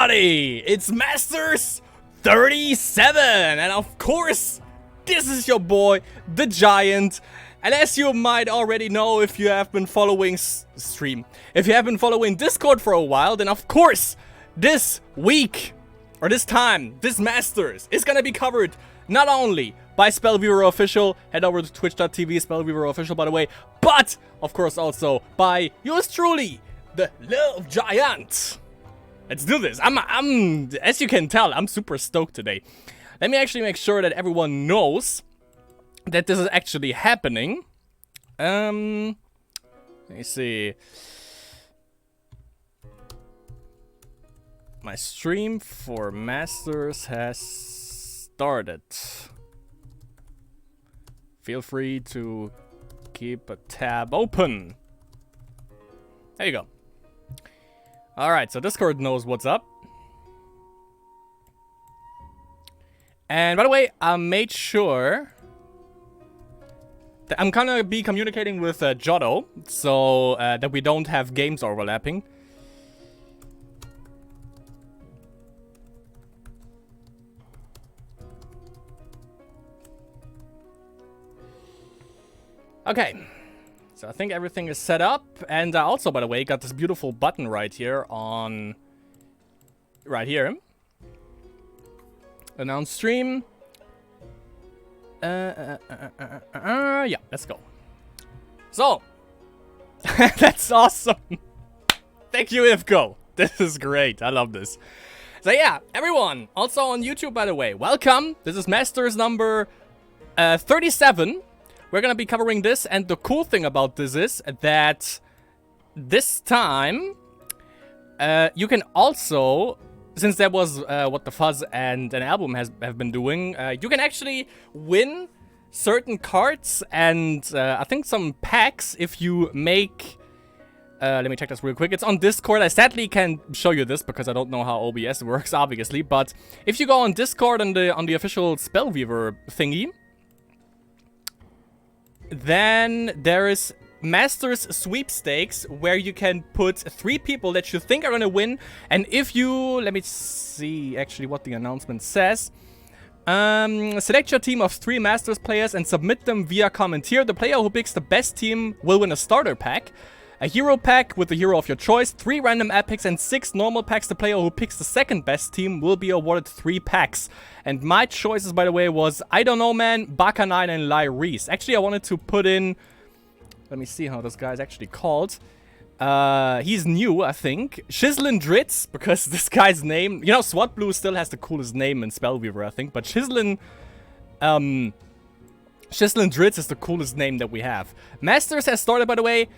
Howdy, it's Masters 37, and of course, this is your boy, the Giant. And as you might already know, if you have been following if you have been following Discord for a while, then of course, this week, or this time, this Masters is gonna be covered not only by Spellweaver Official, head over to twitch.tv, Spellweaver Official by the way, but of course also by yours truly, the Love Giant. Let's do this. I'm, as you can tell, I'm super stoked today. Let me actually make sure that everyone knows that this is actually happening. Let me see. My stream for Masters has started. Feel free to keep a tab open. There you go. Alright, so Discord knows what's up. And by the way, I made sure that I'm gonna be communicating with Giotto, so that we don't have games overlapping. Okay. So I think everything is set up, and also, by the way, got this beautiful button right here on... Right here. Announce stream. Yeah, let's go. So. That's awesome. Thank you, Ivko. This is great. I love this. So yeah, everyone, also on YouTube, by the way, welcome. This is Masters number 37. We're gonna be covering this, and the cool thing about this is that this time, you can also, since there was What the Fuzz and an album have been doing, you can actually win certain cards and I think some packs if you make, let me check this real quick. It's on Discord. I sadly can't show you this because I don't know how OBS works, obviously, but if you go on Discord on the official Spellweaver thingy, then there is Masters Sweepstakes, where you can put 3 people that you think are gonna win, and if you, let me see actually what the announcement says. Select your team of 3 Masters players and submit them via Commenteer. The player who picks the best team will win a starter pack, a hero pack with the hero of your choice, 3 random epics, and 6 normal packs. The player who picks the second best team will be awarded 3 packs. And my choices, by the way, was I Don't Know Man, Baka9, and Lyreese. Actually, I wanted to put in... Let me see how this guy is actually called. He's new, I think. Shislin Dritz, because this guy's name... You know, SWAT Blue still has the coolest name in Spellweaver, I think. But Shislin Dritz is the coolest name that we have. Masters has started, by the way.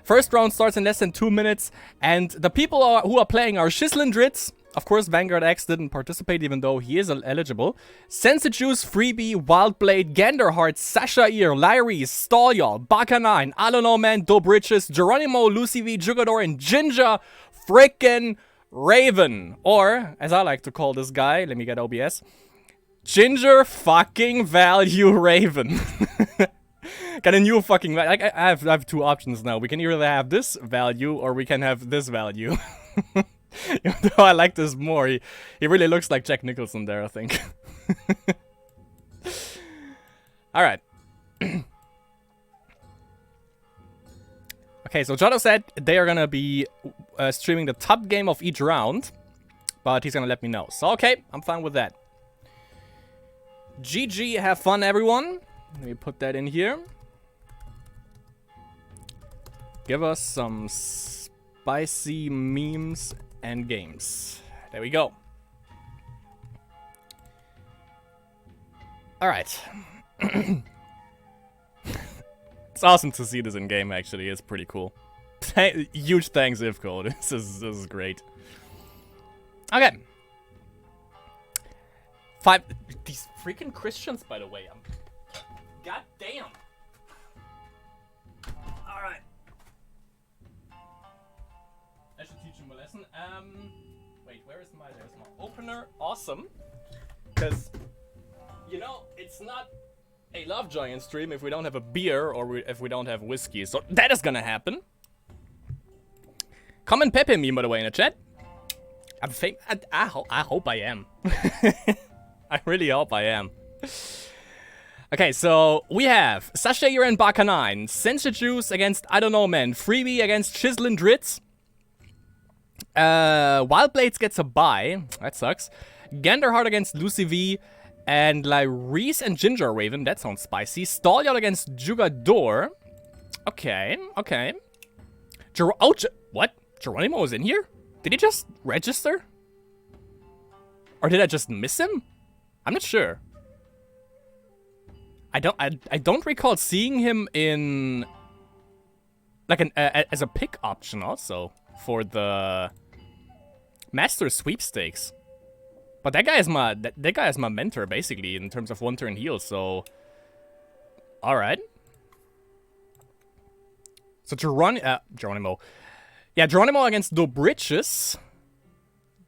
First round starts in less than 2 minutes, and the people who are playing are Shislin Dritz. Of course, Vanguard X didn't participate, even though he is eligible. Sensijuice, Freebie, Wildblade, Ganderheart, Sasha Ear, Lyreese, Stalyal, Baka9, I Don't Know Man, Dobritches, Geronimo, Lucy V, Jugador, and Ginger frickin' Raven. Or, as I like to call this guy, let me get OBS, Ginger fucking Value Raven. Got a new fucking value. I have 2 options now. We can either have this value or we can have this value. Even though I like this more, he really looks like Jack Nicholson there, I think. Alright. Okay, so Giotto said they are gonna be streaming the top game of each round, but he's gonna let me know. So, okay, I'm fine with that. GG, have fun, everyone. Let me put that in here. Give us some spicy memes and games. There we go. Alright. It's awesome to see this in game, actually. It's pretty cool. Huge thanks, Ivko. This is great. Okay. 5. These freaking Christians, by the way. God damn. Alright. I should teach him a lesson. Wait, there's my opener. Awesome. Because, you know, it's not a Love Giant stream if we don't have a beer or if we don't have whiskey. So that is gonna happen. Comment Pepe meme, by the way, in the chat. I hope I am. I really hope I am. Okay, so we have Sashair and Bakanine, Sencha Juice against I don't know man, Freebie against Chislin Dritz. Wild Blades gets a bye, that sucks. Ganderheart against Lucy V, and Lyrise and Ginger Raven, that sounds spicy. Stolion against Jugador. Okay, okay. What? Geronimo was in here? Did he just register? Or did I just miss him? I'm not sure. I don't recall seeing him in like as a pick option also for the Master Sweepstakes. But that guy is my mentor basically in terms of one turn heal, so all right. So Geronimo. Yeah, Geronimo against Dobricious.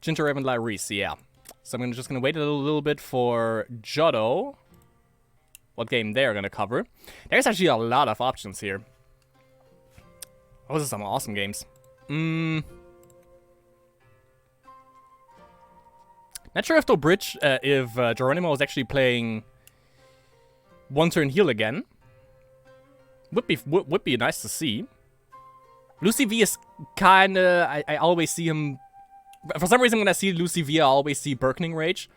Ginger Raven Lyrise, yeah. So I'm just gonna wait a little bit for Jotto. What game they're gonna cover. There's actually a lot of options here. Those are some awesome games. Not sure if Geronimo is actually playing one turn heal again. Would be nice to see. Lucy V is kinda I always see him. For some reason when I see Lucy V, I always see Birkening Rage.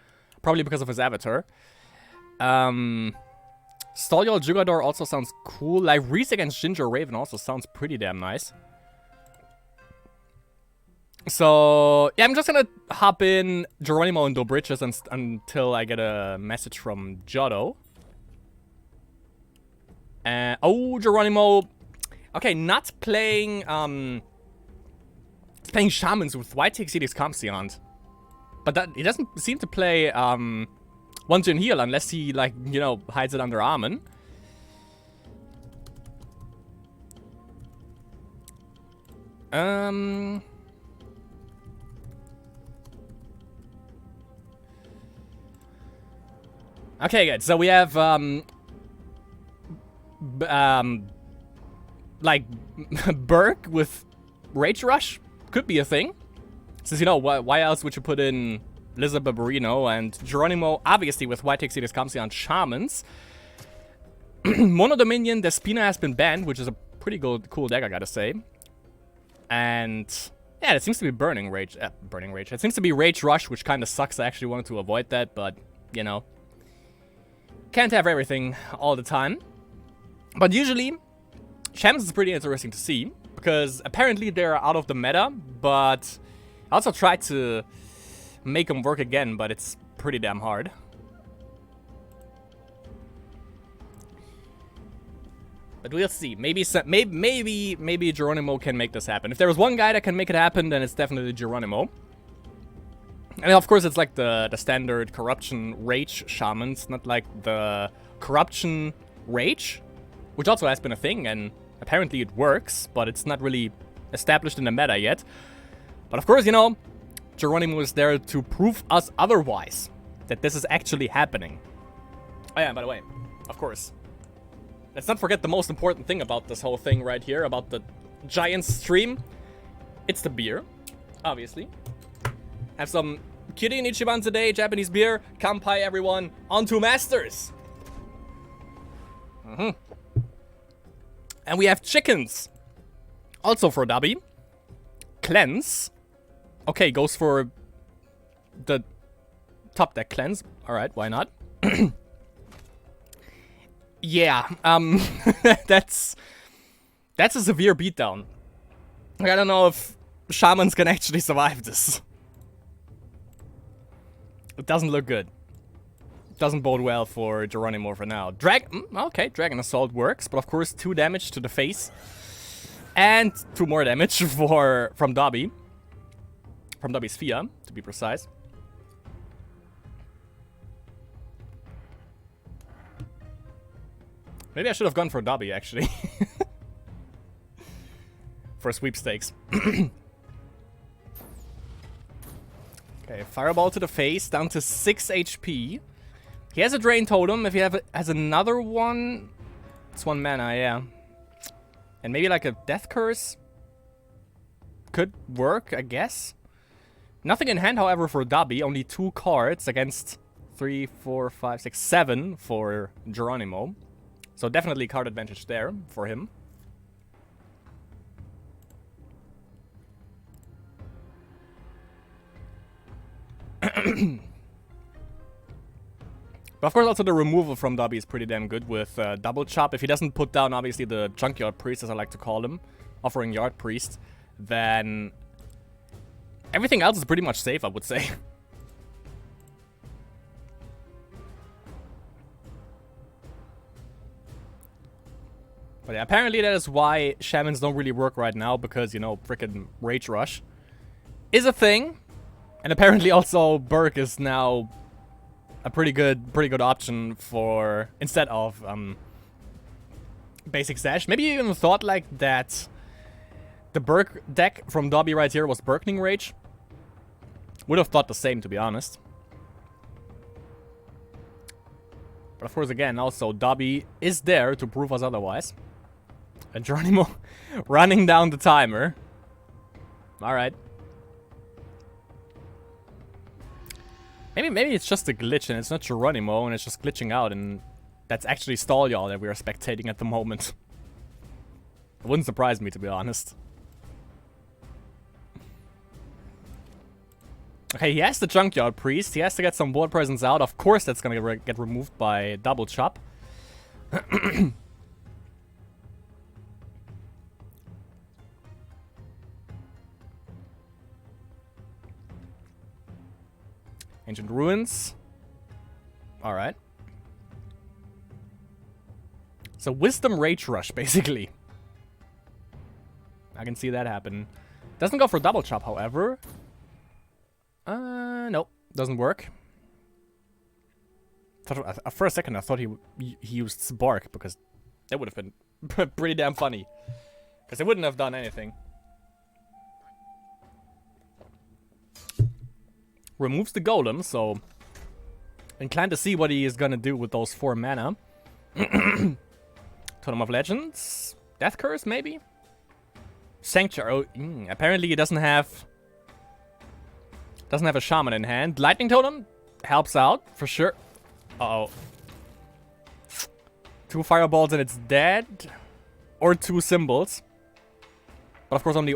Probably because of his avatar. Stoliol Jugador also sounds cool. Lyrise against Ginger Raven also sounds pretty damn nice. So, yeah, I'm just gonna hop in Geronimo and Dobricious until I get a message from Jotto. Oh, Geronimo. Okay, not playing, playing Shamans with White Exceedix Comseant. But he doesn't seem to play, one turn heal unless he, like, you know, hides it under Armen. Okay, good. So we have, like, Burke with Rage Rush could be a thing. Since, you know, why else would you put in Lizard Barbarino and Geronimo, obviously, with White Exceedix Comseant Shamans. Mono Dominion, Despina has been banned, which is a pretty cool deck, I gotta say. And yeah, it seems to be Burning Rage. It seems to be Rage Rush, which kind of sucks. I actually wanted to avoid that, but, you know, can't have everything all the time. But usually, Shamans is pretty interesting to see, because apparently they're out of the meta, but I also tried to make them work again, but it's pretty damn hard. But we'll see. Maybe Geronimo can make this happen. If there was one guy that can make it happen, then it's definitely Geronimo. And of course, it's like the standard Corruption Rage Shamans, not like the Corruption Rage, which also has been a thing, and apparently it works, but it's not really established in the meta yet. But of course, you know, Geronimo is there to prove us otherwise, that this is actually happening. Oh yeah, by the way, of course, let's not forget the most important thing about this whole thing right here, about the giant stream. It's the beer, obviously. Have some Kirin Ichiban today, Japanese beer. Kampai, everyone. On to Masters. And we have chickens. Also for Dabi. Cleanse. Okay, goes for the top deck cleanse. Alright, why not? Yeah, that's a severe beatdown. Like, I don't know if Shamans can actually survive this. It doesn't look good. It doesn't bode well for Geronimo for now. Okay, Dragon Assault works, but of course 2 damage to the face. And 2 more damage from Dabi. From Dabi's Fia, to be precise. Maybe I should have gone for Dabi, actually. For sweepstakes. Okay, Fireball to the face, down to 6 HP. He has a Drain Totem. If he has another one, it's 1 mana, yeah. And maybe like a Death Curse could work, I guess. Nothing in hand, however, for Dobby. Only 2 cards against 3, 4, 5, 6, 7 for Geronimo. So definitely card advantage there for him. But of course also the removal from Dobby is pretty damn good with Double Chop. If he doesn't put down, obviously, the Junkyard Priest, as I like to call him, Offering Yard Priest, then everything else is pretty much safe, I would say. But yeah, apparently that is why Shamans don't really work right now, because, you know, frickin' Rage Rush is a thing. And apparently also Burke is now a pretty good option for instead of basic Sash. Maybe you even thought like that the Burke deck from Dobby right here was Burkening Rage. Would have thought the same, to be honest. But of course, again, also Dobby is there to prove us otherwise. And Geronimo running down the timer. Alright. Maybe it's just a glitch and it's not Geronimo and it's just glitching out, and that's actually Stall Y'all that we are spectating at the moment. It wouldn't surprise me, to be honest. Okay, he has the Junkyard Priest. He has to get some Board Presence out. Of course that's gonna get removed by Double Chop. Ancient Ruins. Alright. So Wisdom Rage Rush, basically. I can see that happen. Doesn't go for Double Chop, however. Nope. Doesn't work. For a second I thought he used Spark, because that would have been pretty damn funny. Because it wouldn't have done anything. Removes the Golem, so inclined to see what he is gonna do with those 4 mana. Totem of Legends, Death Curse, maybe. Sanctuary. Oh, apparently he doesn't have a Shaman in hand. Lightning Totem helps out for sure. Uh-oh. 2 Fireballs and it's dead, or 2 Symbols. But of course, only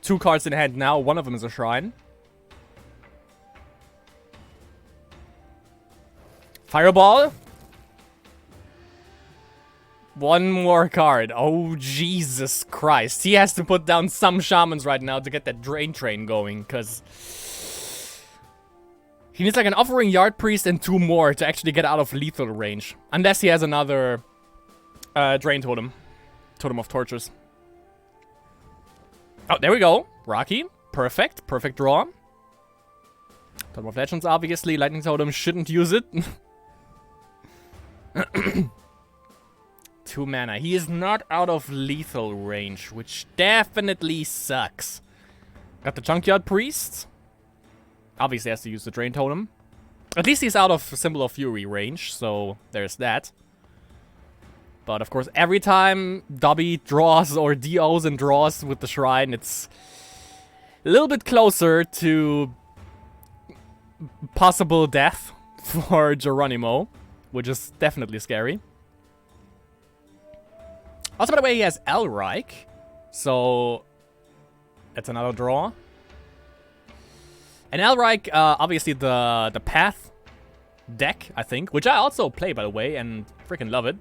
2 cards in hand now. One of them is a Shrine. Fireball. 1 more card. Oh, Jesus Christ. He has to put down some Shamans right now to get that Drain Train going, because he needs like an Offering Yard Priest and 2 more to actually get out of lethal range. Unless he has another Drain Totem. Totem of Tortures. Oh, there we go. Rocky. Perfect. Perfect draw. Totem of Legends, obviously. Lightning Totem shouldn't use it. 2 mana. He is not out of lethal range, which definitely sucks. Got the Junkyard Priest. Obviously has to use the Drain Totem. At least he's out of Symbol of Fury range, so there's that. But of course, every time Dobby draws or DOs and draws with the Shrine, it's a little bit closer to possible death for Geronimo, which is definitely scary. Also, by the way, he has Elrike, so that's another draw. And Elrike, obviously the Path deck, I think, which I also play, by the way, and freaking love it.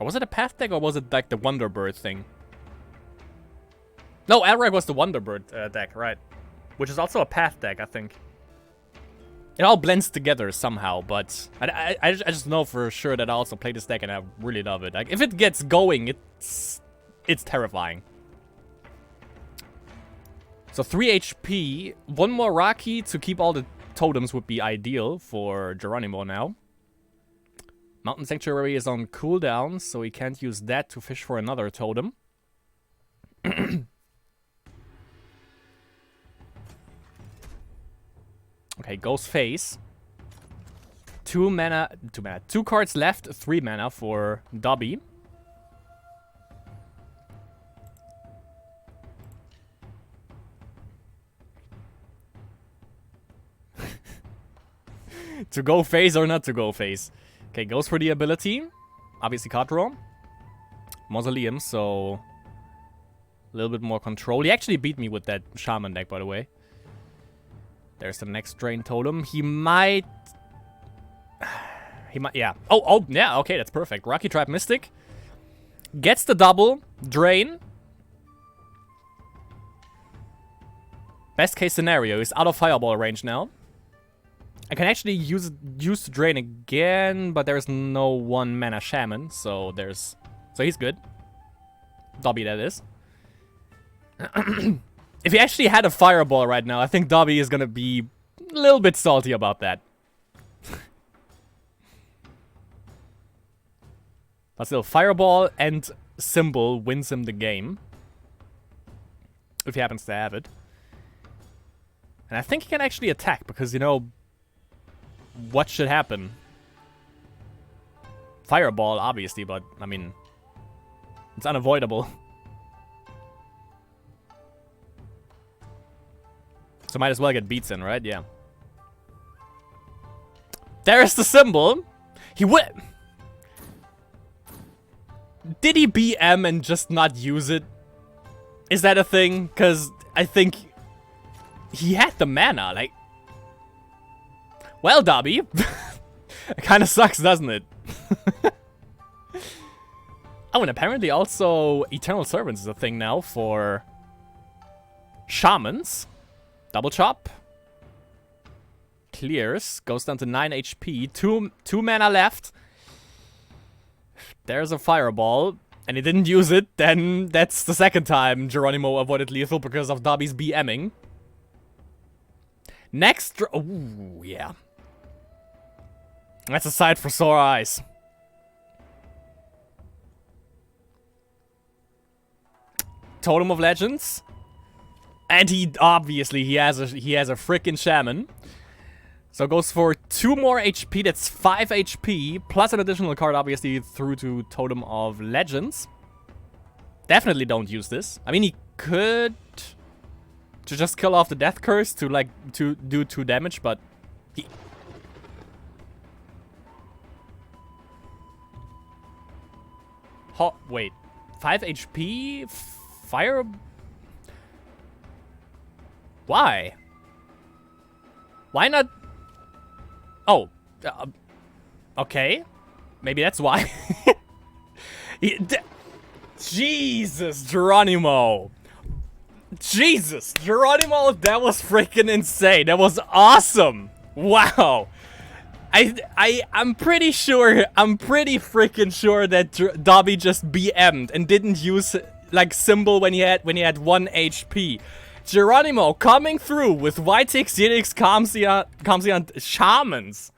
Or was it a Path deck, or was it like the Wonderbird thing? No, Elrike was the Wonderbird deck, right? Which is also a Path deck, I think. It all blends together somehow, but I just know for sure that I also play this deck and I really love it. Like, if it gets going, it's terrifying. So 3 HP, 1 more Rocky to keep all the totems would be ideal for Geronimo now. Mountain Sanctuary is on cooldown, so he can't use that to fish for another totem. Okay, Ghost Face. 2 mana, 2 cards left, 3 mana for Dobby. To go phase or not to go phase. Okay, goes for the ability. Obviously card draw. Mausoleum, so a little bit more control. He actually beat me with that Shaman deck, by the way. There's the next Drain Totem. He might... yeah. Oh, yeah, okay, that's perfect. Rocky Tribe Mystic. Gets the double. Drain. Best case scenario is out of Fireball range now. I can actually use to drain again, but there's no 1 mana Shaman, so there's... So he's good. Dobby, that is. If he actually had a Fireball right now, I think Dobby is gonna be a little bit salty about that. But still, Fireball and Symbol wins him the game. If he happens to have it. And I think he can actually attack, because, you know, what should happen? Fireball, obviously, but, I mean, it's unavoidable. So might as well get beats in, right? Yeah. There's the Symbol. He went. Did he BM and just not use it? Is that a thing? Because I think he had the mana, like... Well, Dobby. It kind of sucks, doesn't it? Oh, and apparently also Eternal Servants is a thing now for Shamans. Double chop. Clears. Goes down to 9 HP. Two mana left. There's a Fireball. And he didn't use it. Then that's the second time Geronimo avoided lethal because of Dobby's BMing. Next... Ooh, yeah. That's a sight for sore eyes. Totem of Legends. And he obviously he has a freaking Shaman. So goes for 2 more HP, that's 5 HP, plus an additional card obviously through to Totem of Legends. Definitely don't use this. I mean, he could to just kill off the Death Curse to like to do 2 damage, but he... Wait, 5 HP? Fire? Why? Why not? Oh, okay. Maybe that's why. Jesus, Geronimo. Jesus, Geronimo, that was freaking insane. That was awesome. Wow. I'm pretty freaking sure that Dobby just BM'd and didn't use like Symbol when he had 1 HP. Geronimo coming through with YTX, ZX, Kamsian Shamans.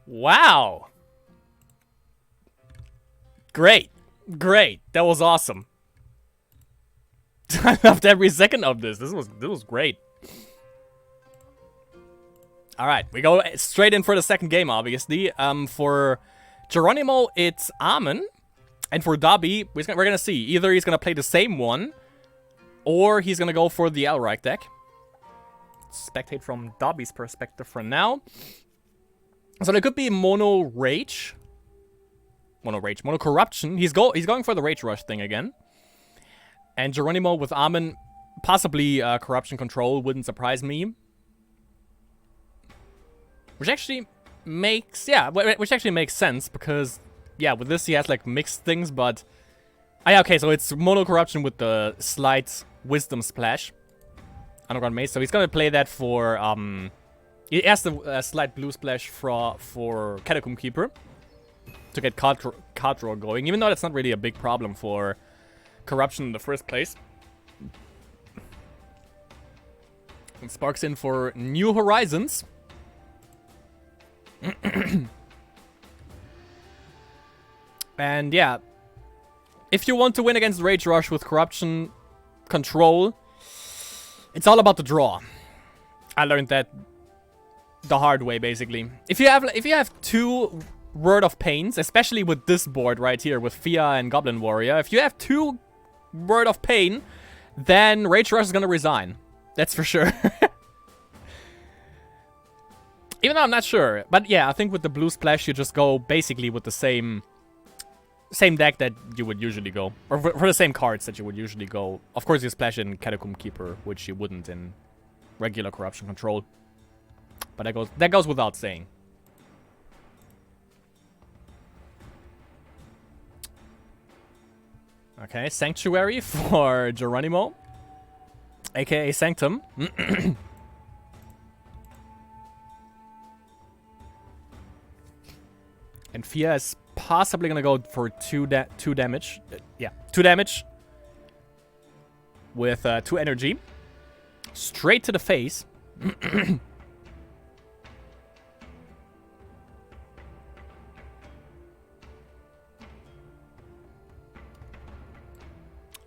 Wow. Great. That was awesome. I loved every second of this. This was great. Alright, we go straight in for the second game, obviously. For Geronimo, it's Amen. And for Dobby, we're gonna see. Either he's gonna play the same one, or he's gonna go for the Elrike deck. Spectate from Dobby's perspective for now. So there could be Mono Corruption. He's going for the Rage Rush thing again. And Geronimo with Amen, possibly Corruption Control, wouldn't surprise me. Which actually makes sense, because, yeah, with this he has, like, mixed things, but... yeah, okay, so it's Mono Corruption with the slight Wisdom Splash. Underground Maze, so he's gonna play that for, he has the slight Blue Splash for Catacomb Keeper. To get card draw going, even though that's not really a big problem for Corruption in the first place. And Sparks in for New Horizons. And yeah, if you want to win against Rage Rush with Corruption Control, it's all about the draw. I learned that the hard way, basically. If you have 2 Word of Pains, especially with this board right here with Fia and Goblin Warrior, if you have 2 Word of Pain, then Rage Rush is gonna resign. That's for sure. Even though I'm not sure. But yeah, I think with the blue splash, you just go basically with the same deck that you would usually go. Or for the same cards that you would usually go. Of course, you splash in Catacomb Keeper, which you wouldn't in regular Corruption Control. But that goes without saying. Okay, Sanctuary for Geronimo. AKA Sanctum. And Fia is possibly gonna go for 2 damage. Yeah, 2 damage. With 2 energy. Straight to the face. Let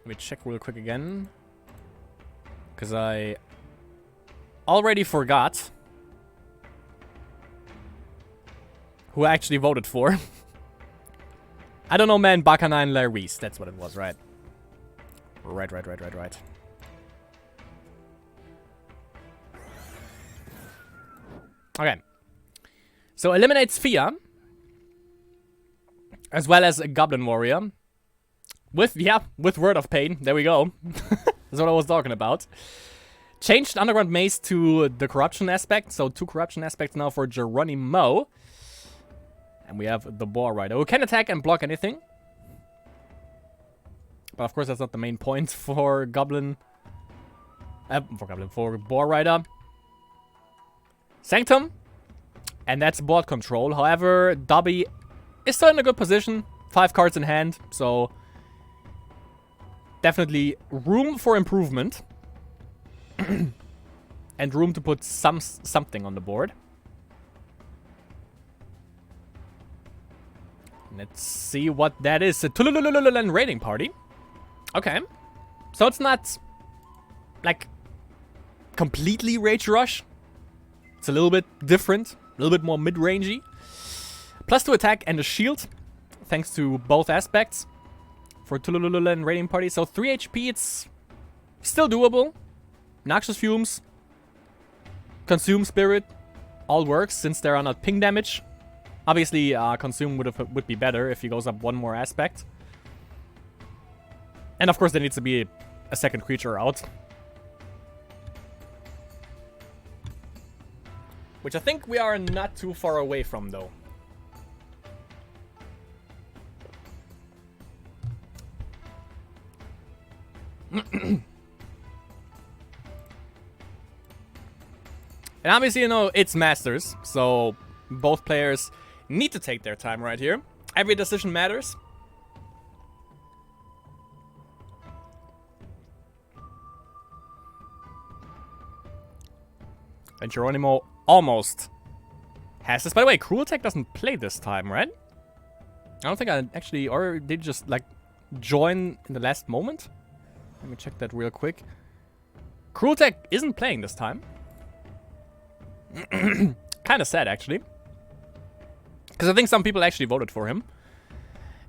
me check real quick again. Because I already forgot who I actually voted for. I don't know, man. Bacanine Laris. That's what it was, right? Right. Okay. So eliminates Fia. As well as a Goblin Warrior. With Word of Pain. There we go. That's what I was talking about. Changed Underground Maze to the Corruption aspect. So 2 Corruption aspects now for Geronimo. And we have the Boar Rider, who can attack and block anything. But of course, that's not the main point for Goblin. For Boar Rider. Sanctum. And that's board control. However, Dobby is still in a good position. 5 cards in hand, so definitely room for improvement. And room to put something on the board. Let's see what that is. A Tulululululan raiding party. Okay. So it's not, like, completely Rage Rush. It's a little bit different. A little bit more mid-rangey. +2 attack and a shield. Thanks to both aspects. For Tululululan raiding party. So 3 HP, it's still doable. Noxious Fumes. Consume Spirit. All works since there are not ping damage. Obviously, Consume would be better if he goes up 1 more aspect. And of course, there needs to be a second creature out. Which I think we are not too far away from, though. And obviously, you know, it's Masters, so both players need to take their time right here. Every decision matters. And Geronimo almost has this. By the way, Cruel Tech doesn't play this time, right? I don't think I actually... Or did you just, like, join in the last moment? Let me check that real quick. Cruel Tech isn't playing this time. Kind of sad, actually. Because I think some people actually voted for him.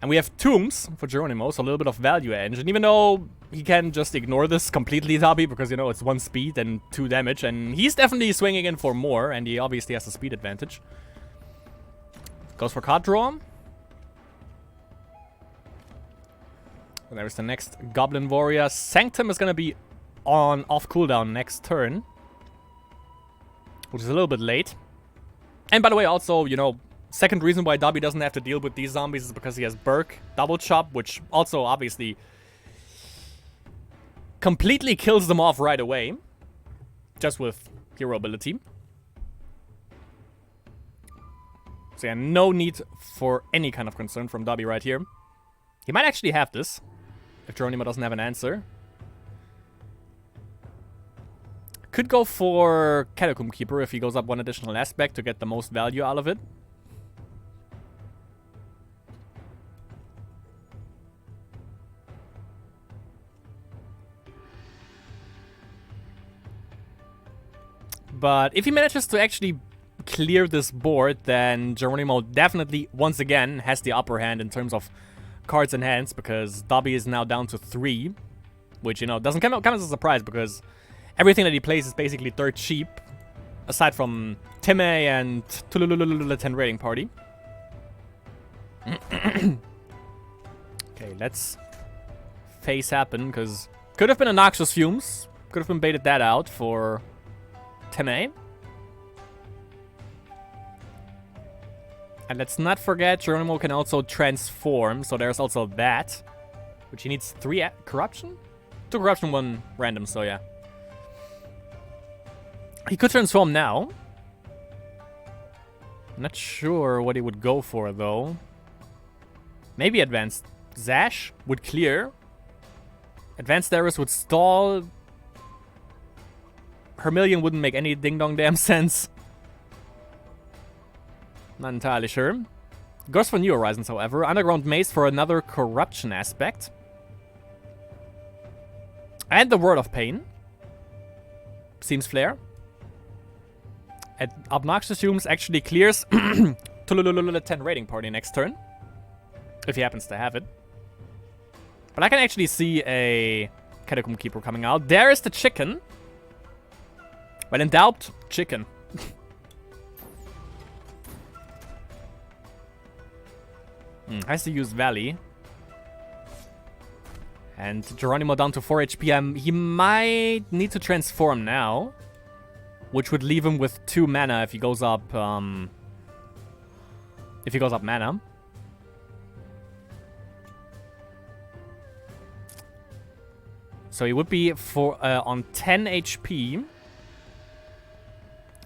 And we have Tombs for Geronimo, so a little bit of value engine. Even though he can just ignore this completely, Dobby, because, you know, it's 1 speed and 2 damage. And he's definitely swinging in for more, and he obviously has a speed advantage. Goes for card draw. And there's the next Goblin Warrior. Sanctum is going to be on off cooldown next turn. Which is a little bit late. And by the way, also, you know, second reason why Dobby doesn't have to deal with these zombies is because he has Burke, Double Chop, which also obviously completely kills them off right away. Just with hero ability. So yeah, no need for any kind of concern from Dobby right here. He might actually have this, if Geronimo doesn't have an answer. Could go for Catacomb Keeper if he goes up 1 additional aspect to get the most value out of it. But if he manages to actually clear this board, then Geronimo definitely, once again, has the upper hand in terms of cards in hands, because Dobby is now down to 3, which, you know, doesn't come as a surprise, because everything that he plays is basically dirt cheap, aside from Time and 10 raiding party. Okay, let's face happen, because could have been a Noxious Fumes. Could have been baited that out for Time. And let's not forget, Geronimo can also transform, so there's also that. Which he needs 3 corruption? 2 corruption, 1 random, so yeah. He could transform now. Not sure what he would go for, though. Maybe Advanced Zash would clear. Advanced Darius would stall. Hermillion wouldn't make any ding-dong damn sense. Not entirely sure. Goes for New Horizons, however. Underground Maze for another corruption aspect. And the Word of Pain. Seems Flare. Obnoxious Fumes actually clears 10 raiding party next turn. If he happens to have it. But I can actually see a Catacomb Keeper coming out. There is the chicken. When in doubt, chicken. Has to use Valley. And Geronimo down to 4 HP. He might need to transform now. Which would leave him with 2 mana if he goes up, mana. So he would be on 10 HP.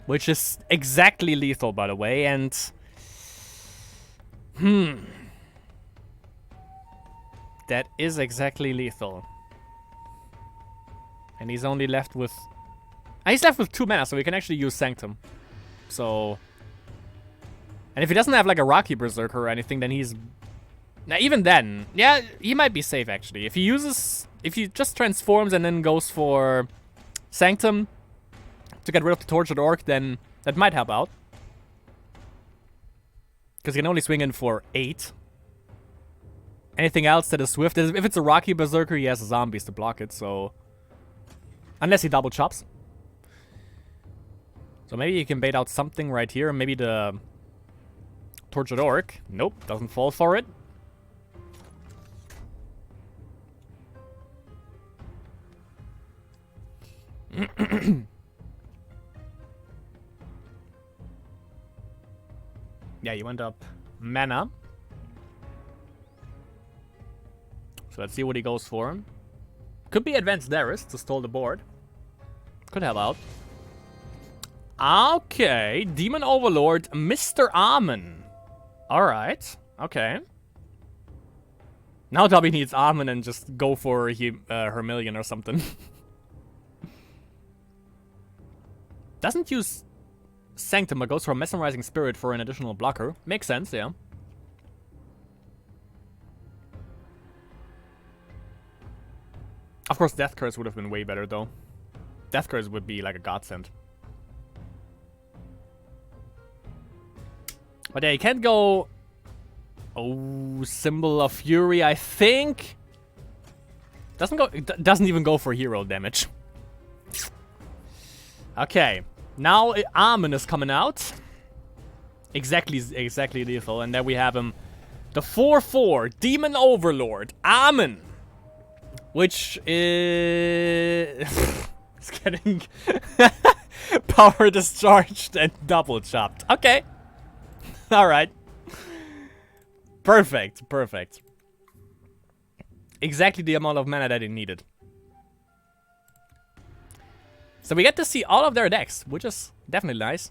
Which is exactly lethal, by the way, and... That is exactly lethal. And he's only left with... he's left with 2 mana, so we can actually use Sanctum. So... And if he doesn't have, like, a Rocky Berserker or anything, then he's... Now, even then, yeah, he might be safe, actually. If he uses... If he just transforms and then goes for Sanctum to get rid of the Tortured Orc, then that might help out. Because he can only swing in for 8. Anything else that is swift, if it's a Rocky Berserker, he has zombies to block it, so... Unless he double chops. So maybe you can bait out something right here. Maybe the Tortured Orc. Nope, doesn't fall for it. Yeah, you went up mana. So let's see what he goes for. Could be Advanced Darius to stall the board. Could help out. Okay, Demon Overlord, Mr. Armin. Alright, okay. Now Dobby needs Armin and just go for Hermillion or something. Doesn't use Sanctum, but goes for a Mesmerizing Spirit for an additional blocker. Makes sense, yeah. Of course, Death Curse would have been way better, though. Death Curse would be like a godsend. But yeah, you can't go... Oh, Symbol of Fury, I think. Doesn't even go for hero damage. Okay, now Armin is coming out. Exactly lethal, and then we have him. The 4/4 Demon Overlord Armin, which is it's getting power discharged and double chopped. Okay, all right, perfect. Exactly the amount of mana that he needed. So we get to see all of their decks, which is definitely nice.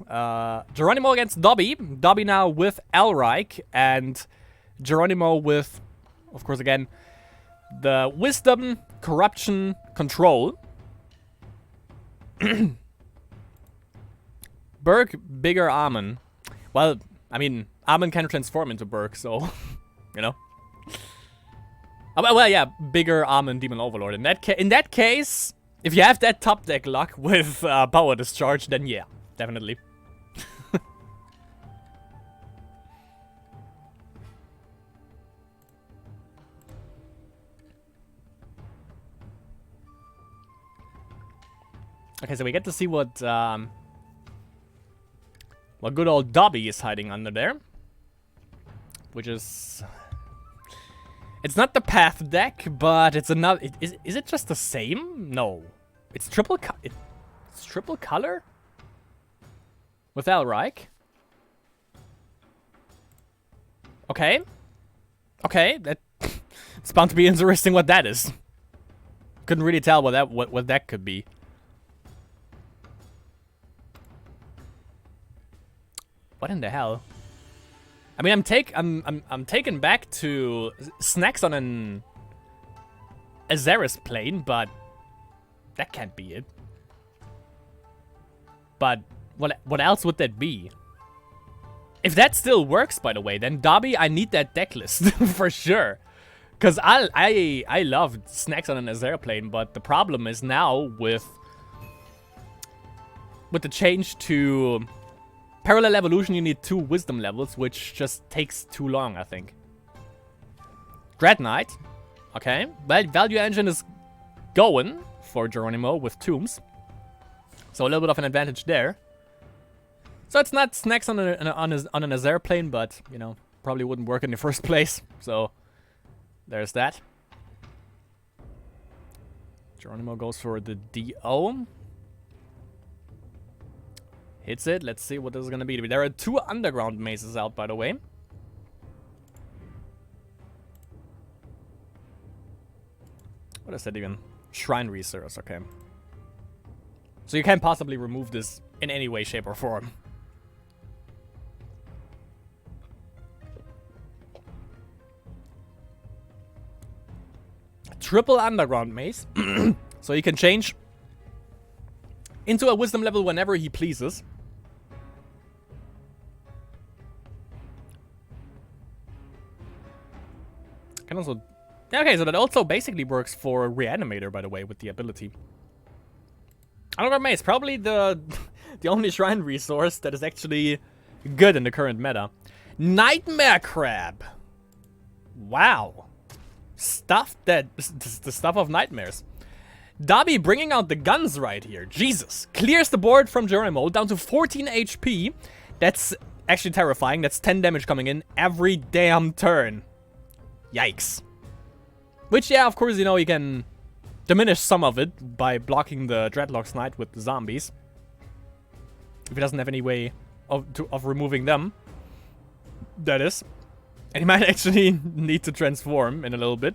Geronimo against Dobby. Dobby now with Elric, and Geronimo with, of course, again, the Wisdom, Corruption, Control. Berg, bigger Armin. Well, I mean, Armin can transform into Berg, so, you know. Well, yeah, bigger Armin Demon Overlord. In that case... If you have that top deck luck with power discharge, then yeah, definitely. Okay, so we get to see what Well, good old Dobby is hiding under there. Which is... It's not the path deck, but it's another... Is it just the same? No. It's triple... It's triple color? With Elrike? Okay. Okay, that... It's bound to be interesting what that is. Couldn't really tell what that could be. What in the hell? I mean, I'm taken back to snacks on an Azeris plane, but that can't be it. But what else would that be? If that still works, by the way, then Dobby, I need that deck list for sure. Cause I love snacks on an Azeris plane, but the problem is now with the change to Parallel Evolution, you need 2 wisdom levels, which just takes too long, I think. Dread Knight. Okay. Well, Value Engine is going for Geronimo with Tombs. So a little bit of an advantage there. So it's not snacks on an Azeris plane, but, you know, probably wouldn't work in the first place. So there's that. Geronimo goes for the DO. Hits it. Let's see what this is going to be. There are 2 underground mazes out, by the way. What is that even? Shrine Resource, okay. So you can't possibly remove this in any way, shape, or form. Triple underground maze. So he can change into a wisdom level whenever he pleases. Can also... Yeah, okay, so that also basically works for Reanimator, by the way, with the ability. Underground Maze, probably the only shrine resource that is actually good in the current meta. Nightmare Crab! Wow. Stuff that... the stuff of nightmares. Dobby bringing out the guns right here. Jesus. Clears the board from Geronimo down to 14 HP. That's actually terrifying. That's 10 damage coming in every damn turn. Yikes. Which, yeah, of course, you know, you can diminish some of it by blocking the Dreadlock's Knight with the zombies. If he doesn't have any way of removing them. That is. And he might actually need to transform in a little bit.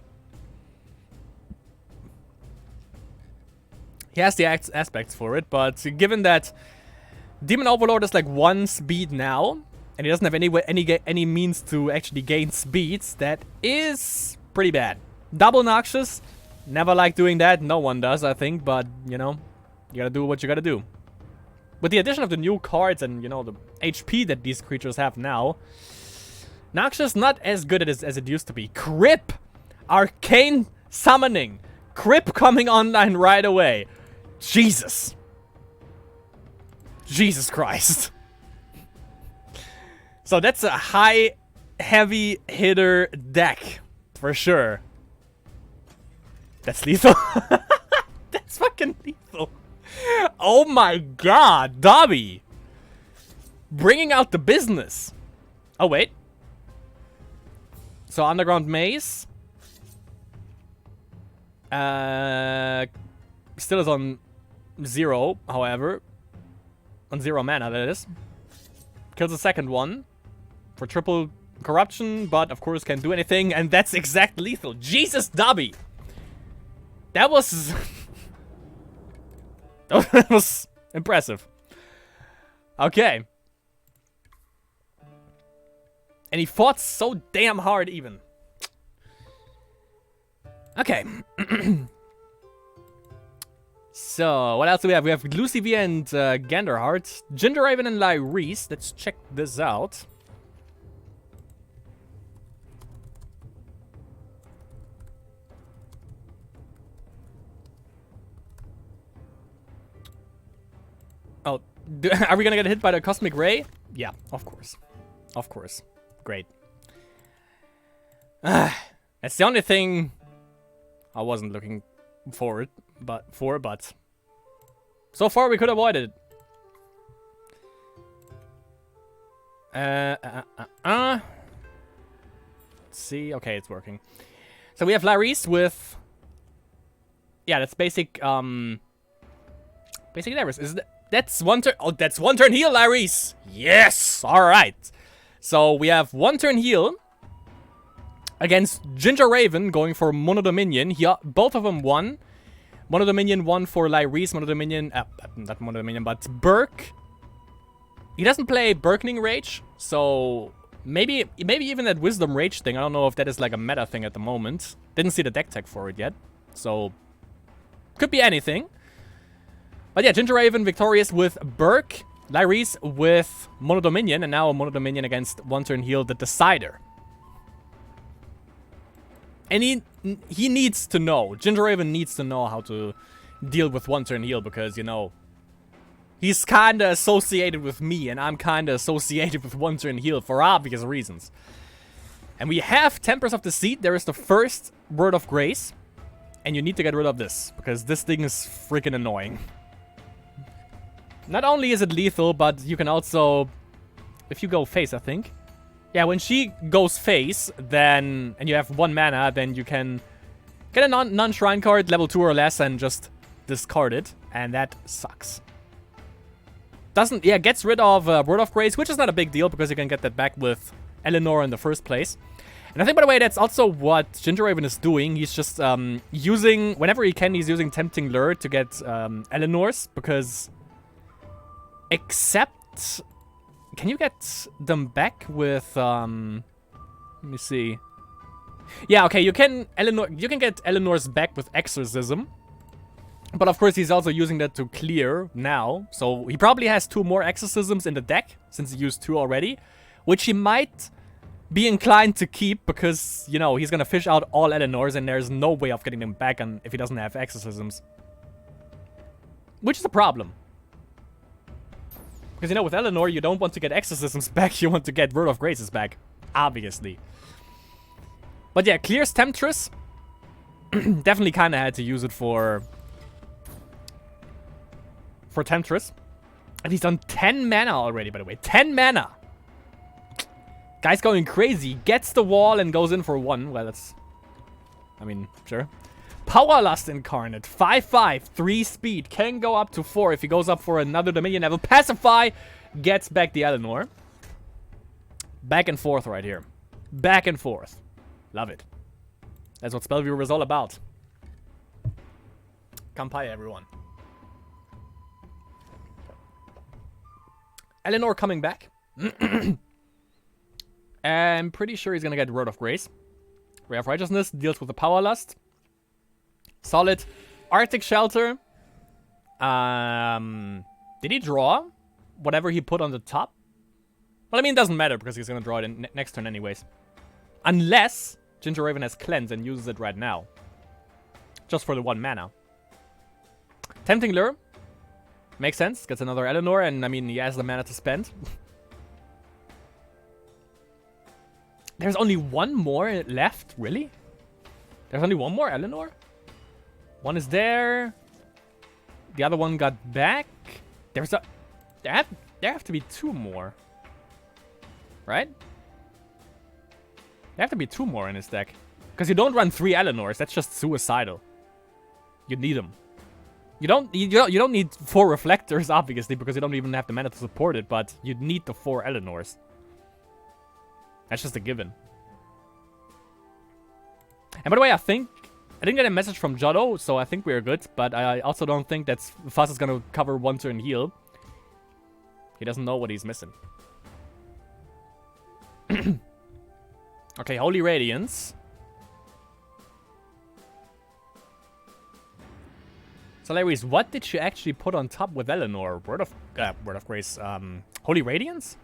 He has the aspects for it, but given that Demon Overlord is like 1 speed now, and he doesn't have any means to actually gain speeds, that is pretty bad. Double Noxious, never like doing that. No one does, I think, but, you know, you gotta do what you gotta do. With the addition of the new cards and, you know, the HP that these creatures have now, Noxious not as good as it used to be. Crip! Arcane Summoning! Crip coming online right away. Jesus. Jesus Christ. So that's a high, heavy hitter deck. For sure. That's lethal. That's fucking lethal. Oh my god, Dobby. Bringing out the business. Oh, wait. So, Underground Maze. Still is on 0, however. On 0 mana, that is. Kills the second one. For triple corruption, but of course can't do anything, and that's exact lethal. Jesus, Dobby! That was... that was impressive. Okay. And he fought so damn hard, even. Okay. So, what else do we have? We have Lucivia and Ganderheart. Gingerraven and Lyrise. Let's check this out. Oh, are we gonna get hit by the Cosmic Ray? Yeah, of course. Of course. Great. That's the only thing I wasn't looking for, but so far we could avoid it. Let's see. Okay, it's working. So we have Laris with... Yeah, that's basic, basic Laris. That's one turn... Oh, that's one turn heal, Laris! Yes! Alright. So we have one turn heal against Ginger Raven going for Mono Dominion. Both of them won. Mono Dominion won for Laris. Mono Dominion... not Mono Dominion, but Burke. He doesn't play Burkening Rage, so... Maybe even that Wisdom Rage thing. I don't know if that is like a meta thing at the moment. Didn't see the deck tag for it yet. So, could be anything. But yeah, Ginger Raven victorious with Burke. Laris with Mono Dominion. And now Mono Dominion against one turn heal, the Decider. And he needs to know. Ginger Raven needs to know how to deal with one turn heal. Because, you know... He's kinda associated with me, and I'm kinda associated with one turn heal for obvious reasons. And we have Tempers of Deceit. There is the first Word of Grace. And you need to get rid of this, because this thing is freaking annoying. Not only is it lethal, but you can also... If you go face, I think. Yeah, when she goes face, then... And you have 1 mana, then you can get a non-shrine card, level 2 or less, and just discard it. And that sucks. Gets rid of Word of Grace, which is not a big deal because you can get that back with Eleanor in the first place. And I think, by the way, that's also what Ginger Raven is doing. He's just using, whenever he can, he's using Tempting Lure to get Eleanor's, because except, can you get them back with, let me see. Yeah, okay, you can get Eleanor's back with Exorcism. But of course, he's also using that to clear now. So he probably has 2 more Exorcisms in the deck, since he used 2 already. Which he might be inclined to keep, because, you know, he's gonna fish out all Eleanors, and there's no way of getting them back if he doesn't have Exorcisms. Which is a problem. Because, you know, with Eleanor, you don't want to get Exorcisms back, you want to get Word of Graces back. Obviously. But yeah, clears Temptress. Definitely kinda had to use it for Temptress. And he's on 10 mana already, by the way. 10 mana! Guy's going crazy. Gets the wall and goes in for 1. Well, that's... I mean, sure. Powerlust Incarnate. 5/5. 3 speed. Can go up to 4 if he goes up for another Dominion level. Pacify. Gets back the Eleanor. Back and forth right here. Back and forth. Love it. That's what Spellweaver is all about. Kampai, everyone. Eleanor coming back. I'm pretty sure he's gonna get Word of Grace. Ray of Righteousness deals with the Powerlust. Solid. Arctic Shelter. Did he draw whatever he put on the top? Well, I mean, it doesn't matter because he's gonna draw it in next turn anyways. Unless Ginger Raven has Cleanse and uses it right now. Just for the 1 mana. Tempting Lure. Makes sense. Gets another Eleanor, and I mean, he has the mana to spend. There's only 1 more left? Really? There's only 1 more Eleanor? 1 is there. The other one got back. There have to be 2 more. Right? There have to be 2 more in his deck. Because you don't run 3 Eleanors. That's just suicidal. You need them. You don't need 4 Reflectors, obviously, because you don't even have the mana to support it, but you need the 4 Eleanors. That's just a given. And by the way, I didn't get a message from Jotto, so I think we're good, but I also don't think that Fuss is gonna cover 1 turn heal. He doesn't know what he's missing. Okay, Holy Radiance. So, Larry's, what did you actually put on top with Eleanor? Word of Grace. Holy Radiance?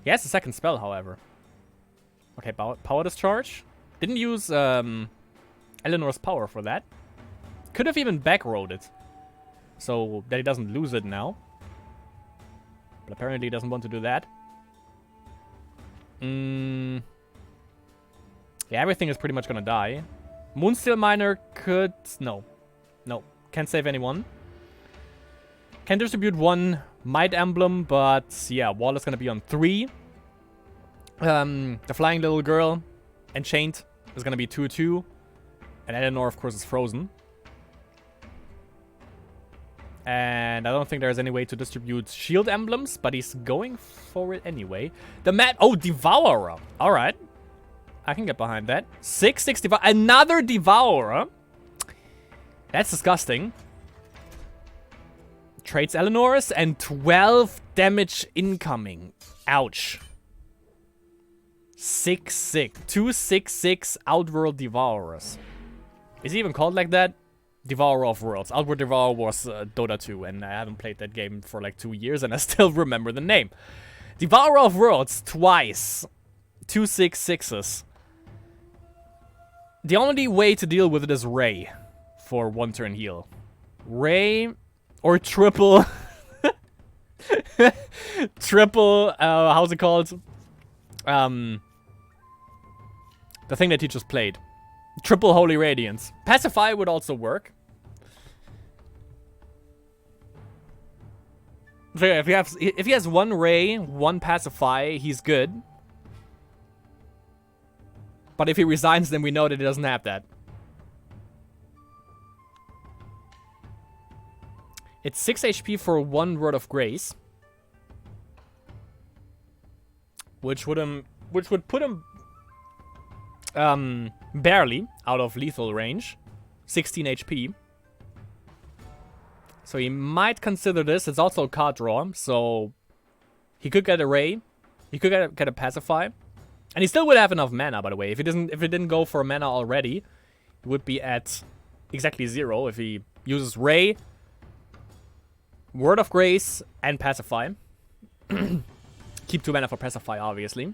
He has a second spell, however. Okay, Power Discharge. Didn't use Eleanor's power for that. Could have even back-rolled it. So that he doesn't lose it now. But apparently he doesn't want to do that. Yeah, everything is pretty much gonna die. Moonsteel Miner could... No. Can't save anyone. Can distribute 1 Might Emblem, but yeah, Wall is gonna be on 3. The Flying Little Girl, Enchained, is gonna be 2/2. And Eleanor, of course, is frozen. And I don't think there's any way to distribute shield emblems, but he's going for it anyway. Oh, Devourer. All right. I can get behind that. 6 Devourer. Another Devourer. That's disgusting. Trades Eleanor's and 12 damage incoming. Ouch. 6/6. 2 6/6 Outworld Devourers. Is he even called like that? Devourer of Worlds. Outward Devourer was Dota 2, and I haven't played that game for like 2 years, and I still remember the name. Devourer of Worlds twice. 2 6/6s. The only way to deal with it is Ray for 1 turn heal. Ray or triple... triple... how's it called? The thing that he just played. Triple Holy Radiance. Pacify would also work. So yeah, if he has 1 Ray, 1 Pacify, he's good. But if he resigns, then we know that he doesn't have that. It's 6 HP for 1 Word of Grace. Which would put him barely out of lethal range. 16 HP. So he might consider this. It's also a card draw, so he could get a Ray. He could get a Pacify. And he still would have enough mana, by the way. If he didn't go for mana already, he would be at exactly 0 if he uses Ray, Word of Grace, and Pacify. Keep 2 mana for Pacify, obviously.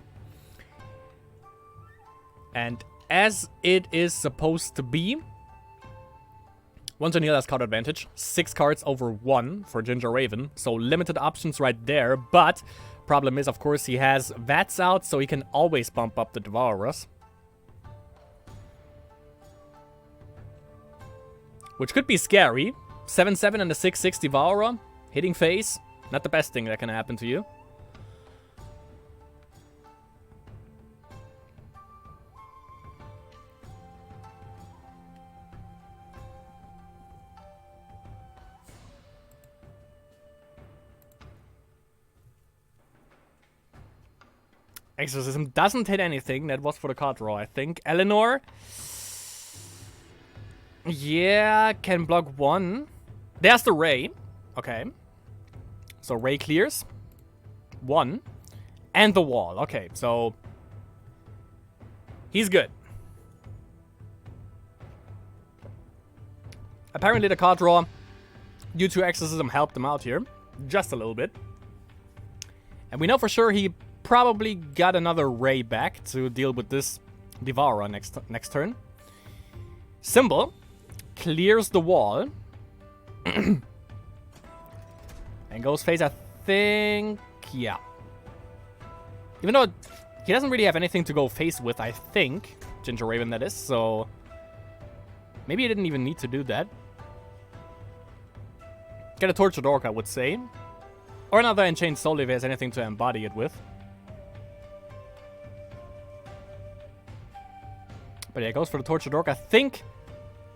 And as it is supposed to be, 1 turn heal has card advantage. 6 cards over 1 for Ginger Raven. So limited options right there. But problem is, of course, he has VATS out, so he can always bump up the Devourers. Which could be scary. 7/7 and a 6/6 Devourer. Hitting face. Not the best thing that can happen to you. Exorcism doesn't hit anything. That was for the card draw, I think. Eleanor. Yeah, can block 1. There's the Ray. Okay. So Ray clears. 1. And the wall. Okay, so he's good. Apparently the card draw due to Exorcism helped him out here. Just a little bit. And we know for sure he probably got another Ray back to deal with this Devourer next turn. Symbol clears the wall. And goes face, I think. Yeah. Even though he doesn't really have anything to go face with, I think. Ginger Raven, that is. So maybe he didn't even need to do that. Get a Tortured Orc, I would say. Or another Enchained Soul if he has anything to embody it with. But yeah, it goes for the Tortured Orc. I think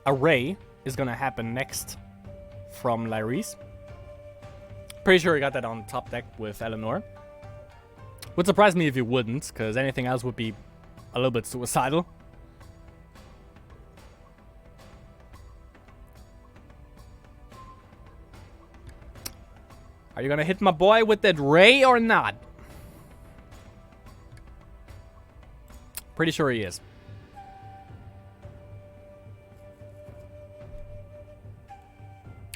a Ray is gonna happen next from Lyris. Pretty sure he got that on top deck with Eleanor. Would surprise me if he wouldn't, because anything else would be a little bit suicidal. Are you gonna hit my boy with that Ray or not? Pretty sure he is.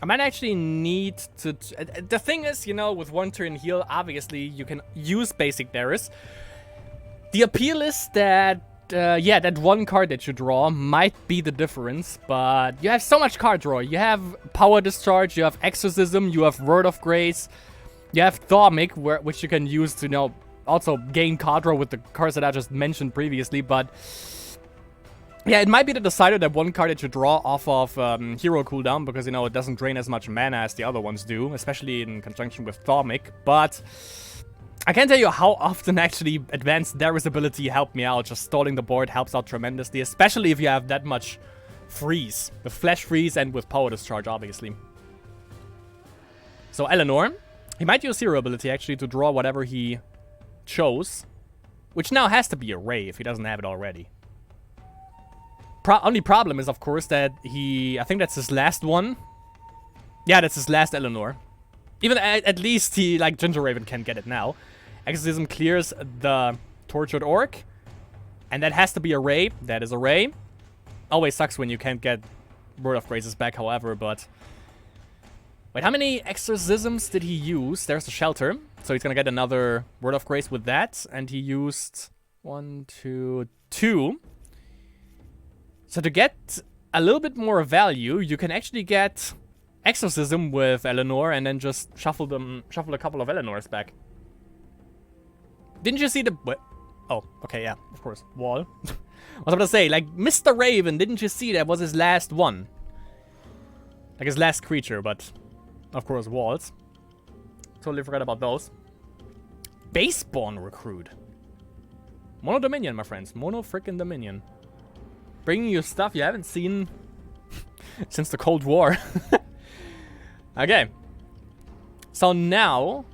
I might actually need to... The thing is, you know, with 1 turn heal, obviously, you can use basic Darius. The appeal is that, yeah, that 1 card that you draw might be the difference, but you have so much card draw. You have Power Discharge, you have Exorcism, you have Word of Grace, you have Thaumic, which you can use to, you know, also gain card draw with the cards that I just mentioned previously, but Yeah, it might be the decider that one card that you draw off of hero cooldown, because, you know, it doesn't drain as much mana as the other ones do, especially in conjunction with Thaumic, but I can't tell you how often actually Advanced Darius ability helped me out. Just stalling the board helps out tremendously, especially if you have that much freeze, with Flash Freeze and with Power Discharge, obviously. So Eleanor, he might use hero ability actually to draw whatever he chose, which now has to be a Ray if he doesn't have it already. Only problem is, of course, that I think that's his last one. Yeah, that's his last Eleanor. Even at least he, like, Ginger Raven can get it now. Exorcism clears the Tortured Orc. And that has to be a Ray. That is a Ray. Always sucks when you can't get Word of Graces back, however, but... Wait, how many exorcisms did he use? There's the Shelter. So he's gonna get another Word of Grace with that. And he used 1, 2, 2. So to get a little bit more value, you can actually get Exorcism with Eleanor and then just shuffle a couple of Eleanors back. Didn't you see the... What? Oh, okay, yeah, of course. Wall. I was about to say, like, Mr. Raven, didn't you see that was his last one? Like his last creature, but of course, walls. Totally forgot about those. Baseborn Recruit. Mono Dominion, my friends. Mono frickin' Dominion. Bringing you stuff you haven't seen since the Cold War. Okay. So now...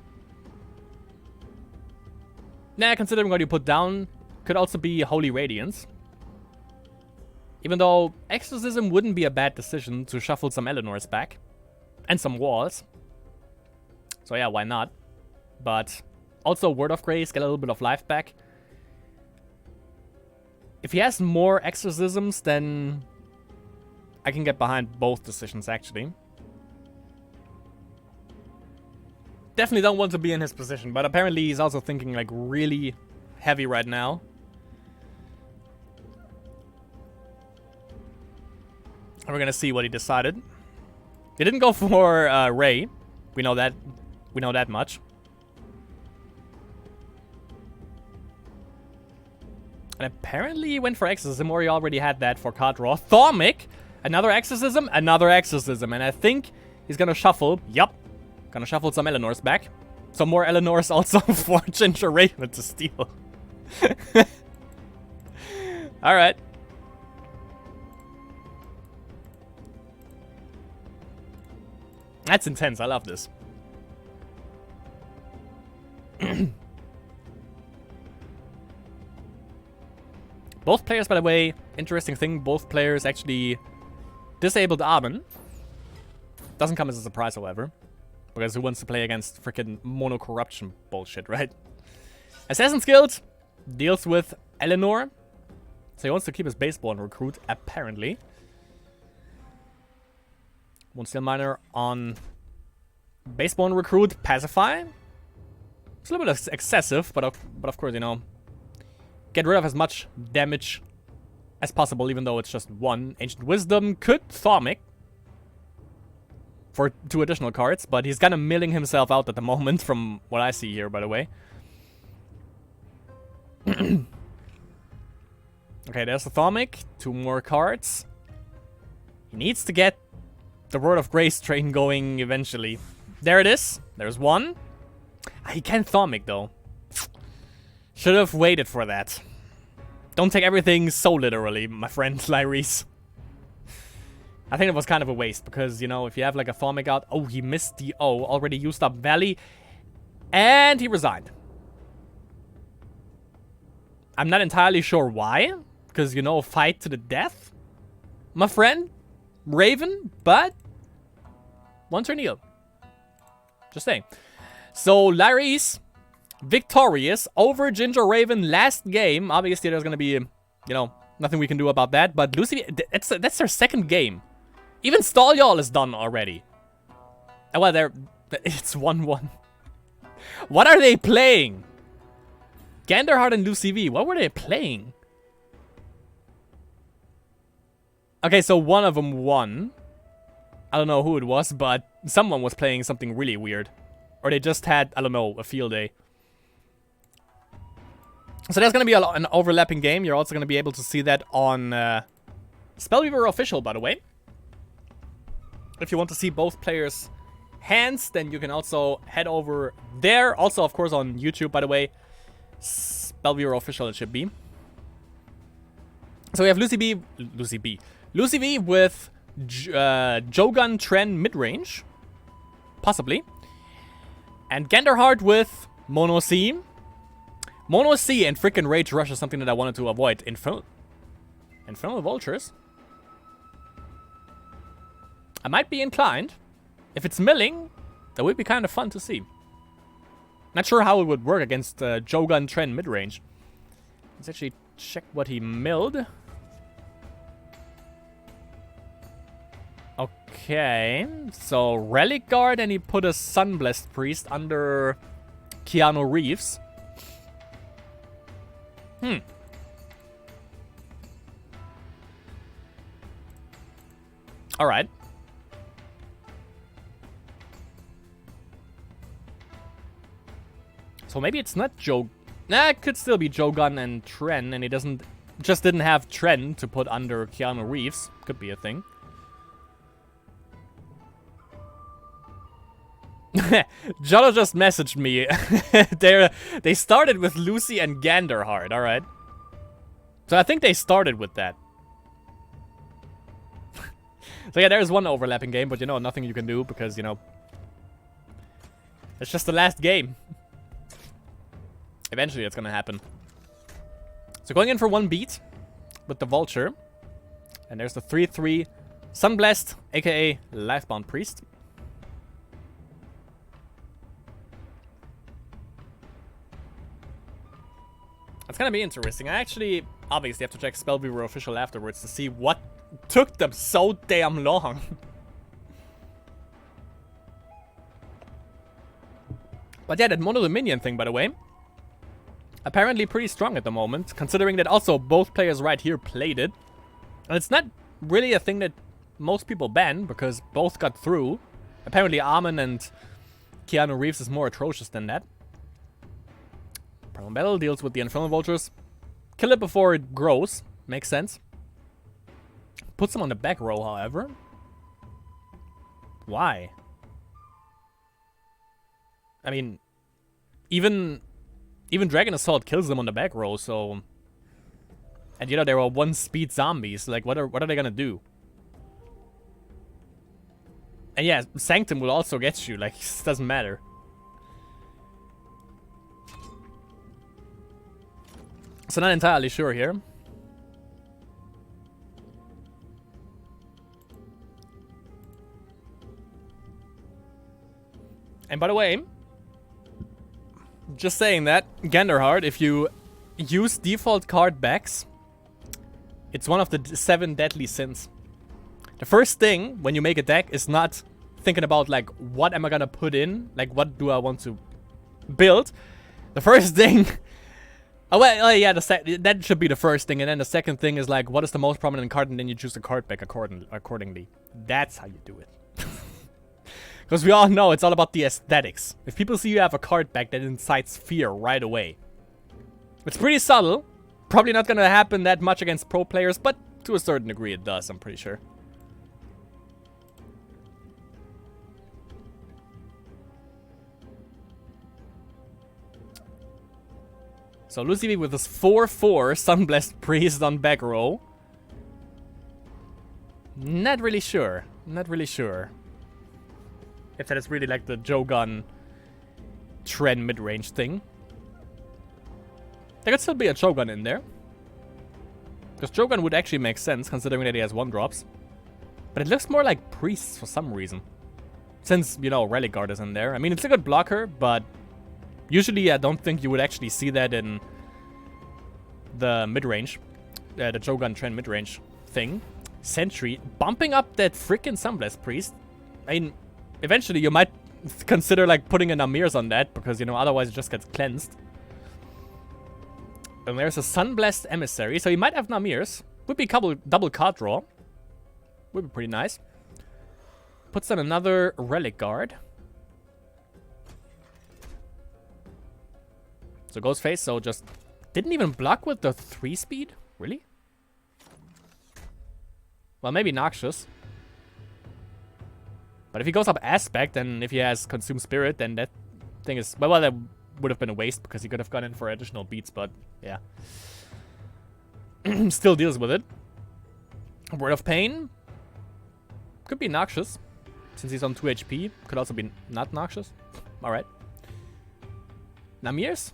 considering what you put down, could also be Holy Radiance. Even though Exorcism wouldn't be a bad decision to shuffle some Eleanors back. And some walls. So yeah, why not? But also Word of Grace, get a little bit of life back. If he has more exorcisms, then I can get behind both decisions, actually. Definitely don't want to be in his position, but apparently he's also thinking, like, really heavy right now. And we're gonna see what he decided. He didn't go for Ray. We know that. We know that much. And apparently he went for Exorcism, or he already had that for card draw. Thaumic! Another Exorcism, another Exorcism. And I think he's gonna shuffle. Yup. Gonna shuffle some Eleanors back. Some more Eleanors also for Ginger Raven to steal. Alright. That's intense. I love this. Both players, by the way, interesting thing, both players actually disabled Arben. Doesn't come as a surprise, however. Because who wants to play against freaking mono corruption bullshit, right? Assassin's Guild deals with Eleanor. So he wants to keep his Baseborn Recruit, apparently. One Steel Miner on Baseborn Recruit, Pacify. It's a little bit excessive, but of course, you know, get rid of as much damage as possible, even though it's just one. Ancient Wisdom could Thaumic for 2 additional cards, but he's kind of milling himself out at the moment from what I see here, by the way. Okay, there's the Thaumic. 2 more cards. He needs to get the Word of Grace train going eventually. There it is. There's one. He can't Thaumic, though. Should have waited for that. Don't take everything so literally, my friend Lyrese. I think it was kind of a waste, because, you know, if you have like a Thaumic out... Oh, he missed the O. Already used up Valley. And he resigned. I'm not entirely sure why. Because, you know, fight to the death, my friend Raven. But one turn heal. Just saying. So, Lyrese victorious over Ginger Raven last game. Obviously, there's going to be, you know, nothing we can do about that. But Lucy, that's their second game. Even Stall Y'all is done already. Well, it's 1-1. What are they playing? Ganderheart and Lucy V. What were they playing? Okay, so one of them won. I don't know who it was, but someone was playing something really weird. Or they just had, I don't know, a field day. So there's going to be an overlapping game. You're also going to be able to see that on Spellweaver official, by the way. If you want to see both players' hands, then you can also head over there. Also, of course, on YouTube, by the way. Spellweaver official, it should be. So we have Lucy V with Jogun Tren mid-range. Possibly. And Genderheart with Mono C. Mono C and freaking Rage Rush is something that I wanted to avoid. Infernal Vultures. I might be inclined. If it's milling, that would be kind of fun to see. Not sure how it would work against Jogun Tren mid-range. Let's actually check what he milled. Okay, so Relic Guard, and he put a Sunblessed Priest under Keanu Reeves. Alright. So maybe it's not Joe. Nah, it could still be Jogun and Tren, and he didn't have Tren to put under Keanu Reeves. Could be a thing. Jolo just messaged me. They started with Lucy and Ganderheart, alright. So I think they started with that. So yeah, there's one overlapping game, but you know, nothing you can do because, you know, it's just the last game. Eventually it's gonna happen. So going in for one beat with the Vulture. And there's the 3-3 Sunblessed, aka Lifebound Priest. It's gonna be interesting. I actually obviously have to check Spellweaver official afterwards to see what took them so damn long. But yeah, that Mono Dominion thing, by the way, apparently pretty strong at the moment, considering that also both players right here played it. And it's not really a thing that most people ban, because both got through. Apparently Armin and Keanu Reeves is more atrocious than that. Primal Battle deals with the Infernal Vultures. Kill it before it grows. Makes sense. Puts them on the back row, however. Why? I mean, even Dragon Assault kills them on the back row, so... And you know, they were 1-speed zombies. Like, what are they gonna do? And yeah, Sanctum will also get you. Like, it doesn't matter. So not entirely sure here. And by the way, just saying that, Genderheart, if you use default card backs, it's one of the 7 deadly sins. The first thing when you make a deck is not thinking about, like, what am I gonna put in? Like, what do I want to build? The first thing... Oh, well, yeah, that should be the first thing. And then the second thing is, like, what is the most prominent card? And then you choose the card back accordingly. That's how you do it. Because we all know it's all about the aesthetics. If people see you have a card back, that incites fear right away. It's pretty subtle. Probably not going to happen that much against pro players, but to a certain degree it does, I'm pretty sure. So Lucy with this 4-4 Sunblessed Priest on back row. Not really sure. Not really sure. If that is really like the Jogun Tren mid-range thing. There could still be a Shogun in there. Because Shogun would actually make sense, considering that he has 1-drops. But it looks more like priests for some reason. Since, you know, Relic Guard is in there. I mean, it's a good blocker, but... Usually, I don't think you would actually see that in the mid-range. The Jogun Tren mid-range thing. Sentry. Bumping up that freaking Sunblessed Priest. I mean, eventually you might consider, like, putting in Amirs on that. Because, you know, otherwise it just gets cleansed. And there's a Sunblessed Emissary. So you might have Namirs. Would be a double card draw. Would be pretty nice. Puts on another Relic Guard. So Ghostface, so just didn't even block with the 3-speed? Really? Well, maybe Noxious. But if he goes up Aspect, and if he has Consume Spirit, then that thing is... Well, that would have been a waste, because he could have gone in for additional beats, but yeah. Still deals with it. Word of Pain. Could be Noxious, since he's on 2 HP. Could also be not Noxious. Alright. Namirs.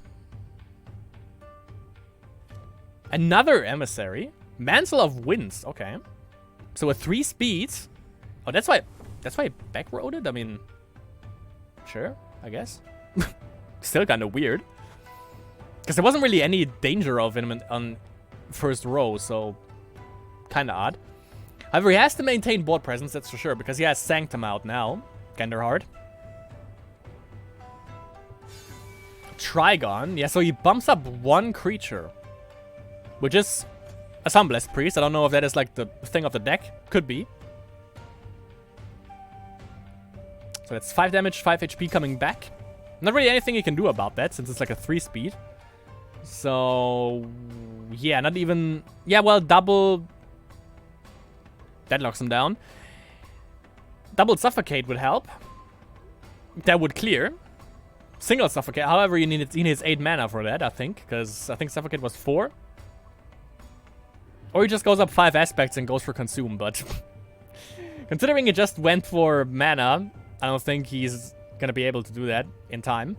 Another Emissary. Mantle of Winds. Okay. So with 3 speeds. Oh, that's why he backroaded? I mean, sure, I guess. Still kind of weird. Because there wasn't really any danger of him on first row, so kind of odd. However, he has to maintain board presence, that's for sure, because he has Sanctum out now. Kinda hard. Trigon. Yeah, so he bumps up 1 creature. Which is a Sunblessed Priest. I don't know if that is like the thing of the deck. Could be. So that's 5 damage, 5 HP coming back. Not really anything he can do about that, since it's like a 3 speed. So... yeah, not even... yeah, well, double... that knocks him down. Double Suffocate would help. That would clear. Single Suffocate. However, he needs 8 mana for that, I think. Because I think Suffocate was 4. Or he just goes up 5 aspects and goes for Consume, but... considering he just went for mana, I don't think he's gonna be able to do that in time.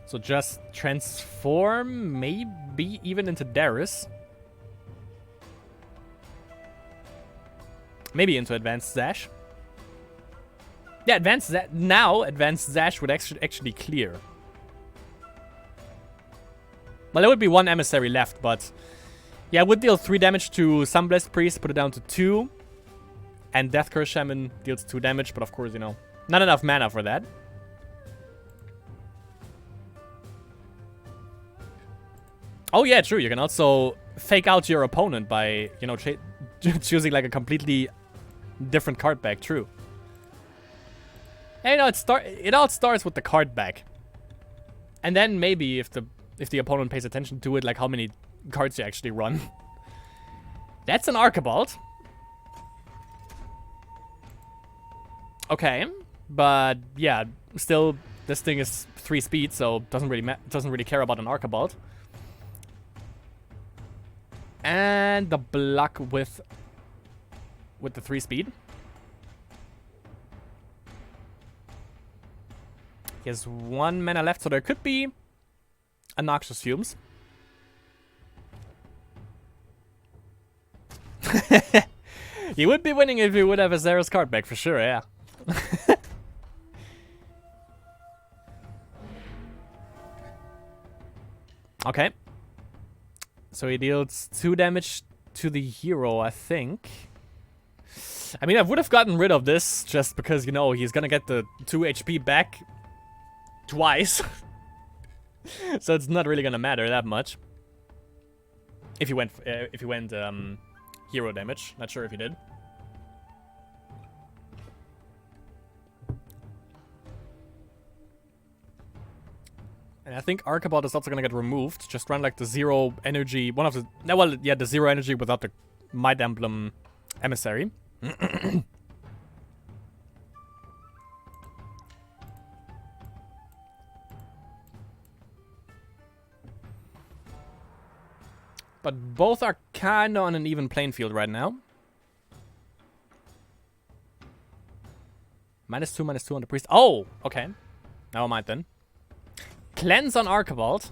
So just transform, maybe even into Darius. Maybe into Advanced Zash. Yeah, Advanced Zash would actually clear. Well, there would be 1 Emissary left, but... yeah, it would deal 3 damage to Sunblessed Priest, put it down to 2. And Death Curse Shaman deals 2 damage, but of course, you know, not enough mana for that. Oh yeah, true, you can also fake out your opponent by, you know, choosing like a completely different card back, true. And, you know, it all starts with the card back. And then maybe if the opponent pays attention to it, like how many cards you actually run. That's an Archibald. Okay, but yeah, still this thing is 3 speed, so doesn't really care about an Archibald. And the block with the 3 speed. He has 1 mana left, so there could be a Noxious Fumes. He would be winning if he would have a Zera's card back, for sure, yeah. Okay. So he deals 2 damage to the hero, I think. I mean, I would have gotten rid of this just because, you know, he's gonna get the 2 HP back twice. So it's not really gonna matter that much. If he went hero damage. Not sure if he did. And I think Archibald is also gonna get removed. Just run like the 0 energy, one of the... no, well, yeah, the 0 energy without the Might Emblem Emissary. But both are kinda on an even playing field right now. -2 on the priest. Oh, okay. Never mind then. Cleanse on Archibald.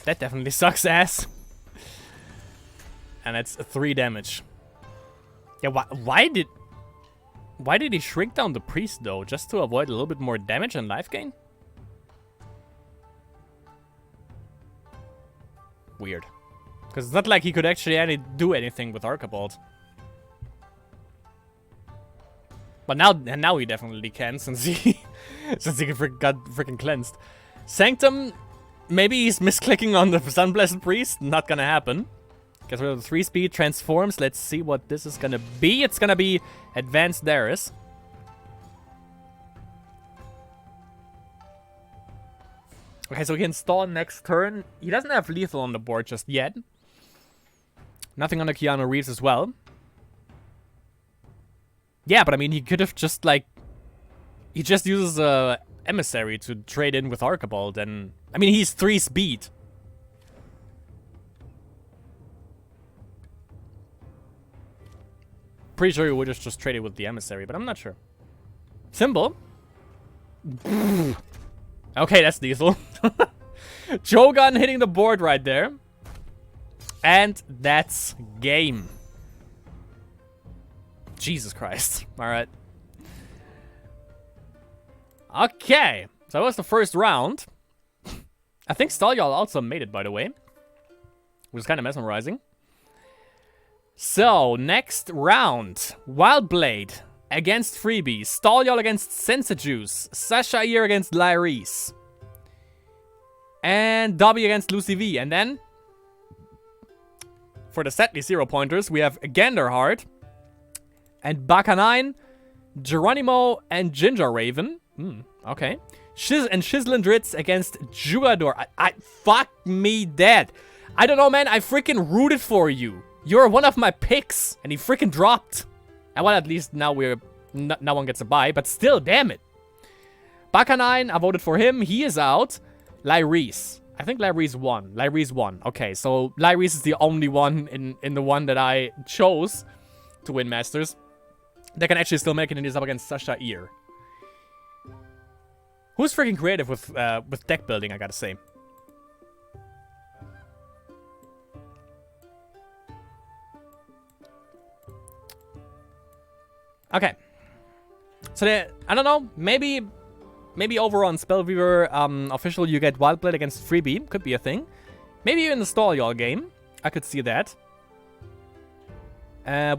That definitely sucks ass. And it's 3 damage. Yeah, why did he shrink down the priest though? Just to avoid a little bit more damage and life gain? Weird. Because it's not like he could actually do anything with Archibald. But now he definitely can, since he got freaking cleansed. Sanctum, maybe he's misclicking on the Sunblessed Priest. Not gonna happen. Gets rid of the 3 speed, transforms. Let's see what this is gonna be. It's gonna be Advanced Darius. Okay, so he can stall next turn. He doesn't have lethal on the board just yet. Nothing on the Keanu Reeves as well. Yeah, but I mean, he could have just, like... He just uses Emissary to trade in with Archibald, and... I mean, he's 3 speed. Pretty sure he would have just traded with the Emissary, but I'm not sure. Symbol? Okay, that's lethal. Jogan hitting the board right there. And that's game. Jesus Christ. Alright. Okay. So that was the first round. I think Stalyal also made it, by the way. Which is kind of mesmerizing. So, next round. Wildblade against Freebie. Stalyal against Sensajuice. Sasha Ear against Lyris. And Dobby against Lucy V. And then, for the Sadly 0 pointers, we have Ganderheart. And Bakanine, Geronimo, and Ginger Raven. Okay. Shislindritz against Jugador. I fuck me dead. I don't know, man. I freaking rooted for you. You're one of my picks. And he freaking dropped. And well, at least now no one gets a bye. But still, damn it. Bakanine, I voted for him. He is out. Lyris. I think Lyris won. Lyris won. Okay, so Lyris is the only one in the one that I chose to win Masters. They can actually still make it in this up against Sasha Ear. Who's freaking creative with deck building, I gotta say. Okay. So I don't know, maybe over on Spellweaver official you get Wildblade against Freebie. Could be a thing. Maybe even the Stalyal game. I could see that.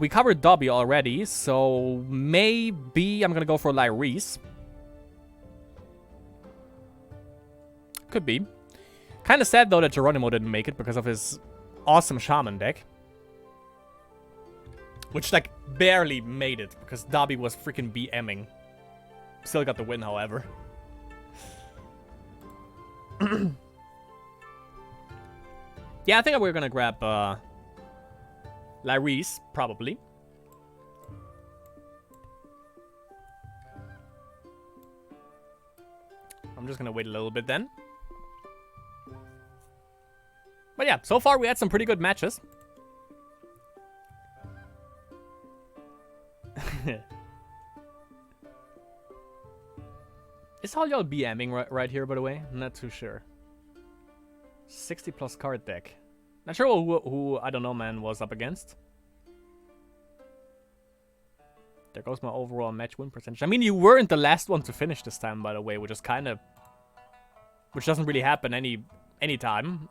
We covered Dobby already, so maybe I'm gonna go for Lyris. Could be. Kind of sad though that Geronimo didn't make it because of his awesome Shaman deck. Which, like, barely made it because Dobby was freaking BMing. Still got the win, however. Yeah, I think we're gonna grab Lyris, probably. I'm just gonna wait a little bit then. But yeah, so far we had some pretty good matches. Is all y'all BMing right here, by the way? I'm not too sure. 60 plus card deck. Not sure who I don't know, man, was up against. There goes my overall match win percentage. I mean, you weren't the last one to finish this time, by the way, which is kind of... Which doesn't really happen any time.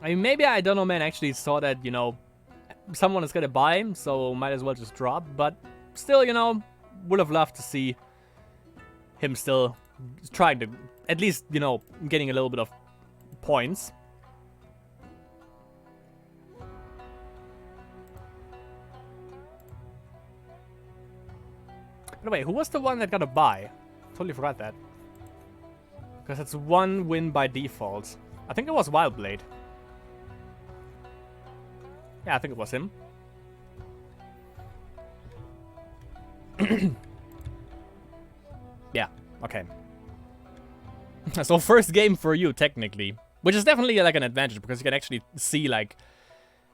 I mean, maybe I don't know, man, actually saw that, you know, someone is gonna buy him, so might as well just drop. But still, you know, would have loved to see him still trying to, at least, you know, getting a little bit of points. By the way, who was the one that got a buy? Totally forgot that. Because it's one win by default. I think it was Wildblade. Yeah, I think it was him. Yeah, okay. So first game for you, technically. Which is definitely like an advantage, because you can actually see, like,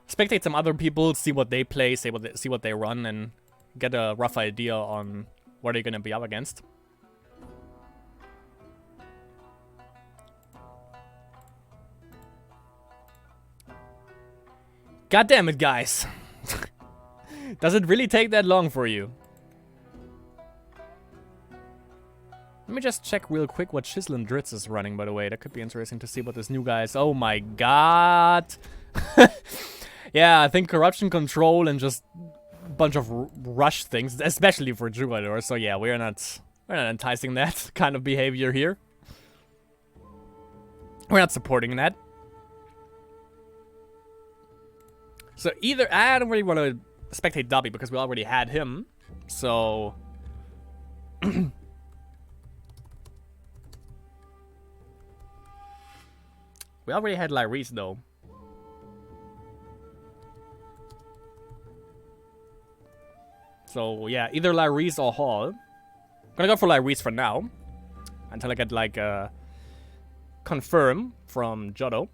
spectate some other people, see what they play, see what they run, and get a rough idea on what they're gonna be up against. God damn it, guys. Does it really take that long for you? Let me just check real quick what Shislindritz is running, by the way. That could be interesting to see what this new guy is. Oh my god. Yeah, I think corruption control and just a bunch of rush things, especially for Jugador. So yeah, we're not enticing that kind of behavior here. We're not supporting that. So either... I don't really want to spectate Dobby because we already had him. So... we already had Lyrise, though. So, yeah, either Lyrise or Hall. I'm gonna go for Lyrise for now. Until I get, like, confirm from Jodo.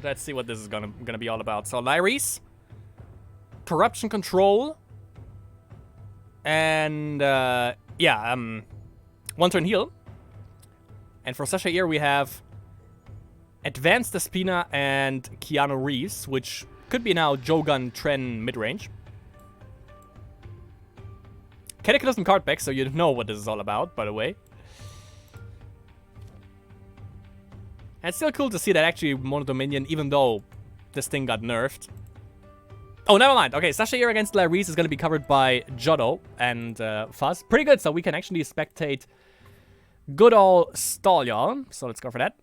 Let's see what this is gonna be all about. So, Lyrise. Corruption Control. And, yeah, one turn heal. And for Sasha we have Advanced Espina and Keanu Reeves, which could be now Jogun Tren mid-range. Cataclysm card back, so you know what this is all about, by the way. And it's still cool to see that actually Mono Dominion, even though this thing got nerfed. Oh, never mind. Okay, Sasha against Lyrise is going to be covered by Jodo and Fuzz. Pretty good, so we can actually spectate good old Stall. So let's go for that.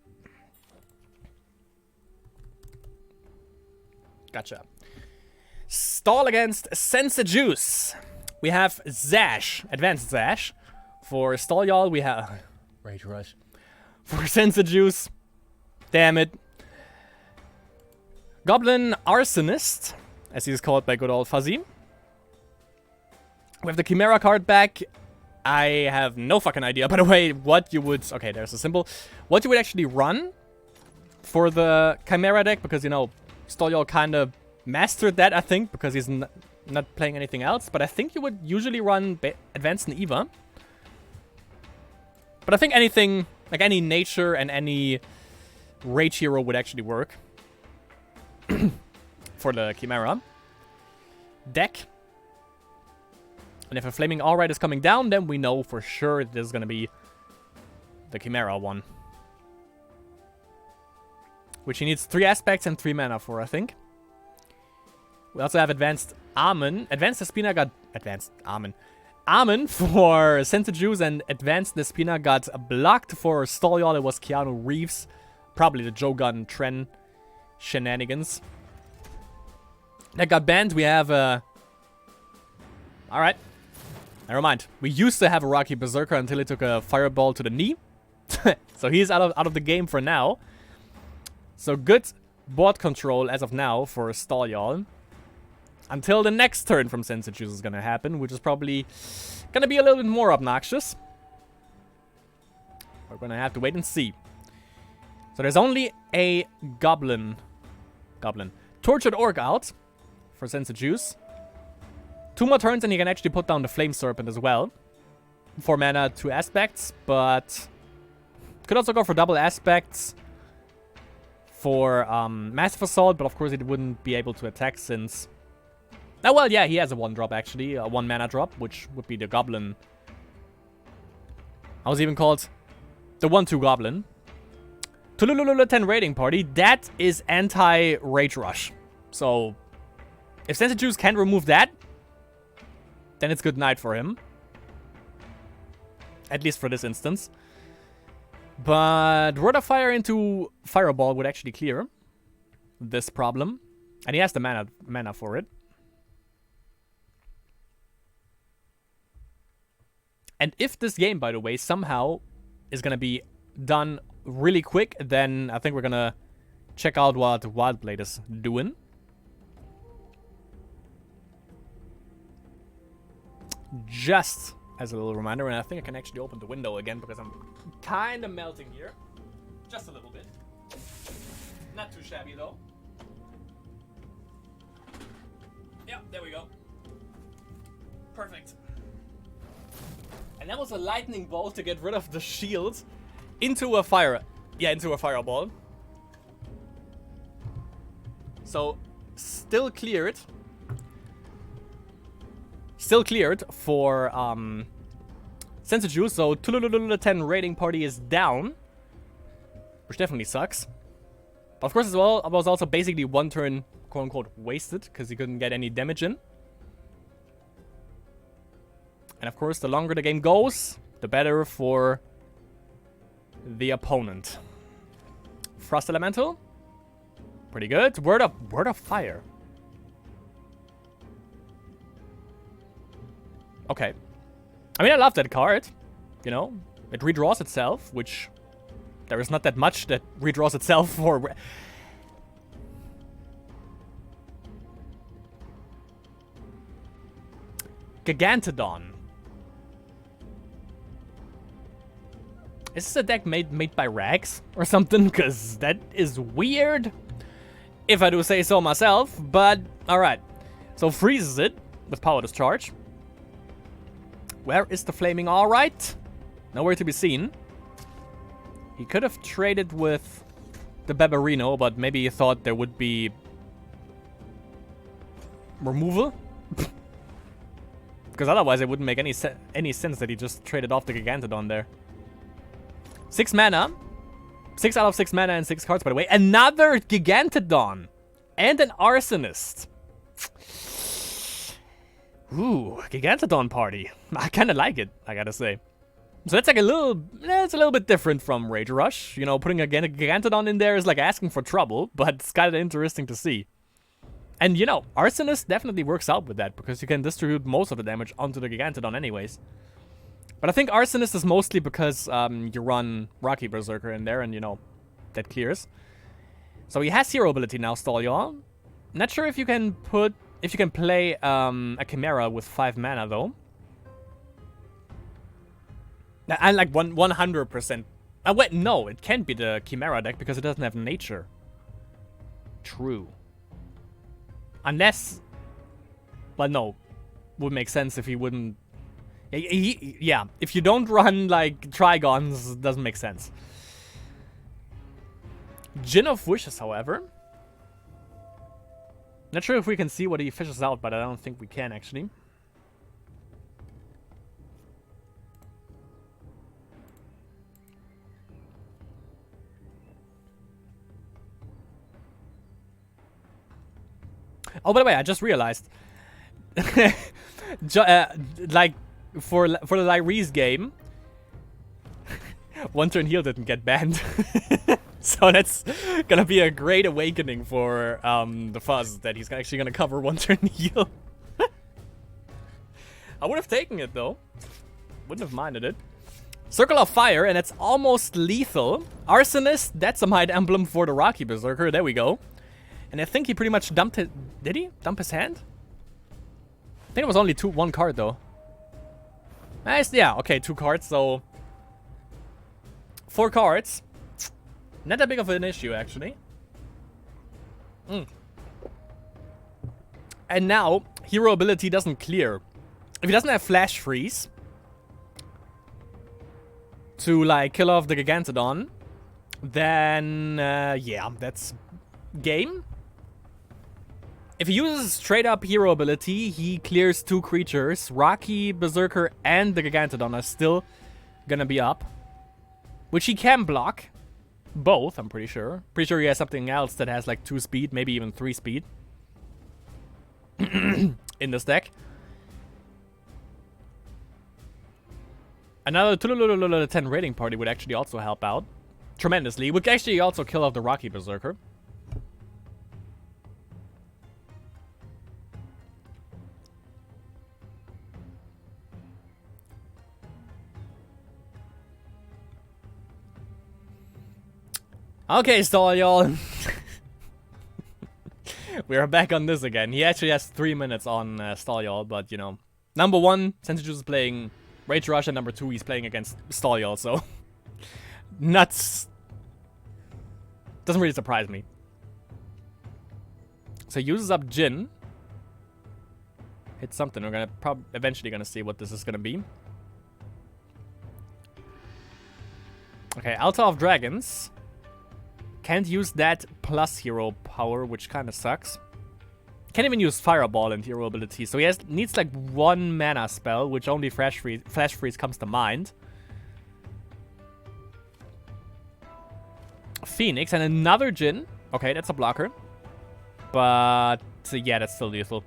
Gotcha. Stall against Sense Juice. We have Zash, Advanced Zash. For Stall, we have Rage Rush. For Sense Juice, damn it. Goblin Arsonist, as he's called by good old Fuzzy. We have the Chimera card back. I have no fucking idea, by the way, what you would... Okay, there's a symbol. What you would actually run for the Chimera deck, because, you know, Stolyo kind of mastered that, I think, because he's not playing anything else. But I think you would usually run Advanced Neva. But I think anything, like any nature and any rage hero would actually work for the Chimera deck. And if a Flaming Alright is coming down, then we know for sure this is going to be the Chimera one. Which he needs 3 aspects and 3 mana for, I think. We also have Advanced Amen. Advanced Despina got... Advanced Amen. Amen for Sense Juice, and Advanced Despina got blocked for Stoliol. It was Keanu Reeves. Probably the Jogun Tren shenanigans. That got banned. We have Alright. Never mind. We used to have a Rocky Berserker until he took a fireball to the knee. So he's out of the game for now. So good board control as of now for Stoliol. Until the next turn from Sense Juice is gonna happen, which is probably gonna be a little bit more obnoxious. We're gonna have to wait and see. So there's only a Goblin. Tortured Orc out for Sense Juice. 2 more turns and he can actually put down the Flame Serpent as well. 4 mana, 2 aspects, but could also go for double aspects for Massive Assault, but of course it wouldn't be able to attack since... Oh, well, yeah, he has a 1-drop actually, a 1 mana drop, which would be the Goblin. I was even called the 1-2 Goblin. Tulululula 10 Raiding Party, that is anti-Rage Rush. So, if Sense Juice can't remove that, then it's good night for him. At least for this instance. But Word of Fire into Fireball would actually clear this problem. And he has the mana for it. And if this game, by the way, somehow is going to be done really quick, then I think we're going to check out what Wildblade is doing. Just as a little reminder, and I think I can actually open the window again because I'm kind of melting here. Just a little bit. Not too shabby though. Yeah, there we go. Perfect. And that was a lightning bolt to get rid of the shield into a into a fireball. So, still cleared. Still cleared for Sense Juice, so Tulululula 10 Raiding Party is down. Which definitely sucks. But of course as well, I was also basically 1 turn, quote unquote, wasted, because he couldn't get any damage in. And of course, the longer the game goes, the better for the opponent. Frost Elemental. Pretty good. Word of Fire. Okay. I mean, I love that card. You know, it redraws itself, which there is not that much that redraws itself for. Gigantodon. Is this a deck made by Rags or something? Because that is weird, if I do say so myself. But alright. So freezes it with Power Discharge. Where is the Flaming Alright? Nowhere to be seen. He could have traded with the Babarino, but maybe he thought there would be removal. Because otherwise it wouldn't make any sense that he just traded off the Gigantodon there. 6 mana. 6 out of 6 mana and 6 cards, by the way. Another Gigantodon. And an Arsonist. Ooh, Gigantodon party. I kind of like it, I gotta say. So that's like it's a little bit different from Rage Rush. You know, putting a Gigantodon in there is like asking for trouble, but it's kind of interesting to see. And, you know, Arsonist definitely works out with that, because you can distribute most of the damage onto the Gigantodon anyways. But I think Arsonist is mostly because you run Rocky Berserker in there, and, you know, that clears. So he has Hero Ability now, Stalljaw. Not sure if you can play a Chimera with 5 mana, though. And, like, 100%. Wait, no, it can't be the Chimera deck, because it doesn't have Nature. True. Unless, well, no, would make sense if he wouldn't. Yeah, if you don't run like Trigons, doesn't make sense. Gin of Wishes, however. Not sure if we can see what he fishes out, but I don't think we can actually. Oh, by the way, I just realized, like for the Lyree's game, One Turn Heal didn't get banned, so that's gonna be a great awakening for the Fuzz that he's actually gonna cover One Turn Heal. I would have taken it though, wouldn't have minded it. Circle of Fire, and it's almost lethal. Arsonist, that's a Might Emblem for the Rocky Berserker. There we go. And I think he pretty much dumped it. Did he dump his hand? I think it was only one card though. Nice, yeah, okay, 2 cards, so 4 cards. Not that big of an issue, actually. And now, Hero Ability doesn't clear. If he doesn't have Flash Freeze to, like, kill off the Gigantodon, then, yeah, that's game. If he uses straight up Hero Ability, he clears 2 creatures. Rocky, Berserker, and the Gigantodon are still gonna be up. Which he can block. Both, I'm pretty sure. Pretty sure he has something else that has like 2 speed, maybe even 3 speed. In this deck. Another 10 rating party would actually also help out tremendously. Would actually also kill off the Rocky Berserker. Okay, Stalljaw. We are back on this again. He actually has 3 minutes on Stalljaw, but you know, number 1, Sensuju is playing Rage Rush, and number 2, he's playing against Stalljaw, so nuts. Doesn't really surprise me. So he uses up Jin. Hit something. We're gonna eventually gonna see what this is gonna be. Okay, Altar of Dragons. Can't use that plus hero power, which kind of sucks. Can't even use Fireball and hero ability, so he needs like 1 mana spell, which only Flash Freeze comes to mind. Phoenix and another Jin. Okay, that's a blocker. But yeah, that's still lethal.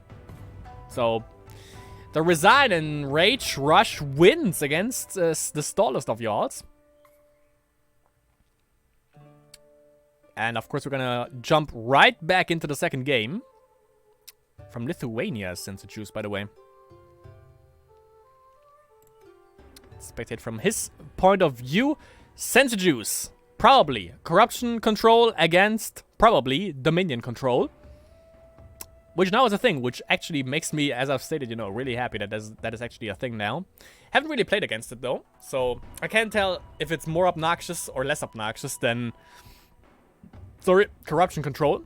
So the Resign and Rage Rush wins against the stallest of y'alls. And of course, we're gonna jump right back into the second game. From Lithuania, since it's juice, by the way. Spectate from his point of view. Sense juice. Probably. Corruption control against, probably, Dominion control. Which now is a thing, which actually makes me, as I've stated, you know, really happy that that is actually a thing now. Haven't really played against it, though. So, I can't tell if it's more obnoxious or less obnoxious than... Sorry, corruption control.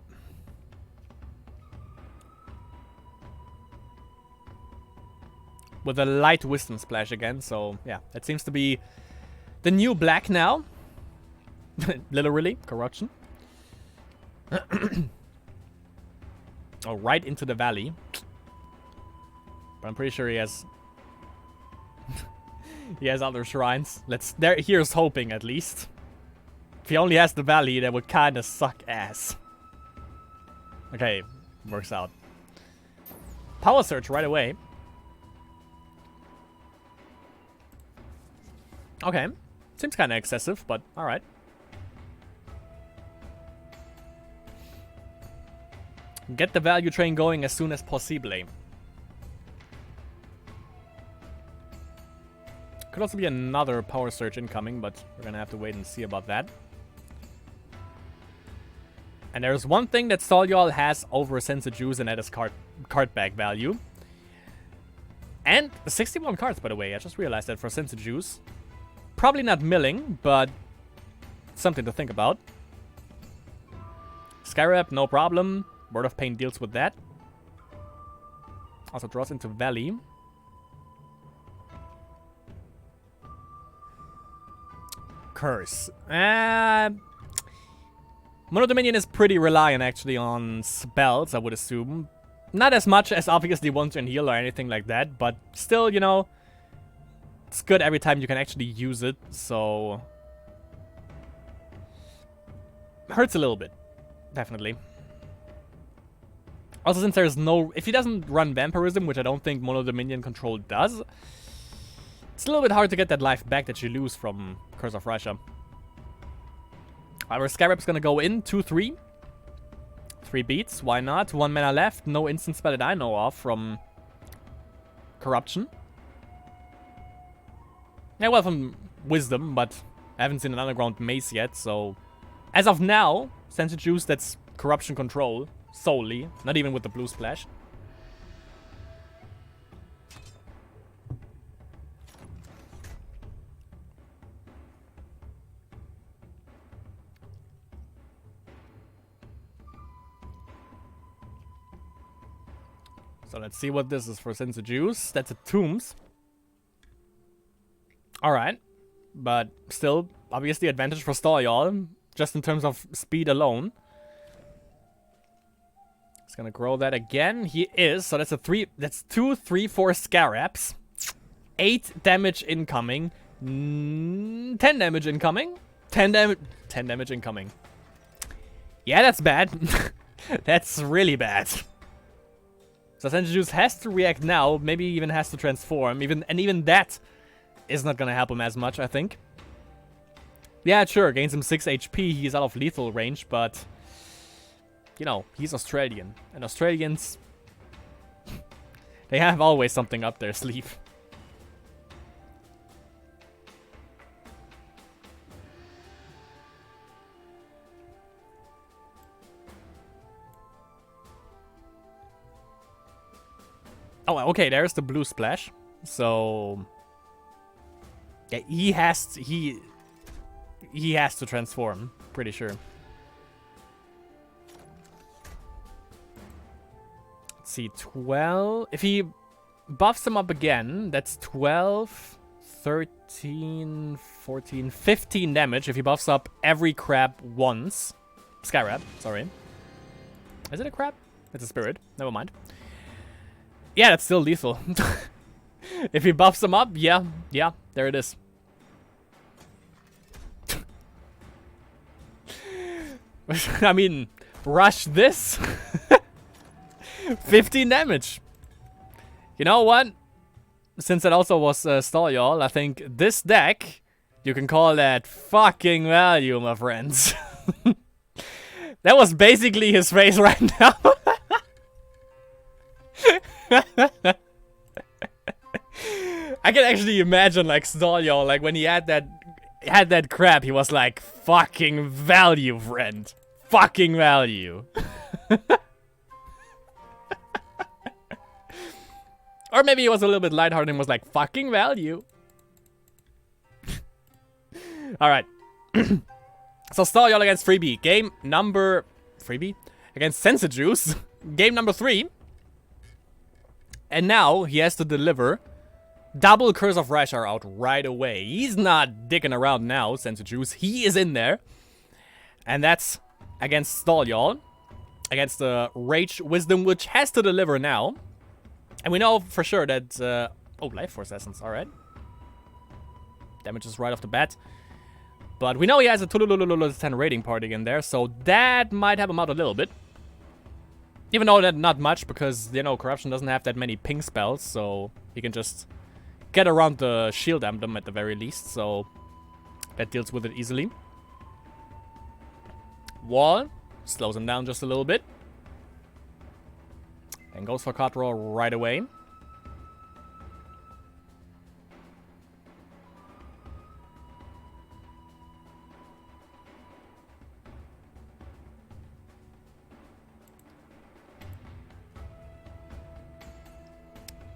With a light wisdom splash again, so yeah, that seems to be the new black now. Literally, corruption. Oh, right into the valley. But I'm pretty sure he has... he has other shrines. Here's hoping, at least. If he only has the valley, that would kinda suck ass. Okay, works out. Power Surge right away. Okay. Seems kinda excessive, but alright. Get the value train going as soon as possible. Could also be another Power Surge incoming, but we're gonna have to wait and see about that. And there's one thing that Stolyol has over Sense Juice, and that is card bag value. And 61 cards, by the way. I just realized that for Sense Juice. Probably not milling, but something to think about. Scarab, no problem. Word of Pain deals with that. Also draws into Valley. Curse. Mono Dominion is pretty reliant actually on spells, I would assume. Not as much as obviously One Turn Heal or anything like that, but still, you know, it's good every time you can actually use it, so... hurts a little bit, definitely. Also, since there's no... if he doesn't run Vampirism, which I don't think Mono Dominion Control does, it's a little bit hard to get that life back that you lose from Curse of Russia. Our Scarab's gonna go in, 2-3. 3 beats, why not? 1 mana left, no instant spell that I know of from Corruption. Yeah, well, from Wisdom, but I haven't seen an Underground Mace yet, so... as of now, Sense Juice, that's Corruption Control, solely, not even with the Blue Splash. So let's see what this is for Sense Juice. That's a Tombs. Alright. But still, obviously advantage for Stolyol, just in terms of speed alone. He's gonna grow that again. He is. So that's a 3. That's 2, 3, 4 Scarabs. 8 damage incoming. 10 damage incoming. 10 damage incoming. Yeah, that's bad. That's really bad. So Sense Juice has to react now, maybe even has to transform, even that is not gonna help him as much, I think. Yeah, sure, gains him 6 HP, he's out of lethal range, but... you know, he's Australian, and Australians... they have always something up their sleeve. Oh, okay, there's the Blue Splash. So... yeah, he has to transform, pretty sure. Let's see, 12... if he buffs him up again, that's 12, 13, 14, 15 damage if he buffs up every crab once. Skyrab, sorry. Is it a crab? It's a spirit, never mind. Yeah, that's still lethal. If he buffs him up, yeah, there it is. I mean, rush this. 15 damage. You know what? Since it also was Stolyol, I think this deck, you can call that fucking value, my friends. That was basically his face right now. I can actually imagine like Stallio, like when he had that crap, he was like, fucking value, friend. Fucking value. Or maybe he was a little bit lighthearted and was like, fucking value. Alright. So Stallio against Freebie. Game number... Freebie? Against Sensajuice. Game number 3. And now he has to deliver double Curse of Rashar out right away. He's not dicking around now, Sensajuice. He is in there. And that's against Stallio. Against the Rage Wisdom, which has to deliver now. And we know for sure that... oh, Life Force Essence, alright. Damage is right off the bat. But we know he has a 10 rating party in there, so that might help him out a little bit. Even though that not much, because, you know, Corruption doesn't have that many ping spells, so he can just get around the Shield Emblem at the very least, so that deals with it easily. Wall slows him down just a little bit. And goes for card draw right away.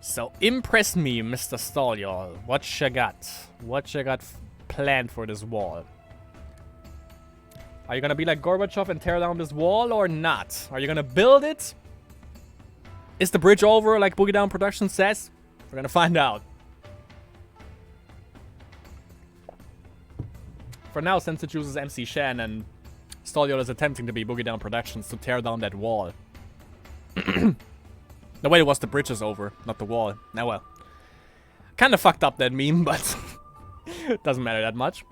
So, impress me, Mr. Stallio. What you got? What you got planned for this wall? Are you gonna be like Gorbachev and tear down this wall or not? Are you gonna build it? Is the bridge over like Boogie Down Production says? We're gonna find out. For now, since it uses MC Shan and Stallio is attempting to be Boogie Down Productions to tear down that wall. No, wait, it was the bridge is over, not the wall. Now, well. Kinda fucked up that meme, but it doesn't matter that much.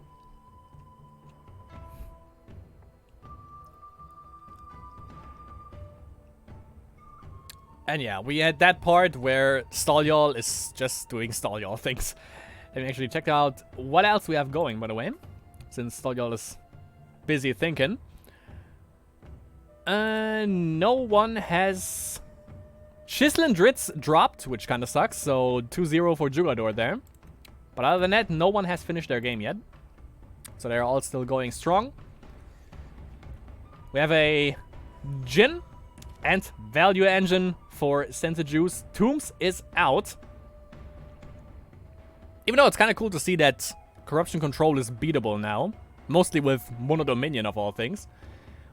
And yeah, we had that part where Stallio is just doing Stallio things. Let me actually check out what else we have going, by the way. Since Stallio is busy thinking. No one has... Shislin Dritz dropped, which kind of sucks, so 2-0 for Jugador there. But other than that, no one has finished their game yet. So they're all still going strong. We have a Jin and Value Engine for Sensajuice. Tombs is out. Even though it's kind of cool to see that Corruption Control is beatable now. Mostly with Mono Dominion of all things.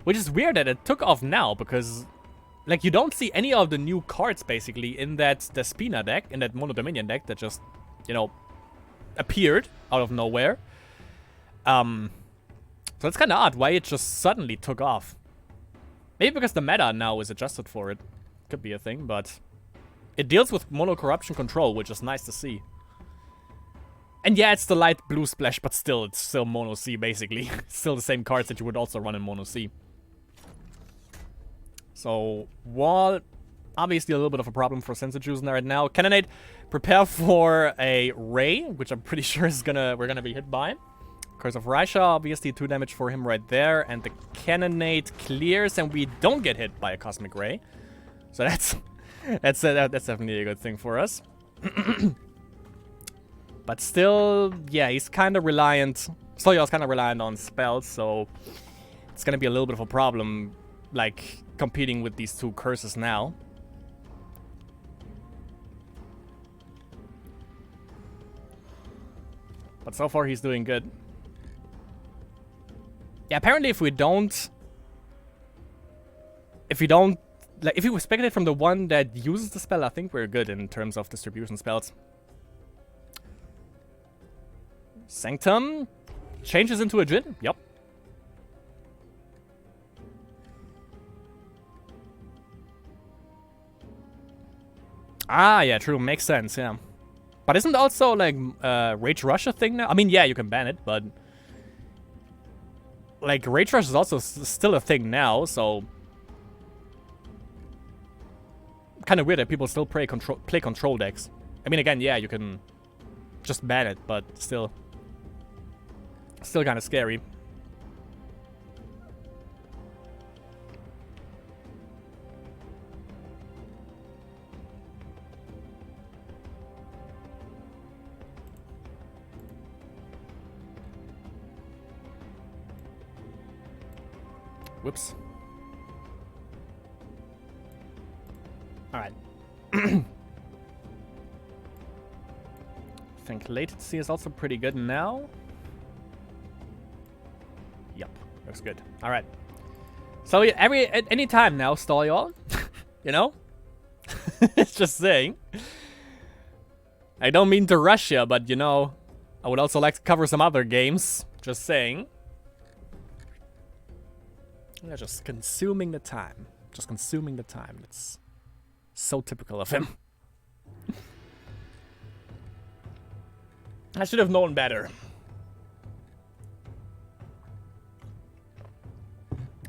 Which is weird that it took off now, because... like, you don't see any of the new cards, basically, in that Despina deck, in that Mono Dominion deck that just, you know, appeared out of nowhere. So it's kind of odd why it just suddenly took off. Maybe because the meta now is adjusted for it. Could be a thing, but it deals with Mono Corruption Control, which is nice to see. And yeah, it's the light blue splash, but still, it's still Mono C, basically. Still the same cards that you would also run in Mono C. So, Wall, obviously a little bit of a problem for Sensajuice right now. Cannonade, prepare for a Ray, which I'm pretty sure is we're gonna be hit by. Curse of Raisha, obviously 2 damage for him right there. And the Cannonade clears and we don't get hit by a Cosmic Ray. So that's definitely a good thing for us. But still, yeah, he's kind of reliant. Stallio's kind of reliant on spells, so it's gonna be a little bit of a problem, like, competing with these 2 curses now. But so far he's doing good. Yeah, apparently if we don't, like, if we speculate from the one that uses the spell, I think we're good in terms of distribution spells. Sanctum changes into a Jin. Yep. Ah, yeah, true. Makes sense, yeah. But isn't also, like, Rage Rush a thing now? I mean, yeah, you can ban it, but... like, Rage Rush is also still a thing now, so... kind of weird that people still play control decks. I mean, again, yeah, you can just ban it, but still... still kind of scary. Whoops. Alright. I think latency is also pretty good now. Yep, looks good. Alright. So any time now, stall y'all. You know? It's just saying. I don't mean to rush you, but you know, I would also like to cover some other games. Just saying. Yeah, just consuming the time. Just consuming the time. It's so typical of him. I should have known better.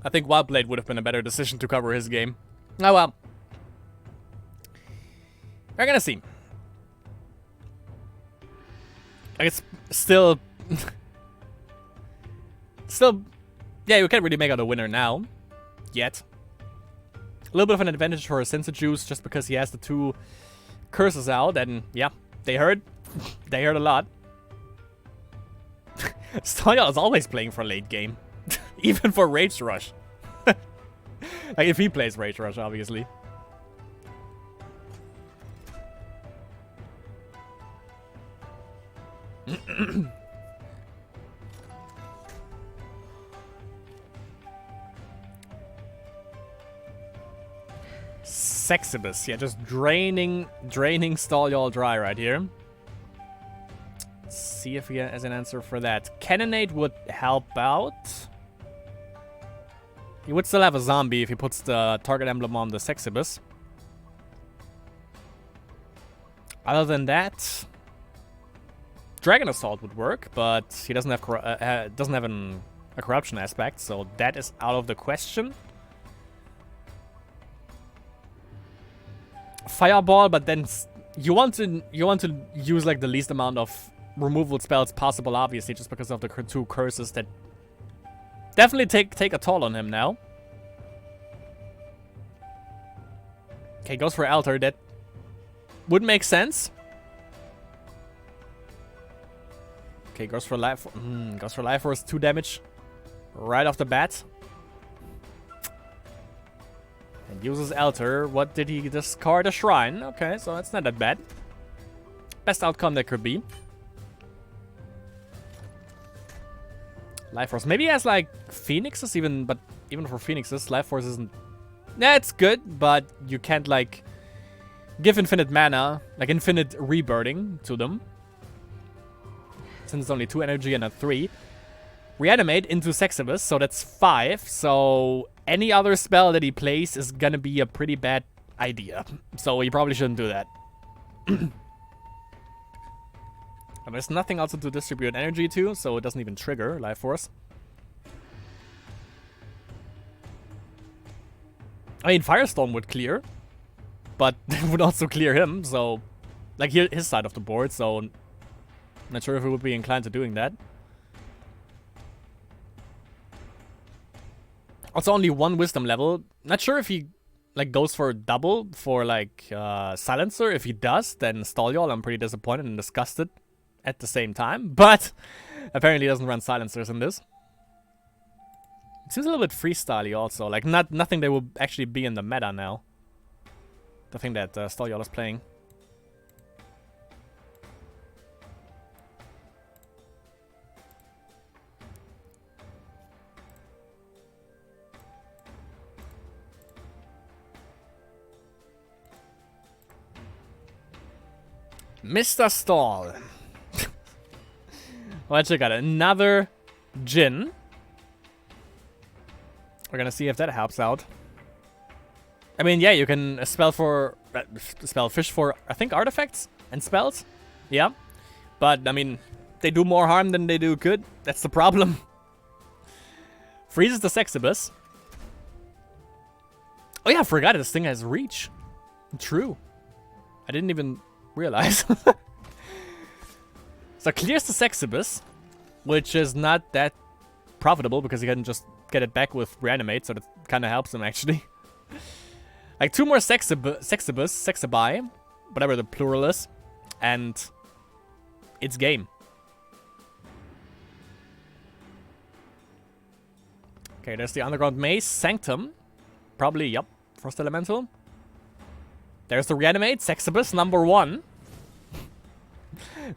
I think Wildblade would have been a better decision to cover his game. Oh well. We're gonna see. Like it's still... yeah, you can't really make out a winner now. Yet. A little bit of an advantage for Sensu-Juice just because he has the 2 curses out, and yeah, they hurt. They hurt a lot. Stoya is always playing for late game. Even for Rage Rush. Like if he plays Rage Rush, obviously. Sexibus, yeah, just draining Stall y'all dry right here. Let's see if he has an answer for that. Cannonade would help out. He would still have a zombie if he puts the target emblem on the Sexibus. Other than that, Dragon Assault would work, but he doesn't have a corruption aspect, so that is out of the question. Fireball, but then you want to use like the least amount of removal spells possible, obviously, just because of the 2 curses that definitely take a toll on him now. Okay, goes for Alter. That would make sense. Okay, goes for Life. Goes for Life Force, 2 damage right off the bat. And uses Alter. What did he discard? A Shrine. Okay, so that's not that bad. Best outcome that could be. Life Force. Maybe he has like Phoenixes even, but even for Phoenixes, Life Force isn't... Yeah, it's good, but you can't like give infinite mana, like infinite rebirthing to them. Since it's only 2 energy and a 3. Reanimate into Sexibus, so that's 5. So any other spell that he plays is gonna be a pretty bad idea. So he probably shouldn't do that. And there's nothing else to distribute energy to, so it doesn't even trigger Life Force. I mean, Firestorm would clear, but it would also clear him, so... Like, his side of the board, so... Not sure if he would be inclined to doing that. Also, only 1 wisdom level. Not sure if he like goes for double for like silencer. If he does, then Stall y'all, I'm pretty disappointed and disgusted at the same time. But apparently he doesn't run silencers in this. It seems a little bit freestyle-y also. Like nothing that will actually be in the meta now. The thing that Stall y'all is playing. Mr. Stall. Let's check out another Jin. We're gonna see if that helps out. I mean, yeah, you can spell fish for, I think, artifacts and spells. Yeah. But, I mean, they do more harm than they do good. That's the problem. Freezes the Sexibus. Oh yeah, I forgot this thing has reach. True. I didn't even realize. So clears the Sexibus, which is not that profitable because he can just get it back with Reanimate, so that kind of helps him actually. Like 2 more Sexibi, whatever the plural is, and it's game. Okay, there's the Underground Maze. Sanctum. Probably, yep. Frost Elemental. There's the Reanimate. Sexibus, number 1.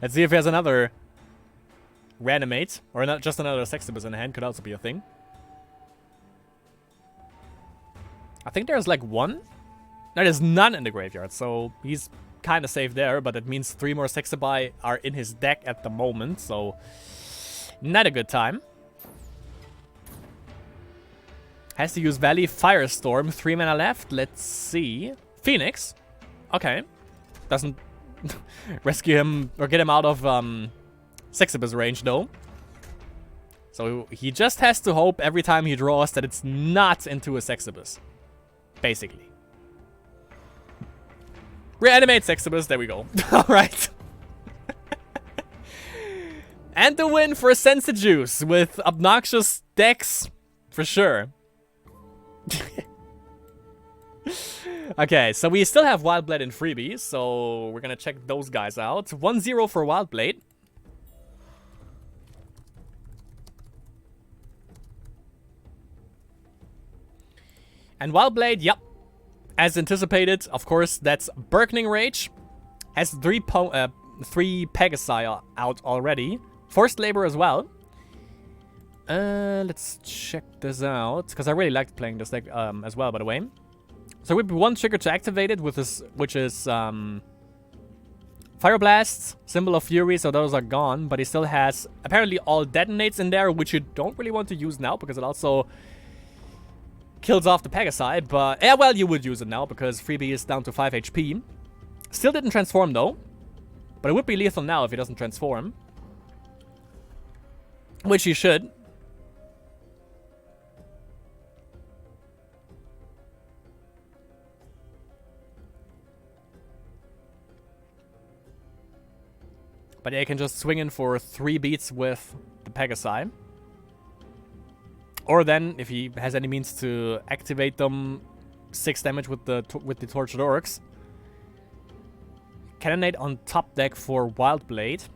Let's see if he has another Reanimate. Or not just another Sexibus in hand. Could also be a thing. I think there's like 1. No, there's none in the graveyard. So he's kind of safe there. But it means 3 more Sexibi are in his deck at the moment. So not a good time. Has to use Valley Firestorm. 3 mana left. Let's see. Phoenix. Okay. Doesn't rescue him or get him out of Sexibus range though. So he just has to hope every time he draws that it's not into a Sexibus. Basically. Reanimate Sexibus. There we go. Alright. And the win for Sensijuice with obnoxious decks for sure. Okay, so we still have Wildblade and Freebie, so we're gonna check those guys out. 1-0 for Wildblade. And Wildblade, yep. As anticipated, of course, that's Burkening Rage. Has 3 Pegasi out already. Forced Labor as well. Let's check this out, because I really liked playing this deck as well, by the way. So it would be 1 trigger to activate it, with this, which is Fire Blast, Symbol of Fury, so those are gone. But he still has apparently all detonates in there, which you don't really want to use now, because it also kills off the Pegasi. But, yeah, well, you would use it now, because Freebie is down to 5 HP. Still didn't transform, though. But it would be lethal now if he doesn't transform. Which he should. But yeah, you can just swing in for 3 beats with the Pegasi. Or then, if he has any means to activate them, 6 damage with the Tortured Orcs. Cannonade on top deck for Wildblade.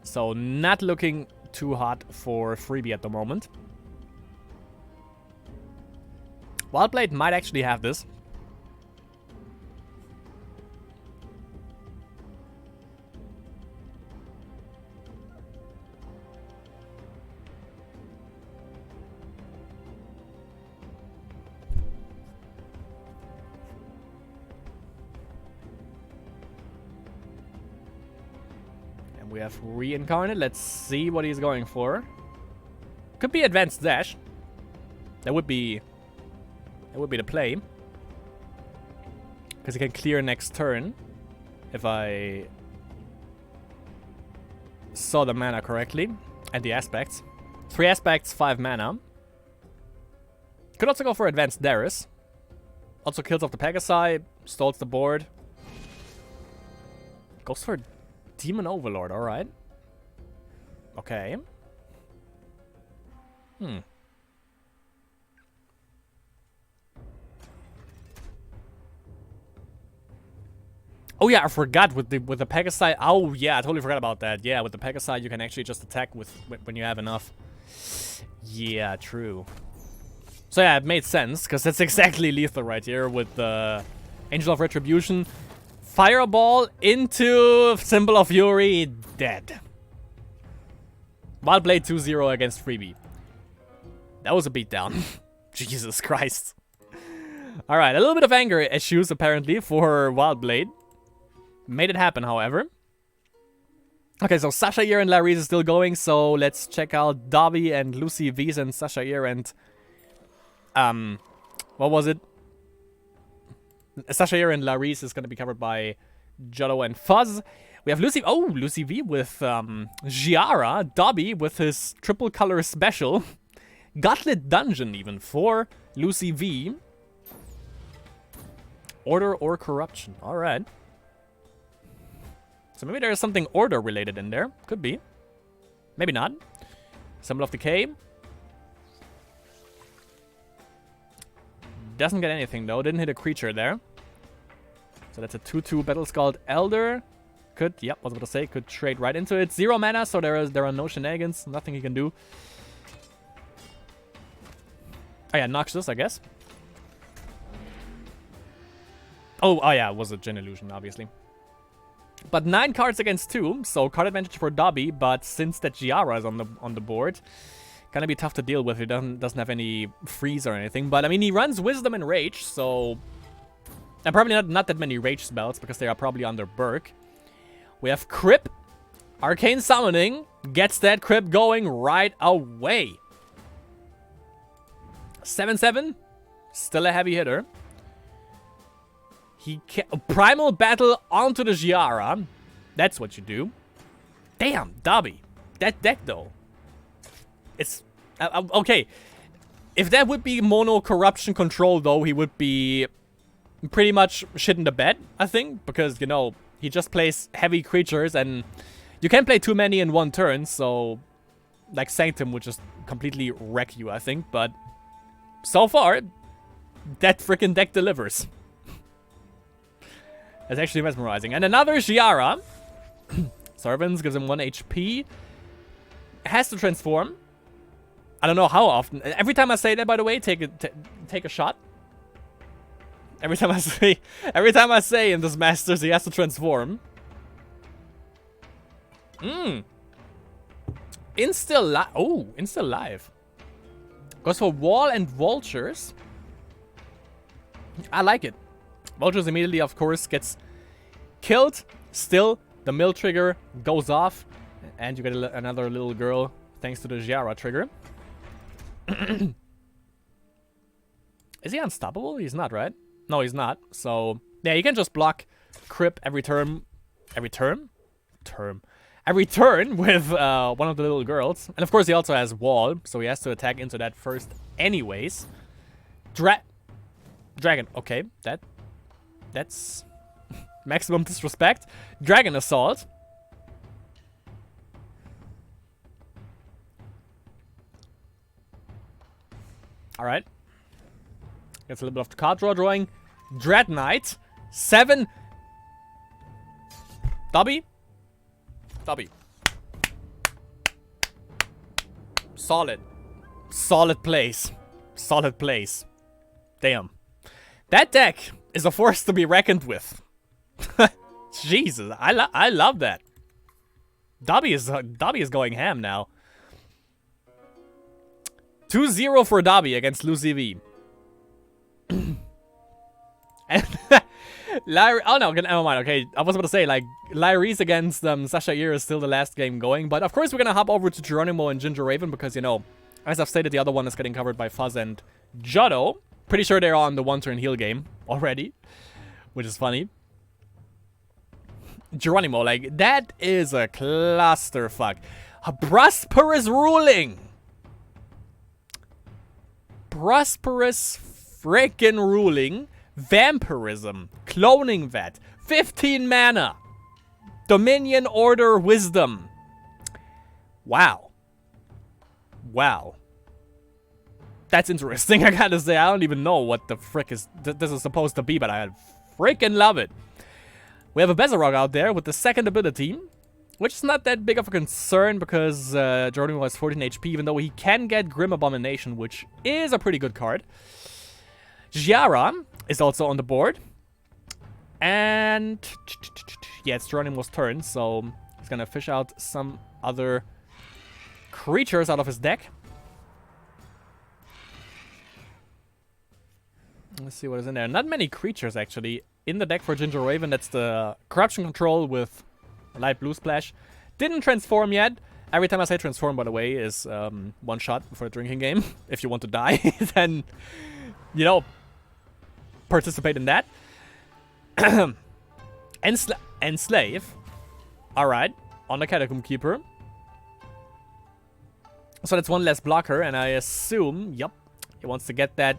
So not looking too hot for Freebie at the moment. Wildblade might actually have this. We have Reincarnate. Let's see what he's going for. Could be Advanced Dash. That would be the play. Because he can clear next turn. If I saw the mana correctly. And the aspects. 3 aspects, 5 mana. Could also go for Advanced Darius. Also kills off the Pegasi. Stalls the board. Goes for Demon Overlord, alright. Okay. Oh yeah, I forgot with the Pegasi. Oh yeah, I totally forgot about that. Yeah, with the Pegasi you can actually just attack with when you have enough. Yeah, true. So yeah, it made sense, because that's exactly lethal right here with the Angel of Retribution. Fireball into Symbol of Fury, dead. Wildblade 2-0 against Freebie. That was a beatdown. Jesus Christ. Alright, a little bit of anger issues apparently for Wildblade. Made it happen, however. Okay, so Sasha Ear and Laris is still going, so let's check out Dobby and Lucy V's and Sasha Ear and... what was it? Sasha Ear and Laris is going to be covered by Jotto and Fuzz. We have Lucy... Oh, Lucy V with Giara. Dobby with his triple color special. Gauntlet Dungeon even for Lucy V. Order or Corruption. Alright. So maybe there's something Order related in there. Could be. Maybe not. Symbol of Decay. Doesn't get anything though. Didn't hit a creature there. So that's a 2-2 Battle-Scald Elder. Could, yep, was about to say, could trade right into it. 0 mana, so there are no shenanigans. Nothing he can do. Oh yeah, Noxus, I guess. Oh yeah, it was a Gen Illusion, obviously. But 9 cards against 2, so card advantage for Dobby, but since that Giara is on the board, gonna be tough to deal with. He doesn't have any freeze or anything. But I mean, he runs Wisdom and Rage, so... And probably not that many Rage spells, because they are probably under Burke. We have Crip. Arcane Summoning gets that Crip going right away. 7/7. Still a heavy hitter. He can Primal Battle onto the Giara. That's what you do. Damn, Dobby. That deck, though. It's... okay. If that would be Mono Corruption Control, though, he would be pretty much shitting the bed, I think. Because, you know, he just plays heavy creatures, and you can't play too many in one turn, so... Like, Sanctum would just completely wreck you, I think. But so far, that freaking deck delivers. That's actually mesmerizing. And another Giara. Servants gives him 1 HP. Has to transform. I don't know how often. Every time I say that, by the way, take a shot. Every time I say in this Masters he has to transform. Insta live. Goes for Wall and Vultures. I like it. Vultures immediately, of course, gets killed. Still, the mill trigger goes off. And you get another little girl thanks to the Giara trigger. Is he unstoppable? He's not, right? No, he's not. So, yeah, you can just block Crip every turn. Every turn with one of the little girls. And of course, he also has Wall. So he has to attack into that first anyways. Dragon. Okay, that's maximum disrespect. Dragon Assault. Alright. Gets a little bit of the card drawing. Dread Knight. 7. Dobby. Solid. Solid place. Damn. That deck is a force to be reckoned with. Jesus, I love that. Dobby is going ham now. 2-0 for Dobby against Lucy V. And Larry, oh no, never mind. Okay, I was about to say, like, Larry's against Sasha Ear is still the last game going, but of course we're gonna hop over to Geronimo and Ginger Raven because, you know, as I've stated, the other one is getting covered by Fuzz and Jotto. Pretty sure they're on the 1-turn heal game already, which is funny. Geronimo, like, that is a clusterfuck. A prosperous ruling. Prosperous freaking ruling. Vampirism. Cloning Vet. 15 mana. Dominion Order Wisdom. Wow. Wow. That's interesting, I gotta say. I don't even know what the frick this is supposed to be, but I freaking love it. We have a Bezarog out there with the second ability, which is not that big of a concern because Geronimo has 14 HP, even though he can get Grim Abomination, which is a pretty good card. Giara is also on the board. And yeah, it's Geronimo's turn, so he's gonna fish out some other creatures out of his deck. Let's see what is in there. Not many creatures, actually, in the deck for Ginger Raven. That's the Corruption Control with Light Blue Splash. Didn't transform yet. Every time I say transform, by the way, is one shot before a drinking game. If you want to die, then, you know, participate in that. Enslave. Alright, on the Catacomb Keeper. So that's one less blocker, and I assume, yep, he wants to get that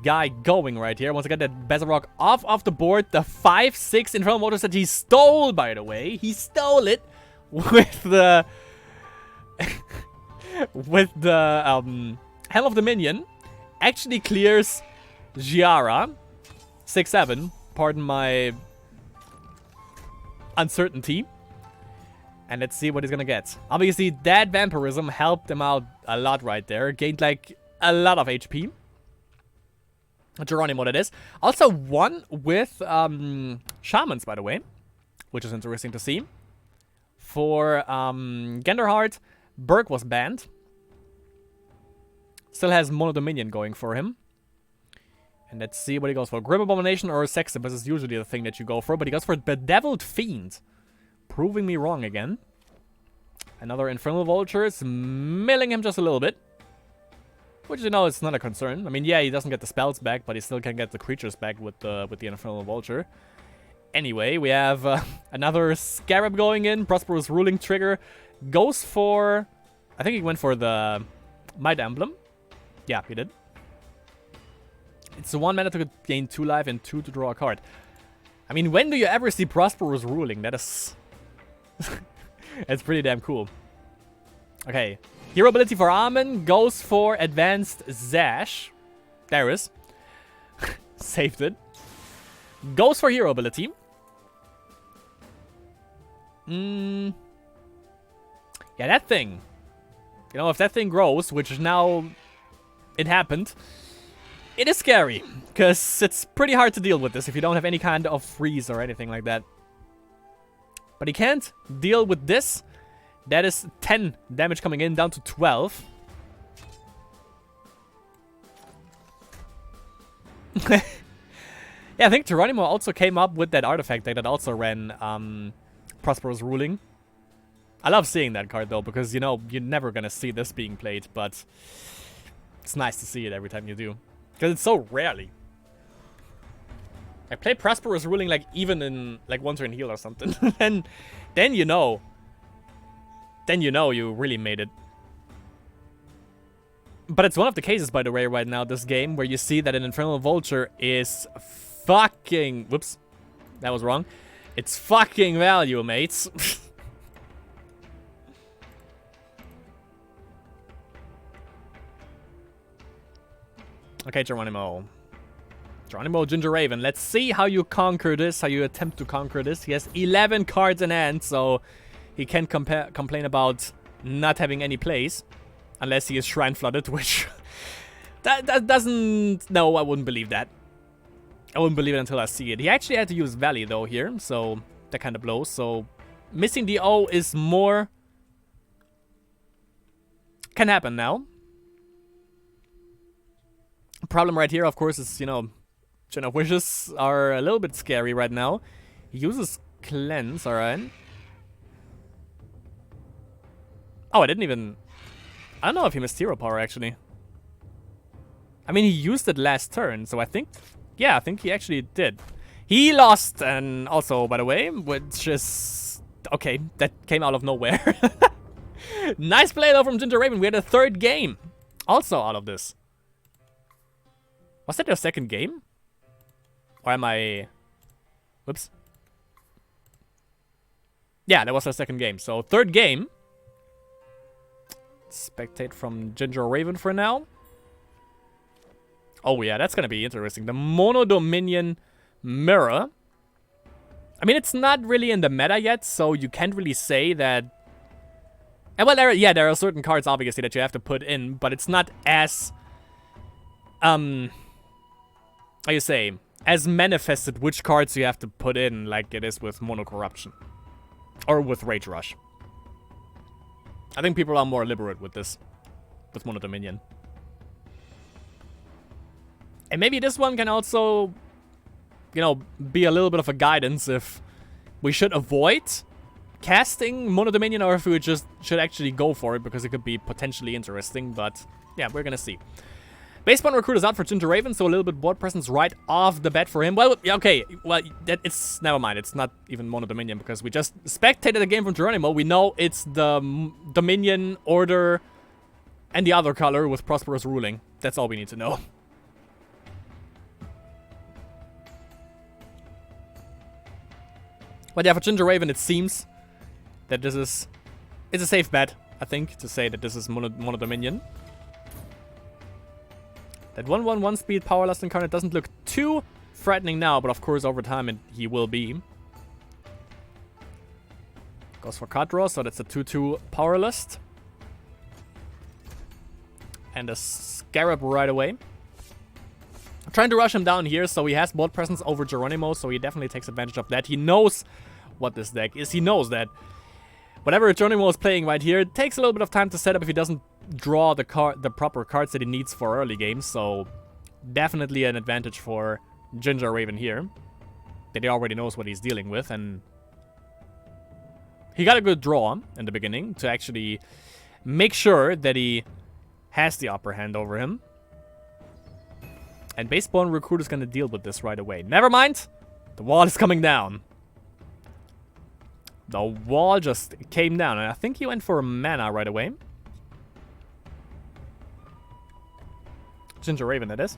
guy going right here. Wants to get that Bezarog off the board. The 5/6 Infernal Motors that he stole, by the way. He stole it with the Helm of Dominion. Actually clears Giara. 6/7. Pardon my uncertainty. And let's see what he's gonna get. Obviously, that Vampirism helped him out a lot right there. Gained like a lot of HP. Geronimo, that is. Also one with Shamans, by the way, which is interesting to see. For Genderheart, Berg was banned. Still has Mono Dominion going for him. And let's see what he goes for. Grim Abomination or Sexibus is usually the thing that you go for, but he goes for Bedeviled Fiend. Proving me wrong again. Another Infernal Vulture is milling him just a little bit. Which, you know, it's not a concern. I mean, yeah, he doesn't get the spells back, but he still can get the creatures back with the Infernal Vulture. Anyway, we have another Scarab going in. Prosperous Ruling trigger. Goes for... I think he went for the Might Emblem. Yeah, he did. It's 1 mana to gain 2 life and 2 to draw a card. I mean, when do you ever see Prosperous Ruling? That is... It's pretty damn cool. Okay. Hero ability for Armin goes for Advanced Zash. There is. Saved it. Goes for hero ability. Yeah, that thing. You know, if that thing grows, which now it happened, it is scary. Because it's pretty hard to deal with this if you don't have any kind of freeze or anything like that. But he can't deal with this. That is 10 damage coming in, down to 12. Yeah, I think Geronimo also came up with that artifact deck that also ran Prosperous Ruling. I love seeing that card though, because, you know, you're never gonna see this being played, but it's nice to see it every time you do. Because it's so rarely. I play Prosperous Ruling like even in like one turn heal or something. and then you know. Then you know you really made it. But it's one of the cases, by the way, right now, this game, where you see that an Infernal Vulture is fucking... Whoops. That was wrong. It's fucking value, mates. Okay, Geronimo. Geronimo, Ginger Raven. Let's see how you conquer this, how you attempt to conquer this. He has 11 cards in hand, so he can't complain about not having any plays. Unless he is Shrine Flooded, which... that doesn't... No, I wouldn't believe that. I wouldn't believe it until I see it. He actually had to use Valley, though, here. So, that kind of blows. So, missing the O is more... Can happen now. Problem right here, of course, is, you know... Chain of Wishes are a little bit scary right now. He uses Cleanse, alright. Oh, I didn't even... I don't know if he missed Hero Power, actually. I mean, he used it last turn, so I think... Yeah, I think he actually did. He lost, and also, by the way, which is... Okay, that came out of nowhere. Nice play, though, from Ginger Raven. We had a third game. Also out of this. Was that their second game? Or am I... Whoops. Yeah, that was their second game. So, third game. Spectate from Ginger Raven for now. Oh yeah, that's gonna be interesting. The Mono Dominion Mirror. I mean, it's not really in the meta yet, so you can't really say that... And well, there are certain cards, obviously, that you have to put in, but it's not as... How you say? As manifested which cards you have to put in like it is with Mono Corruption. Or with Rage Rush. I think people are more liberate with this. With Mono Dominion. And maybe this one can also, you know, be a little bit of a guidance if we should avoid casting Mono Dominion or if we just should actually go for it because it could be potentially interesting. But yeah, we're gonna see. Baseball Recruit is out for Ginger Raven, so a little bit board presence right off the bat for him. Well, okay, well, it's... Never mind, it's not even Mono Dominion, because we just spectated a game from Geronimo. We know it's the Dominion, Order, and the other color with Prosperous Ruling. That's all we need to know. But yeah, for Ginger Raven, it seems that this is... It's a safe bet, I think, to say that this is Mono Dominion. That 1/1 speed Powerlust Incarnate doesn't look too frightening now, but of course over time he will be. Goes for card draw, so that's a 2/2 Powerlust. and a Scarab right away. I'm trying to rush him down here, so he has board presence over Geronimo, so he definitely takes advantage of that. He knows what this deck is. He knows that whatever Geronimo is playing right here, it takes a little bit of time to set up if he doesn't draw the proper cards that he needs for early games, so definitely an advantage for Ginger Raven here, that he already knows what he's dealing with, and he got a good draw in the beginning to actually make sure that he has the upper hand over him. And Baseball Recruit is going to deal with this right away. Never mind! The wall is coming down. The wall just came down, and I think he went for a mana right away. Ginger Raven, that is.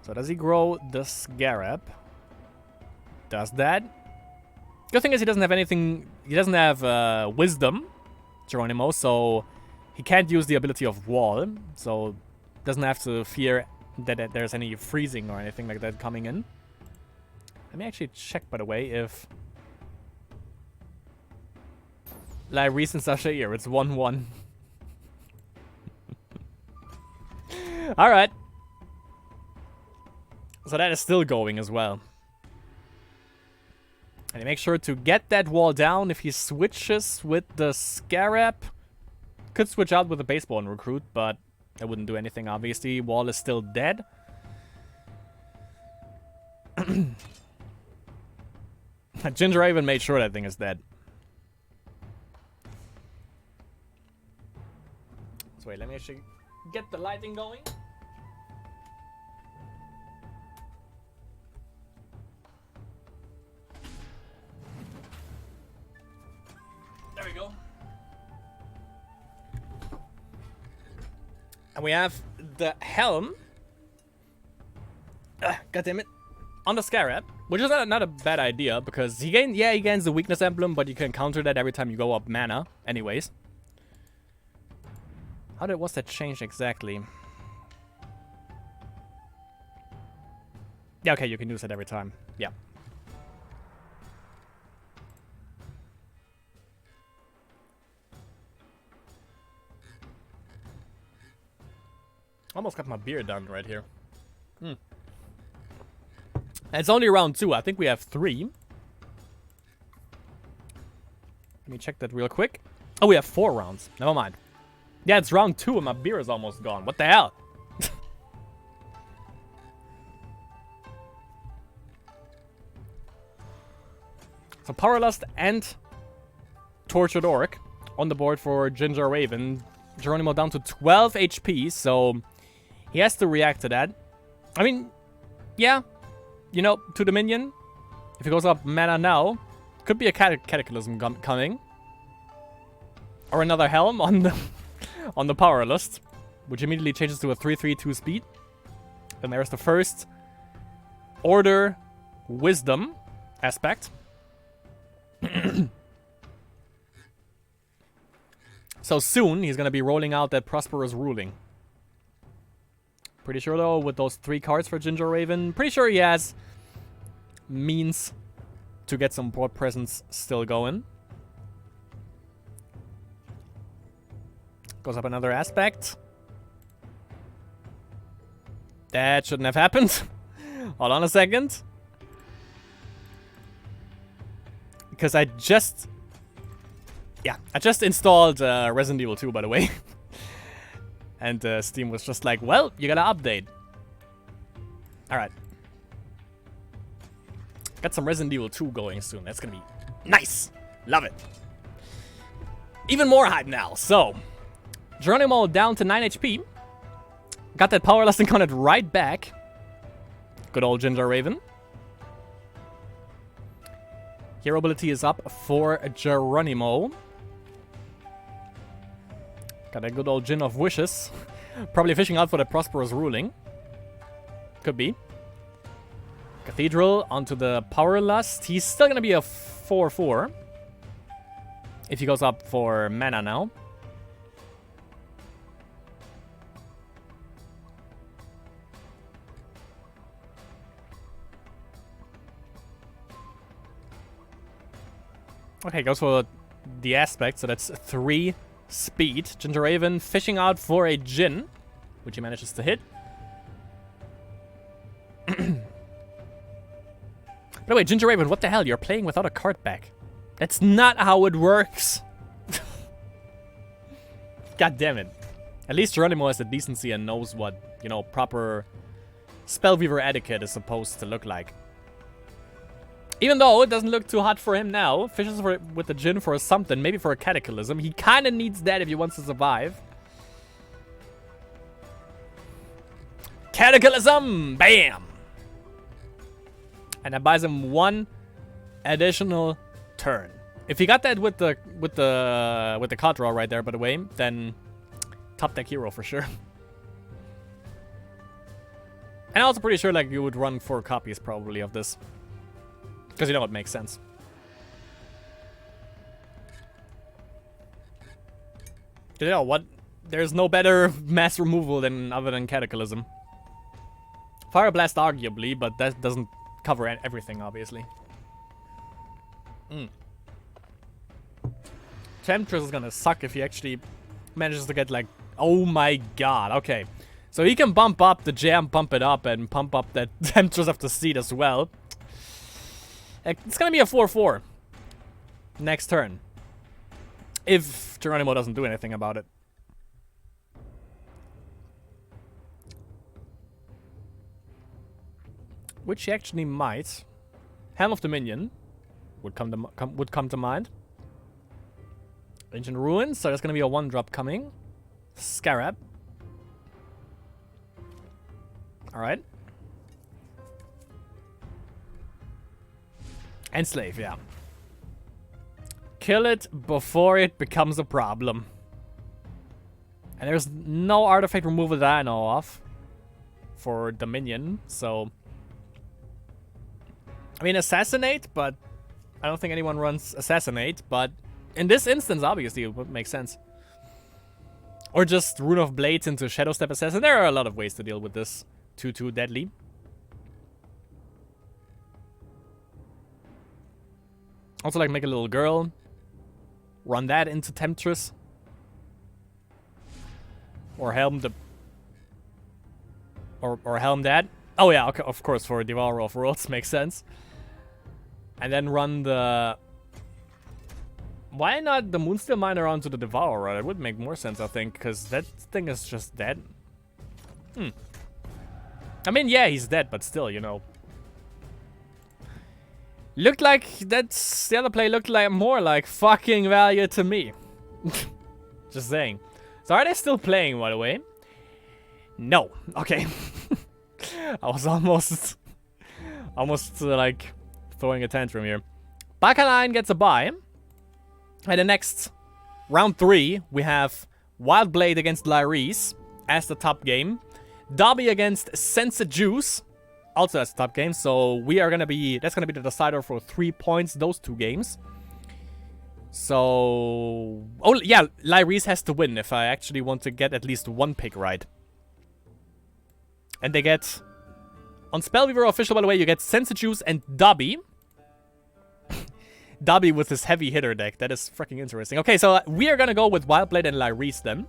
So does he grow the Scarab? Does that. Good thing is he doesn't have anything. He doesn't have Wisdom, Geronimo, so he can't use the ability of Wall. So doesn't have to fear that there's any freezing or anything like that coming in. Let me actually check, by the way, if like recent Sasha here, it's 1-1. Alright. So that is still going as well. And he makes sure to get that wall down. If he switches with the Scarab, could switch out with the Baseball and Recruit, but that wouldn't do anything, obviously. Wall is still dead. Ginger Raven made sure that thing is dead. So wait, let me actually get the lighting going. There we go. And we have the Helm. God damn it. On the Scarab, which is not a bad idea, because he gains the weakness emblem, but you can counter that every time you go up mana, anyways. What's that change exactly? Yeah, okay, you can use it every time. Yeah. Almost got my beer done right here. And it's only round 2. I think we have 3. Let me check that real quick. Oh, we have 4 rounds. Never mind. Yeah, it's round 2 and my beer is almost gone. What the hell? So Powerlust and Tortured Orc on the board for Ginger Raven. Geronimo down to 12 HP, so he has to react to that. I mean, yeah, you know, to the minion. If he goes up mana now, could be a Cataclysm coming. Or another Helm on the Powerlust, which immediately changes to a 3/3/2 speed. Then there's the first Order Wisdom aspect. So soon, he's going to be rolling out that Prosperous Ruling. Pretty sure, though, with those 3 cards for Ginger Raven, pretty sure he has means to get some board presence still going. Goes up another aspect. That shouldn't have happened. Hold on a second. Because I just installed Resident Evil 2, by the way. And Steam was just like, well, you gotta update. Alright. Got some Resident Evil 2 going soon. That's gonna be nice. Love it. Even more hype now. So, Geronimo down to 9 HP. Got that Powerlust and counted right back. Good old Ginger Raven. Hero ability is up for Geronimo. Got a good old Gin of Wishes. Probably fishing out for the Prosperous Ruling. Could be. Cathedral onto the Powerlust. He's still going to be a 4/4. If he goes up for mana now. Okay, goes for the aspect, so that's 3 speed. Ginger Raven fishing out for a Jin, which he manages to hit. By the way, Ginger Raven, what the hell? You're playing without a card back. That's not how it works. God damn it. At least Geronimo has the decency and knows what, you know, proper Spellweaver etiquette is supposed to look like. Even though it doesn't look too hot for him now. Fishes with the Jin for something, maybe for a Cataclysm. He kind of needs that if he wants to survive. Cataclysm! Bam! And that buys him 1 additional turn. If he got that with the card draw right there, by the way, then top deck hero for sure. And I'm also pretty sure like you would run 4 copies probably of this. Because you know it makes sense. You know what? There's no better mass removal than other than Cataclysm. Fire Blast arguably, but that doesn't cover everything obviously. Temptress is gonna suck if he actually manages to get like, oh my god, okay. So he can bump up the jam, bump it up, and pump up that Temptress of the Seed as well. It's gonna be a 4-4 next turn. If Geronimo doesn't do anything about it. Which he actually might. Helm of Dominion would come to mind. Ancient Ruins, so there's gonna be a 1-drop coming. Scarab. Alright. Enslave, yeah. Kill it before it becomes a problem. And there's no artifact removal that I know of for Dominion, so... I mean, Assassinate, but I don't think anyone runs Assassinate, but in this instance, obviously, it would make sense. Or just Rune of Blades into Shadow Step Assassin. There are a lot of ways to deal with this 2-2 deadly. Also, like, make a little girl. Run that into Temptress. Or helm the... Or helm that. Oh yeah, okay, of course, for Devourer of Worlds, makes sense. And then run the... Why not the Moonsteel Miner onto the Devourer? That would make more sense, I think, because that thing is just dead. I mean, yeah, he's dead, but still, you know. Looked like that's the other play looked like more like fucking value to me. Just saying. So are they still playing, by the way? No. Okay. I was almost like throwing a tantrum here. Bakaline gets a bye. And the next round 3, we have Wildblade against Lyris as the top game. Dobby against Sense Juice. Also as top game, so we are gonna be, that's gonna be the decider for 3 points, those 2 games. So, oh yeah, Lyris has to win if I actually want to get at least 1 pick right. And they get, on Spellweaver official, by the way, you get Sensijuice and Dobby. Dobby with his heavy hitter deck, that is freaking interesting. Okay, so we are gonna go with Wildblade and Lyris then.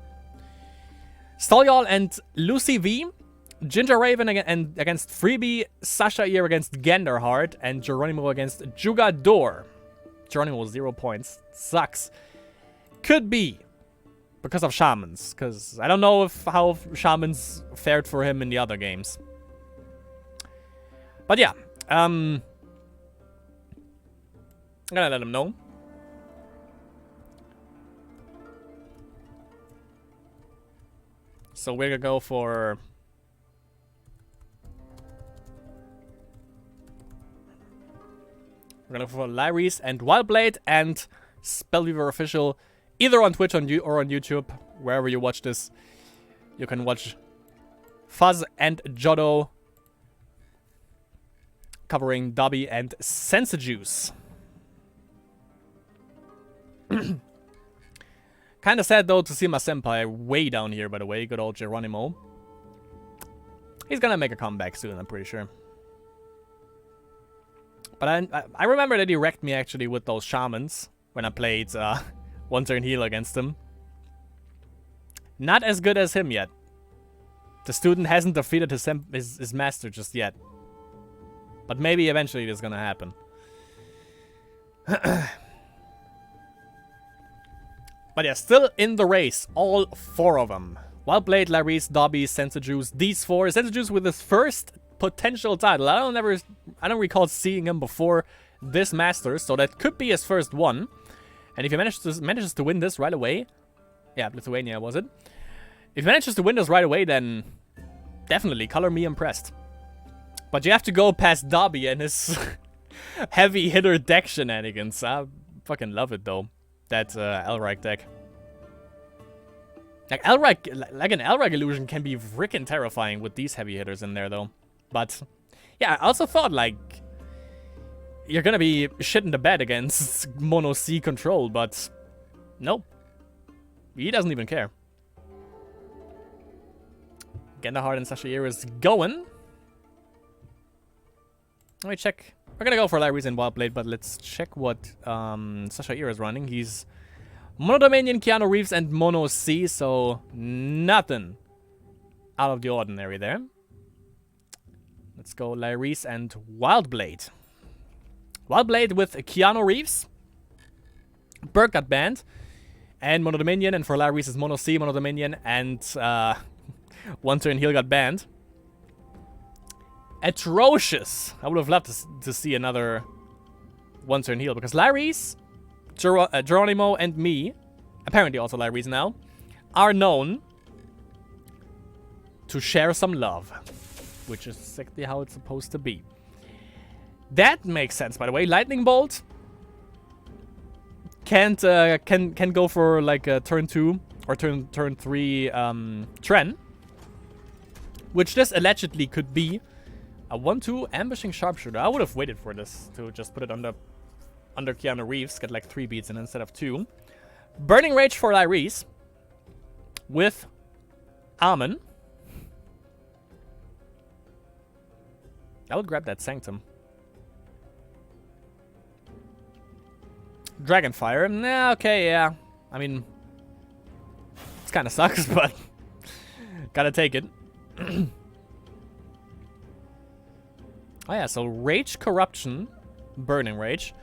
Stolyol and Lucy V. Ginger Raven against Freebie, Sasha Ear against Genderheart, and Geronimo against Jugador. Geronimo 0 points. Sucks. Could be because of Shamans, because I don't know how Shamans fared for him in the other games. But yeah, I'm gonna let him know. So we're gonna go for... We're gonna go for Lyris and Wildblade and Spellweaver official, either on Twitch or on YouTube, wherever you watch this. You can watch Fuzz and Jodo covering Dobby and Sensijuice. Kinda sad though to see my senpai way down here, by the way, good old Geronimo. He's gonna make a comeback soon, I'm pretty sure. But I remember that he wrecked me actually with those Shamans when I played one turn heal against him. Not as good as him yet. The student hasn't defeated his master just yet. But maybe eventually it is gonna happen. But yeah, still in the race, all 4 of them. Wildblade, Larry's, Dobby, Sensajuice, these 4. Sensajuice with his first potential title. I don't recall seeing him before this Masters, so that could be his first one. And if he manages to win this right away, yeah, Lithuania was it? If he manages to win this right away, then definitely color me impressed. But you have to go past Dobby and his heavy hitter deck shenanigans. I fucking love it though. That Elrike deck. Like an Elrike illusion can be freaking terrifying with these heavy hitters in there though. But yeah, I also thought like you're gonna be shitting the bed against Mono C control, but nope. He doesn't even care. Gendahard and Sashair is going. Let me check. We're gonna go for Larry's and Wildblade, but let's check what Sashair is running. He's Mono Dominion, Keanu Reeves, and Mono C, so nothing out of the ordinary there. Let's go Larry's and Wildblade. Wildblade with Keanu Reeves. Burke got banned. And Mono Dominion, and for Larry's is Mono C, Mono Dominion, and one turn heal got banned. Atrocious. I would have loved to see another one turn heal, because Larry's, Geronimo, and me, apparently also Larry's now, are known to share some love, which is exactly how it's supposed to be. That makes sense, by the way. Lightning Bolt can go for like a turn 2 or turn 3 Tren, which this allegedly could be a 1-2 ambushing sharpshooter. I would have waited for this to just put it under Keanu Reeves, get like 3 beats in instead of 2. Burning Rage for Lyrese with Armin. I would grab that Sanctum. Dragonfire. Nah, okay, yeah. I mean, it kind of sucks, but gotta take it. Oh yeah, so Rage, Corruption, Burning Rage.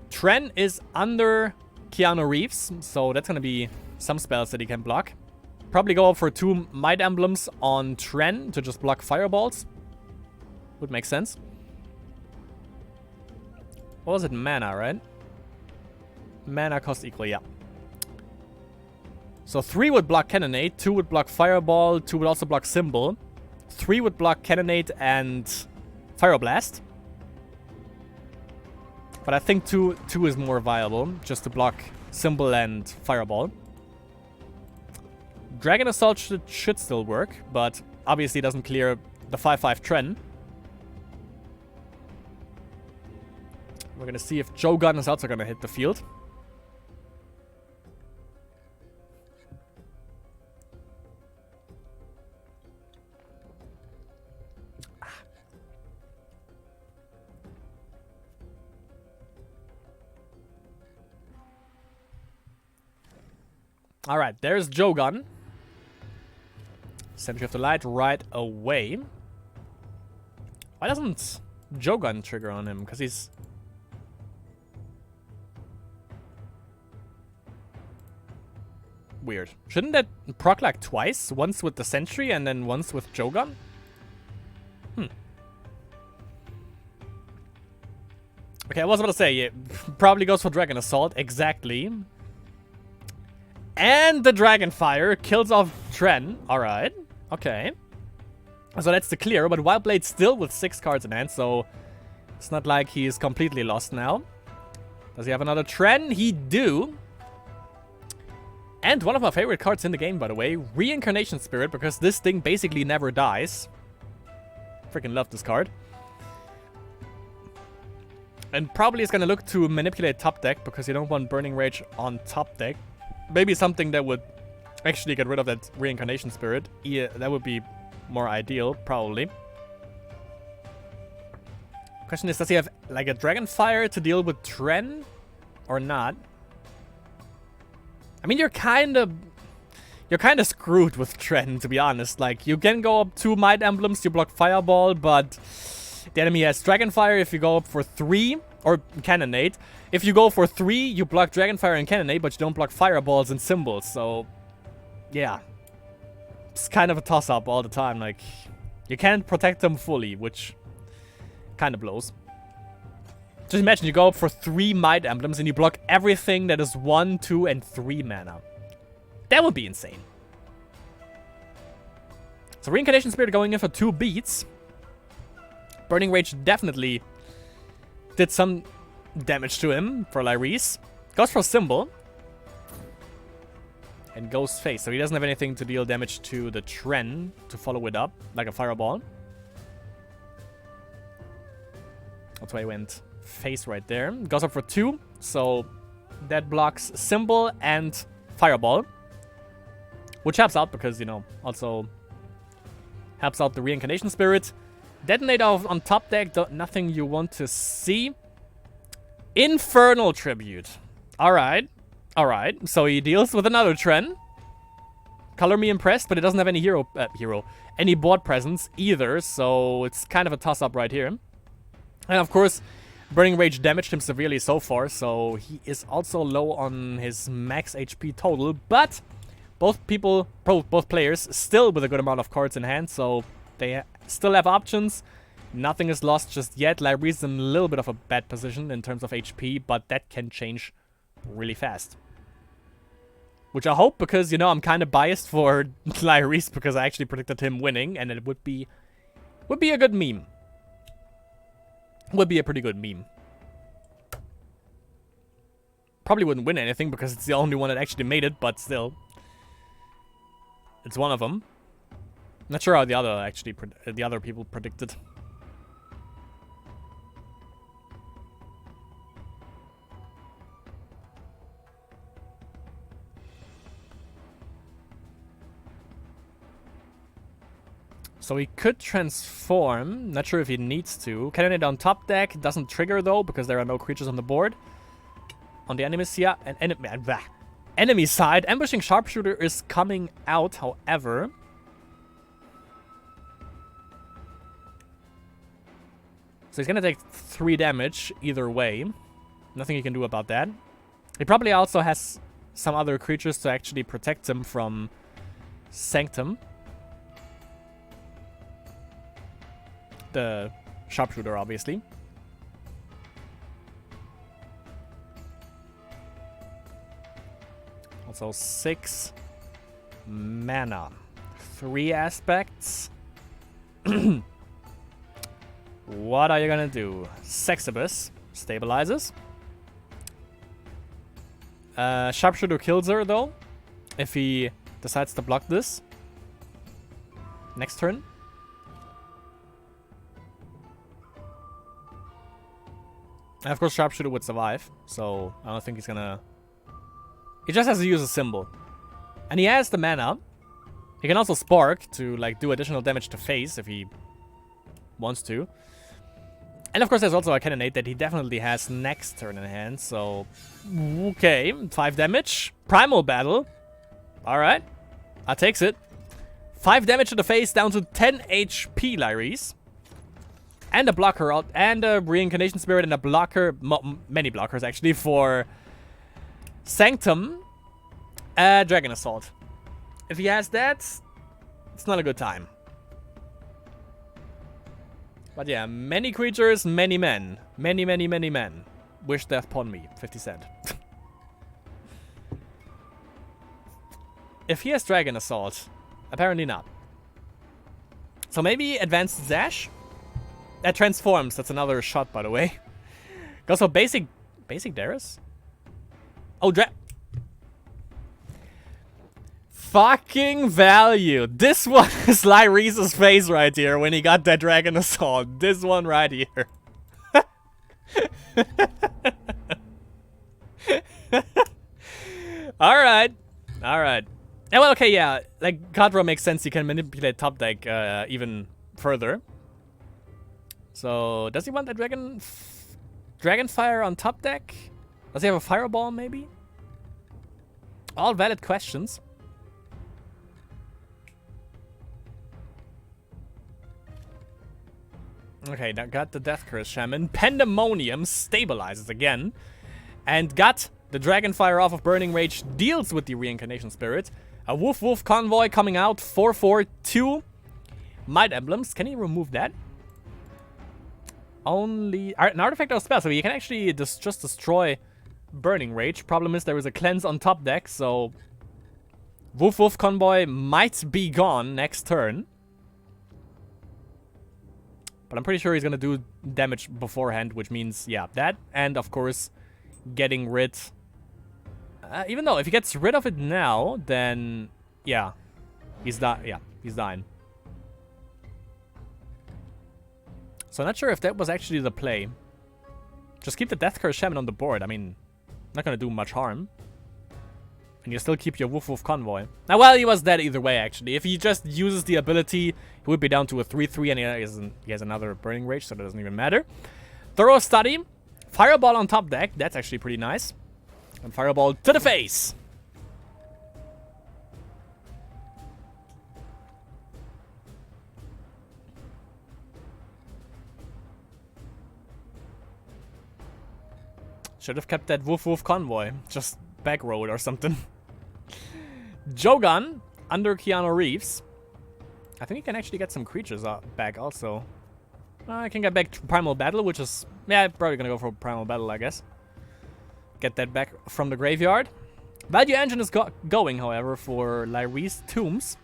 Tren is under Keanu Reeves, so that's gonna be some spells that he can block. Probably go up for 2 Might Emblems on Tren to just block Fireballs. Would make sense. What was it? Mana, right? Mana cost equal, yeah. So 3 would block Cannonade, 2 would block Fireball, 2 would also block Symbol. 3 would block Cannonade and Pyroblast. But I think 2 is more viable, just to block Symbol and Fireball. Dragon Assault should still work, but obviously doesn't clear the 5/5 Tren. We're gonna see if Jogun is also gonna hit the field. Alright, there's Jogun. Sentry of the Light right away. Why doesn't Jogun trigger on him? Because he's... weird. Shouldn't that proc like twice? Once with the Sentry and then once with Jogun? Okay, I was about to say, it probably goes for Dragon Assault. Exactly. And the Dragonfire kills off Tren. Alright. Okay. So that's the clear, but Wildblade still with 6 cards in hand, so it's not like he's completely lost now. Does he have another Tren? He do. And one of my favorite cards in the game, by the way, Reincarnation Spirit, because this thing basically never dies. Freaking love this card. And probably is going to look to manipulate top deck, because you don't want Burning Rage on top deck. Maybe something that would actually get rid of that Reincarnation Spirit. Yeah, that would be more ideal, probably. Question is, does he have like a Dragonfire to deal with Tren or not? I mean, you're kind of screwed with Tren, to be honest. Like, you can go up 2 Might Emblems, you block Fireball, but the enemy has Dragonfire if you go up for 3, or Cannonade. If you go for 3, you block Dragonfire and Cannonade, but you don't block Fireballs and Symbols, so yeah. It's kind of a toss-up all the time, like, you can't protect them fully, which kind of blows. Just imagine you go up for 3 Might Emblems and you block everything that is 1, 2, and 3 mana. That would be insane. So Reincarnation Spirit going in for 2 beats. Burning Rage definitely did some damage to him for Lyris. Goes for Symbol. And goes face. So he doesn't have anything to deal damage to the Tren to follow it up, like a Fireball. That's why he went face right there. Goes up for 2. So that blocks Symbol and Fireball. Which helps out because, you know, also helps out the Reincarnation Spirit. Detonate on top deck, nothing you want to see. Infernal Tribute. Alright. Alright. So he deals with another Tren. Color me impressed, but it doesn't have any any board presence either. So it's kind of a toss-up right here. And of course, Burning Rage damaged him severely so far. So he is also low on his max HP total. But both players still with a good amount of cards in hand. So they still have options. Nothing is lost just yet. Lyris is in a little bit of a bad position in terms of HP, but that can change really fast. Which I hope, because, you know, I'm kind of biased for Lyris because I actually predicted him winning, and it would be a good meme. Would be a pretty good meme. Probably wouldn't win anything because it's the only one that actually made it, but still. It's one of them. Not sure how the other people predicted. So he could transform. Not sure if he needs to. Cannonade on top deck. Doesn't trigger though because there are no creatures on the board. On the enemy side, Ambushing Sharpshooter is coming out, however. So he's gonna take 3 damage either way. Nothing he can do about that. He probably also has some other creatures to actually protect him from Sanctum. The Sharpshooter, obviously. Also 6 mana. 3 aspects. What are you gonna do? Sexibus stabilizes. Sharpshooter kills her, though, if he decides to block this. Next turn. And of course, Sharpshooter would survive, so I don't think he's gonna... He just has to use a symbol. And he has the mana. He can also Spark to, like, do additional damage to face if he wants to. And of course, there's also a Cannonade that he definitely has next turn in hand, so... Okay, 5 damage. Primal Battle. Alright. That takes it. 5 damage to the face, down to 10 HP, Lyris. And a blocker out, and a Reincarnation Spirit, and a blocker, many blockers actually, for Sanctum, Dragon Assault. If he has that, it's not a good time. But yeah, many creatures, many men. Many, many, many men. Wish death upon me, 50 cent. If he has Dragon Assault, apparently not. So maybe Advanced Dash? That transforms. That's another shot, by the way. Goes for basic Darius? Oh, fucking value. This one is Lyris's face right here when he got that Dragon Assault. This one right here. Alright. Alright. And well, okay, yeah. Like, card draw makes sense. You can manipulate top deck even further. So, does he want that Dragonfire on top deck? Does he have a Fireball, maybe? All valid questions. Okay, now got the Death Curse Shaman. Pandemonium stabilizes again. And got the Dragonfire off of Burning Rage, deals with the Reincarnation Spirit. A Woof Woof Convoy coming out. 4/4/2 Might Emblems. Can he remove that? Only an artifact or spell, so you can actually just destroy Burning Rage. Problem is there is a cleanse on top deck, so Woof Woof Convoy might be gone next turn. But I'm pretty sure he's gonna do damage beforehand, which means, yeah, that. And, of course, getting rid... even though, if he gets rid of it now, then... Yeah. He's dying. So I'm not sure if that was actually the play. Just keep the Death Curse Shaman on the board. I mean, not gonna do much harm. And you still keep your Woof Woof Convoy. Now, well, he was dead either way, actually. If he just uses the ability, he would be down to a 3/3, and he has another Burning Rage, so that doesn't even matter. Thorough Study. Fireball on top deck. That's actually pretty nice. And Fireball to the face. Should have kept that Woof Woof Convoy. Just back road or something. Jogan under Keanu Reeves. I think he can actually get some creatures back also. I can get back Primal Battle, which is... Yeah, probably gonna go for Primal Battle, I guess. Get that back from the graveyard. Value Engine is going, however, for Lyri's Tombs.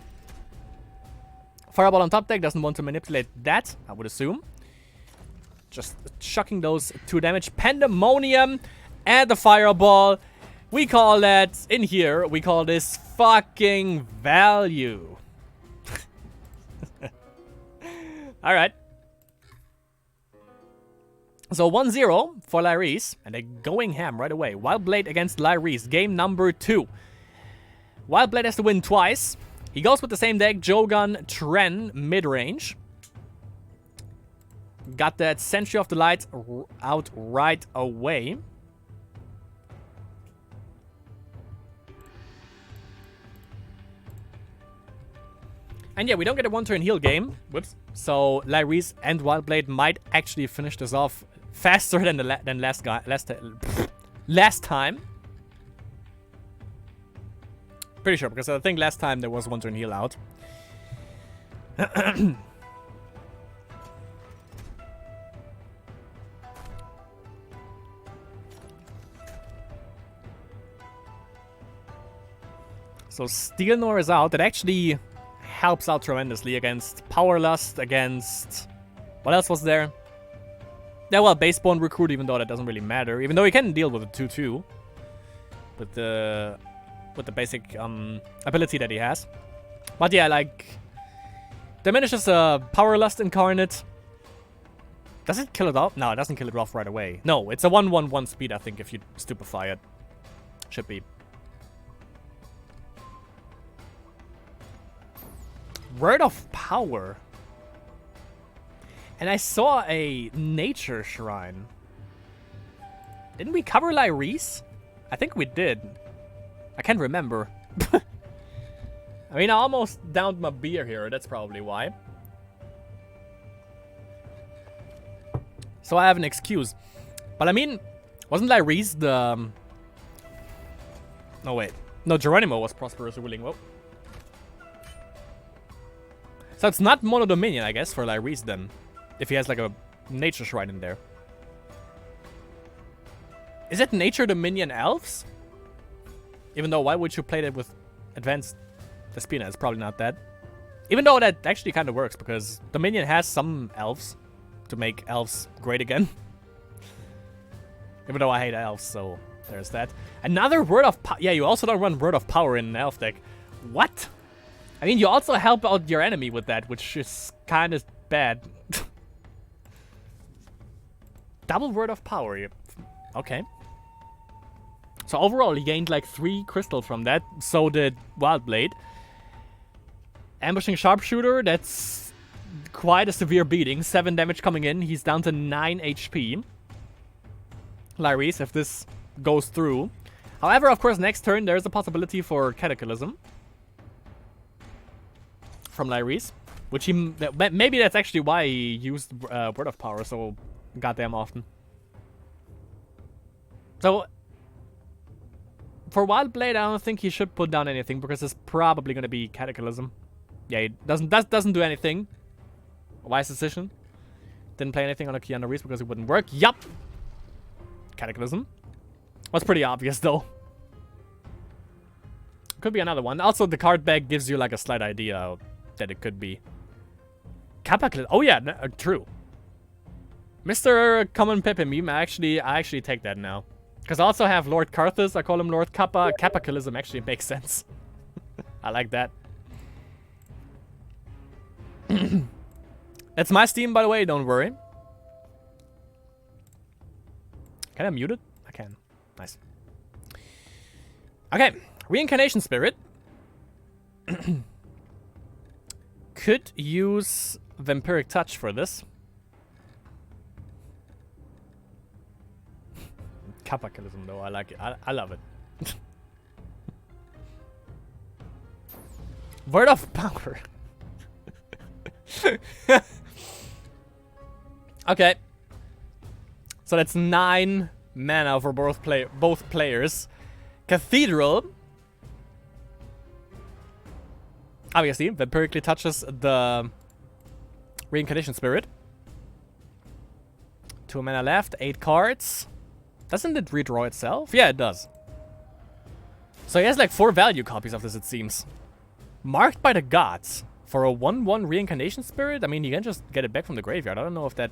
Fireball on top deck doesn't want to manipulate that, I would assume. Just chucking those 2 damage. Pandemonium and the Fireball. We call that, in here, we call this fucking value. Alright. So 1-0 for Lyris, and they're going ham right away. Wildblade against Lyris, game number 2. Wildblade has to win twice. He goes with the same deck, Jogan Tren, mid-range. Got that Sentry of the Light out right away. And yeah, we don't get a 1-turn heal game. Whoops. So Lyris and Wildblade might actually finish this off faster than last time. Pretty sure, because I think last time there was 1-turn heal out. So Steelnor is out. That actually helps out tremendously against Power Lust, against... What else was there? Yeah, well, Baseborn Recruit, even though that doesn't really matter. Even though he can deal with a 2/2. With the basic ability that he has. But yeah, like... Diminishes Power Lust Incarnate. Does it kill it off? No, it doesn't kill it off right away. No, it's a 1/1/1 speed, I think, if you stupefy it. Should be. Word of Power. And I saw a Nature Shrine. Didn't we cover Lyris? I think we did. I can't remember. I mean, I almost downed my beer here. That's probably why. So I have an excuse. But I mean, wasn't Lyris the... No, wait. No, Geronimo was Prosperous Ruling. Whoa. So it's not Mono Dominion, I guess, for Lyris then. If he has like a Nature Shrine in there. Is it Nature Dominion Elves? Even though, why would you play that with Advanced Despina? It's probably not that. Even though that actually kind of works, because Dominion has some elves to make elves great again. Even though I hate elves, so there's that. Another Word of Power. Yeah, you also don't run Word of Power in an elf deck. What? I mean, you also help out your enemy with that, which is kind of bad. Double Word of Power. Okay. So overall, he gained like 3 crystal from that. So did Wildblade. Ambushing Sharpshooter, that's quite a severe beating. 7 damage coming in. He's down to 9 HP. Lyris, if this goes through. However, of course, next turn there's a possibility for Cataclysm from Lyrese, which maybe that's actually why he used Word of Power so goddamn often. So for Wild Blade, I don't think he should put down anything because it's probably gonna be Cataclysm. Yeah, he doesn't do anything. Wise decision. Didn't play anything on a Keanu Reeves because it wouldn't work. Yup. Cataclysm. Was pretty obvious though. Could be another one. Also, the card bag gives you like a slight idea that it could be. Kappa. Oh yeah, true. Mr. Common Pepe meme. I actually take that now. Because I also have Lord Karthus. I call him Lord Kappa. Capitalism actually makes sense. I like that. That's my Steam, by the way. Don't worry. Can I mute it? I can. Nice. Okay. Reincarnation Spirit. Could use Vampiric Touch for this. Capitalism, though. I like it. I love it. Word of Power. Okay. So that's 9 mana for both players. Cathedral. Obviously, vampirically touches the Reincarnation Spirit. 2 mana left, 8 cards. Doesn't it redraw itself? Yeah, it does. So he has like 4 value copies of this, it seems. Marked by the Gods. For a 1/1 Reincarnation Spirit? I mean, you can just get it back from the graveyard. I don't know if that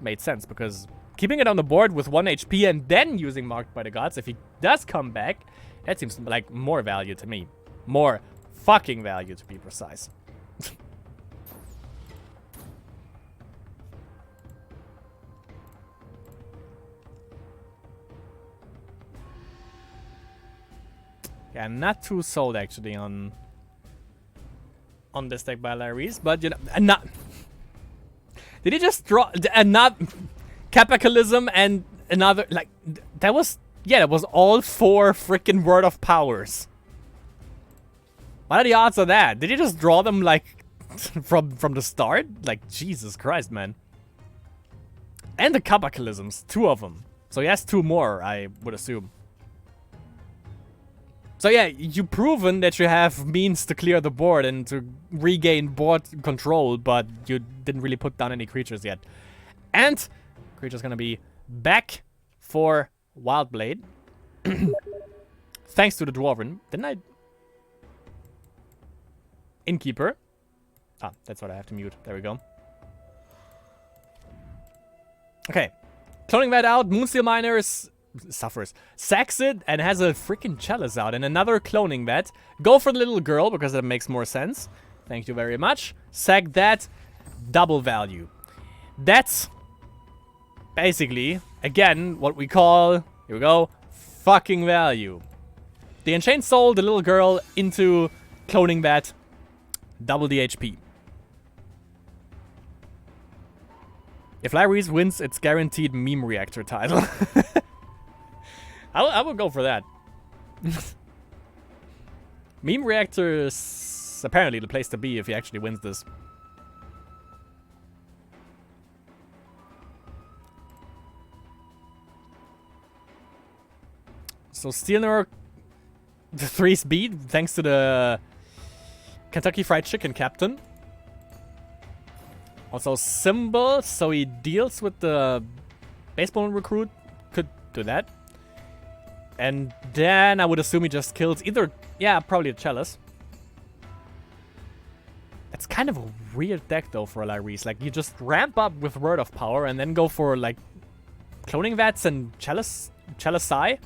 made sense, because keeping it on the board with 1 HP and then using Marked by the Gods, if he does come back, that seems like more value to me. More fucking value, to be precise. Yeah, I'm not too sold actually on this deck by Lyrese, but you know, not. Did he just draw not Capitalism and another like that was that was all 4 freaking Word of Powers. What are the odds of that? Did he just draw them like from the start? Like Jesus Christ, man. And the Capitalisms, 2 of them. So he has 2 more, I would assume. So yeah, you've proven that you have means to clear the board and to regain board control, but you didn't really put down any creatures yet. And creature's gonna be back for Wild Blade. Thanks to the Dwarven. Didn't I? Innkeeper. Ah, that's what I have to mute. There we go. Okay. Cloning that out, Moonsteel Miners suffers. Sacks it and has a freaking Chalice out and another cloning that. Go for the little girl because that makes more sense. Thank you very much. Sack that. Double value. That's basically, again, what we call, here we go, fucking value. The Enchained Soul, the little girl, into cloning that. Double the HP. If Lyrese wins, it's guaranteed meme reactor title. I will go for that. Meme reactor is apparently the place to be if he actually wins this. So Steelner, the 3 speed, thanks to the Kentucky Fried Chicken captain. Also Symbol, so he deals with the baseball recruit. Could do that. And then I would assume he just kills either, yeah, probably a Chalice. It's kind of a weird deck though for a Lyrese. Like you just ramp up with Word of Power and then go for like cloning vats and Chalice Sai.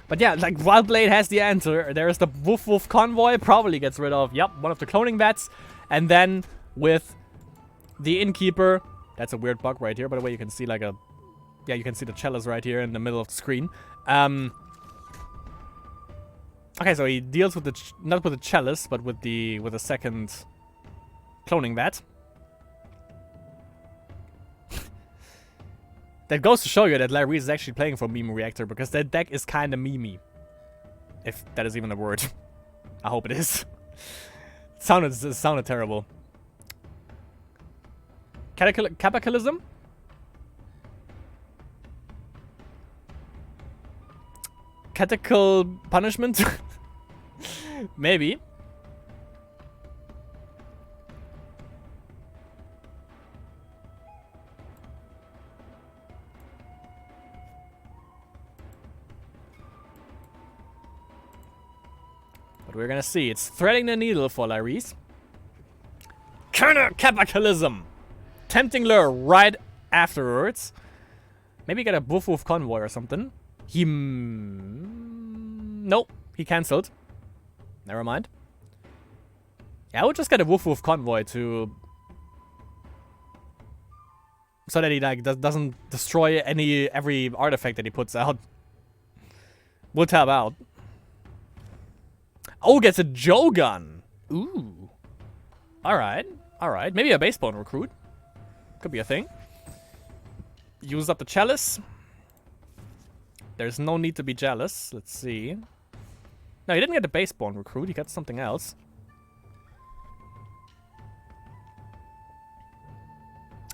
But yeah, like Wild Blade has the answer. There's the Woof Woof Convoy, probably gets rid of, yep, one of the cloning vats. And then with the Innkeeper, that's a weird bug right here, by the way, you can see like a, yeah, you can see the Chalice right here in the middle of the screen. Okay, so he deals with the, not with the Chalice, but with the second cloning vat. That goes to show you that Larry is actually playing for Meme Reactor, because that deck is kinda memey. If that is even a word. I hope it is. It sounded terrible. Capitalism? Catechal punishment? Maybe. But we're gonna see. It's threading the needle for Lyrese. Counter capitalism! Tempting lure right afterwards. Maybe get a Woof Woof Convoy or something. Nope, he cancelled. Never mind. Yeah, I would just get a Woof Woof Convoy to... so that he like doesn't destroy every artifact that he puts out. We'll tab out. Oh, gets a Jogun. Ooh. Alright, alright. Maybe a Basebone recruit. Could be a thing. Use up the Chalice. There's no need to be jealous. Let's see. No, he didn't get the Basebone recruit. He got something else.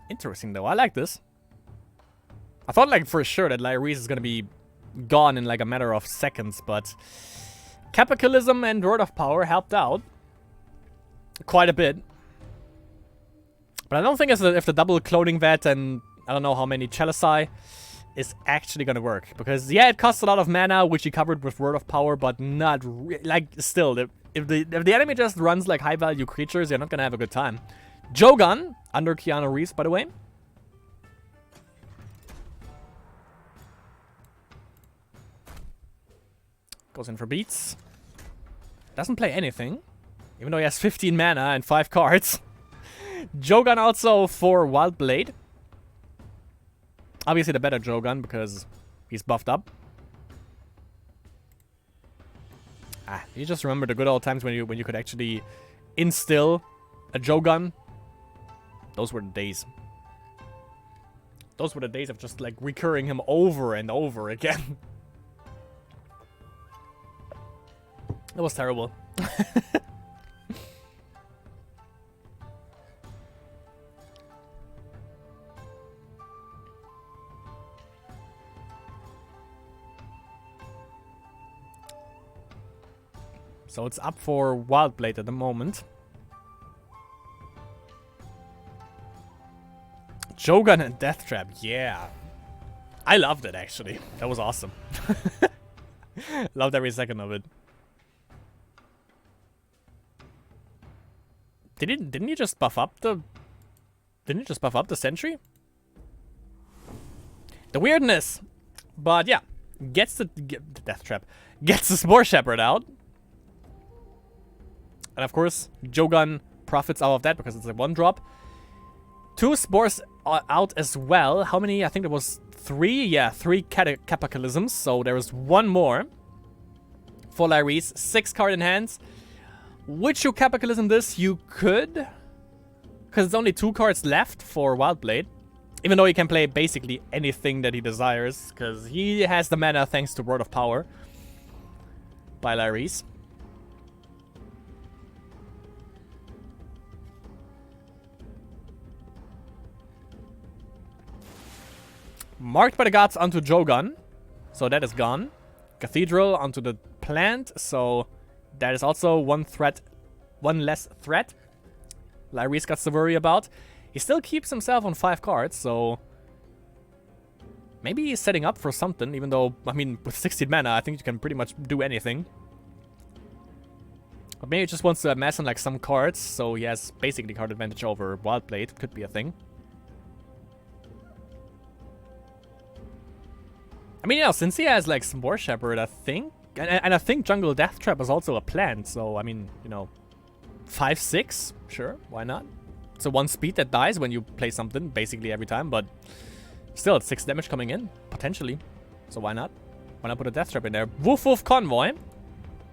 Interesting, though. I like this. I thought, like, for sure that Lyrese is gonna be gone in, like, a matter of seconds, but... Capitalism and Word of Power helped out. Quite a bit. But I don't think if the double Cloning Vet and I don't know how many Chalice is actually gonna work. Because, yeah, it costs a lot of mana, which he covered with Word of Power, but not like, still, if the enemy just runs like high-value creatures, you're not gonna have a good time. Jogun, under Keanu Reeves, by the way. Goes in for beats. Doesn't play anything. Even though he has 15 mana and 5 cards. Jogun also for Wild Blade. Obviously the better Jogun because he's buffed up. Ah, you just remember the good old times when you could actually instill a Jogun. Those were the days. Those were the days of just like recurring him over and over again. It was terrible. So it's up for Wild Blade at the moment. Jogun and Death Trap, yeah. I loved it actually. That was awesome. Loved every second of it. Didn't he just buff up the... Didn't he just buff up the Sentry? The weirdness! But yeah. Gets the Death Trap. Gets the Spore Shepherd out. And of course, Jogun profits out of that because it's a 1-drop. 2 Spores out as well. How many? I think there was 3. Yeah, 3 Capitalisms. So there is 1 more. For Lyrese. 6 card in hands. Would you Capitalism this? You could. Because it's only 2 cards left for Wild Blade. Even though he can play basically anything that he desires. Because he has the mana thanks to Word of Power. By Lyrese. Marked by the Gods onto Jogun. So that is gone. Cathedral onto the plant. So that is also 1 threat. 1 less threat. Lyrese got to worry about. He still keeps himself on 5 cards. So maybe he's setting up for something. Even though, I mean, with 16 mana, I think you can pretty much do anything. But maybe he just wants to amass on like some cards. So he has basically card advantage over Wild Blade. Could be a thing. I mean, you know, since he has, like, Spore Shepherd, I think... And I think Jungle Death Trap is also a plant, so, I mean, you know... 5/6? Sure, why not? It's a 1 speed that dies when you play something, basically every time, but... Still, it's 6 damage coming in, potentially. So why not? Why not put a Death Trap in there? Woof Woof Convoy.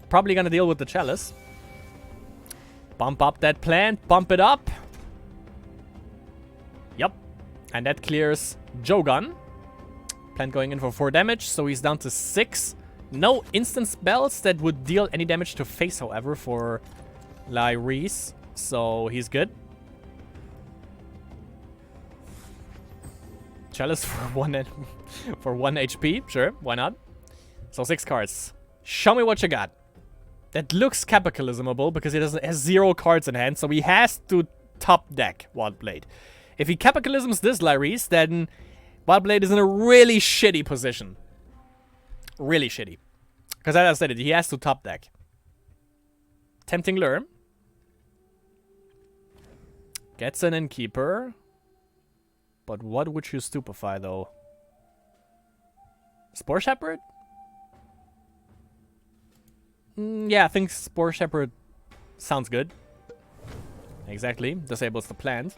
Probably gonna deal with the Chalice. Bump up that plant, bump it up. Yep. And that clears Jogun. Plant going in for 4 damage, so he's down to 6. No instant spells that would deal any damage to face, however, for Lyris. So he's good. Chalice for 1 HP. Sure, why not? So 6 cards. Show me what you got. That looks capitalismable because he has 0 cards in hand, so he has to top deck Wildblade. If he capitalisms this Lyris, then Wildblade is in a really shitty position. Really shitty. Because as I said, he has to top deck. Tempting Lure. Gets an Innkeeper. But what would you stupefy, though? Spore Shepherd? Yeah, I think Spore Shepherd sounds good. Exactly. Disables the plant.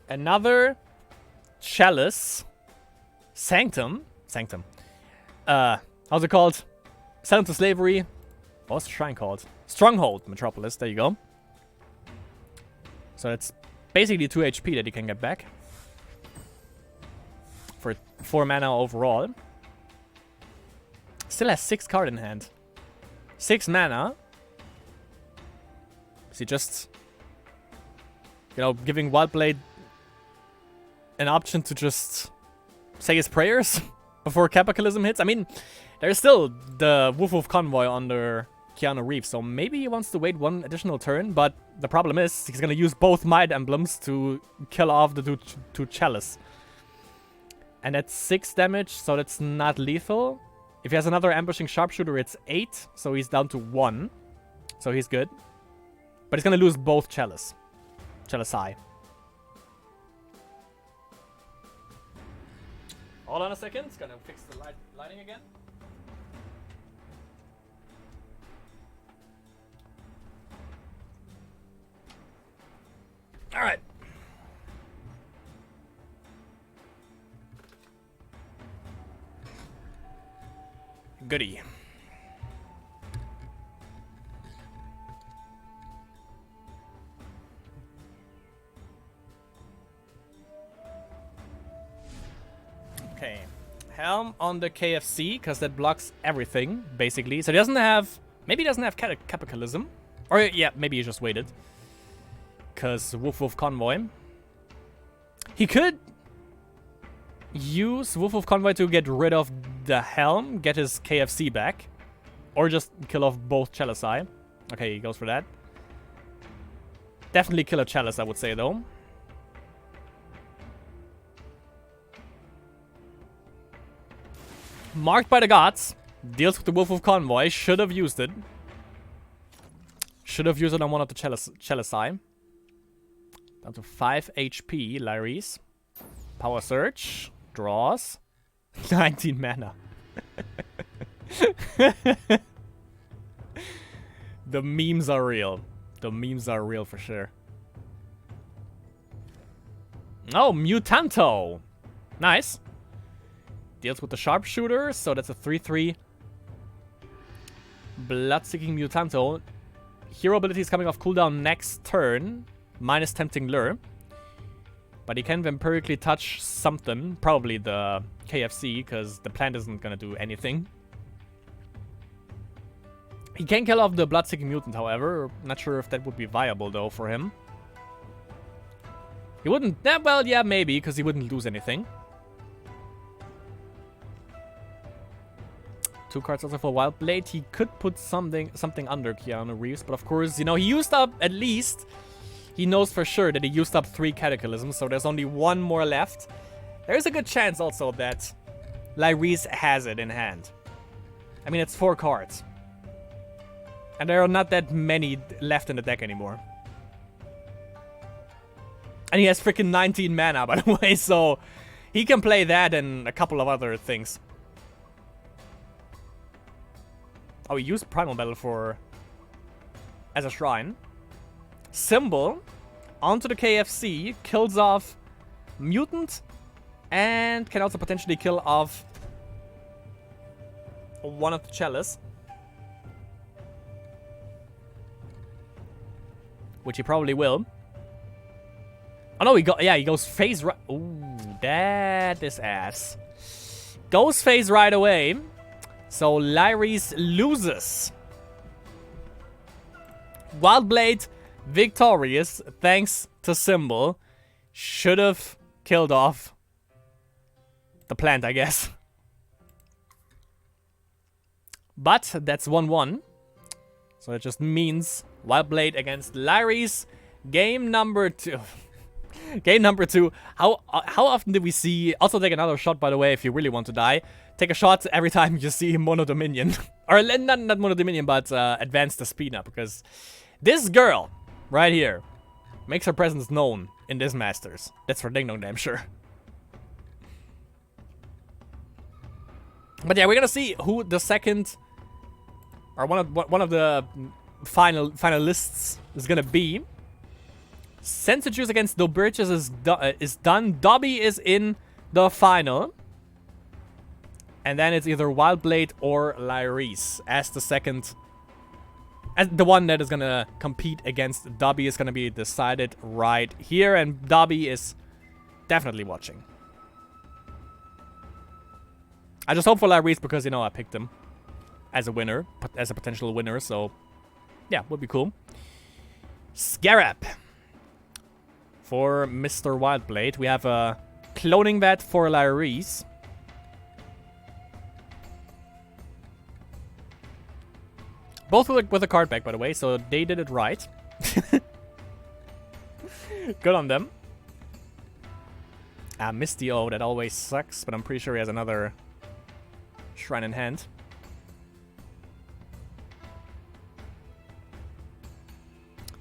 Another Chalice. Sanctum. How's it called? Sell him to Slavery. What's the shrine called? Stronghold Metropolis. There you go. So that's basically 2 HP that he can get back. For 4 mana overall. Still has 6 cards in hand. 6 mana. Is he just, you know, giving Wildblade an option to just say his prayers before Capitalism hits? I mean, there's still the Woof Convoy under Keanu Reeves, so maybe he wants to wait 1 additional turn, but the problem is he's gonna use both Might Emblems to kill off the two Chalice. And that's 6 damage, so that's not lethal. If he has another Ambushing Sharpshooter, it's 8, so he's down to 1. So he's good. But he's gonna lose both Chalice. Chalice High. Hold on a second, it's gonna fix the lighting again. Alright. Goody. Okay. Helm on the KFC, because that blocks everything, basically. So he doesn't have... Maybe he doesn't have Capitalism. Or, yeah, maybe he just waited. Because Woof Convoy. He could use Woof Convoy to get rid of the Helm, get his KFC back. Or just kill off both Chalice Eye. Okay, he goes for that. Definitely kill a Chalice, I would say, though. Marked by the Gods. Deals with the Wolf of Convoy. Should have used it. Should have used it on one of the Chalice Eye. Down to 5 HP, Lyris. Power Surge. Draws. 19 mana. The memes are real. The memes are real for sure. Oh, Mutanto. Nice. Deals with the Sharpshooter, so that's a 3/3 Blood-Seeking Mutanto. Hero ability is coming off cooldown next turn, minus Tempting Lure. But he can vampirically touch something, probably the KFC, because the plant isn't gonna do anything. He can kill off the Blood-Seeking Mutant, however. Not sure if that would be viable, though, for him. He wouldn't... well, yeah, maybe, because he wouldn't lose anything. 2 cards also for Wildblade. He could put something under Keanu Reeves, but of course, you know, he used up, at least, he knows for sure that he used up 3 Cataclysms, so there's only 1 more left. There's a good chance also that Lyris has it in hand. I mean, it's 4 cards. And there are not that many left in the deck anymore. And he has freaking 19 mana, by the way, so he can play that and a couple of other things. Oh, he used Primal Battle for... as a shrine. Symbol. Onto the KFC. Kills off Mutant. And can also potentially kill off one of the Chalice. Which he probably will. Oh no, he goes phase right. Ooh, that is ass. Ghost phase right away. So Lyris loses. Wildblade victorious thanks to Symbol. Should have killed off the plant, I guess. But that's 1-1. So that just means Wildblade against Lyris. Game number 2. Game number 2. How often did we see... Also take another shot, by the way, if you really want to die. Take a shot every time you see Mono Dominion. Or not Mono Dominion, but Advance the Speed up. Because this girl, right here, makes her presence known in this Masters. That's for ding dong damn sure. But yeah, we're gonna see who the second... Or one of the finalists is gonna be. Sensujuice against Dobirches is done. Dobby is in the final. And then it's either Wildblade or Lyris as the second. As the one that is gonna compete against Dobby is gonna be decided right here. And Dobby is definitely watching. I just hope for Lyris because, you know, I picked him as a winner, as a potential winner, so yeah, would be cool. Scarab for Mr. Wildblade. We have a cloning vat for Lyris. Both with a card back, by the way, so they did it right. Good on them. Misty O, that always sucks, but I'm pretty sure he has another shrine in hand.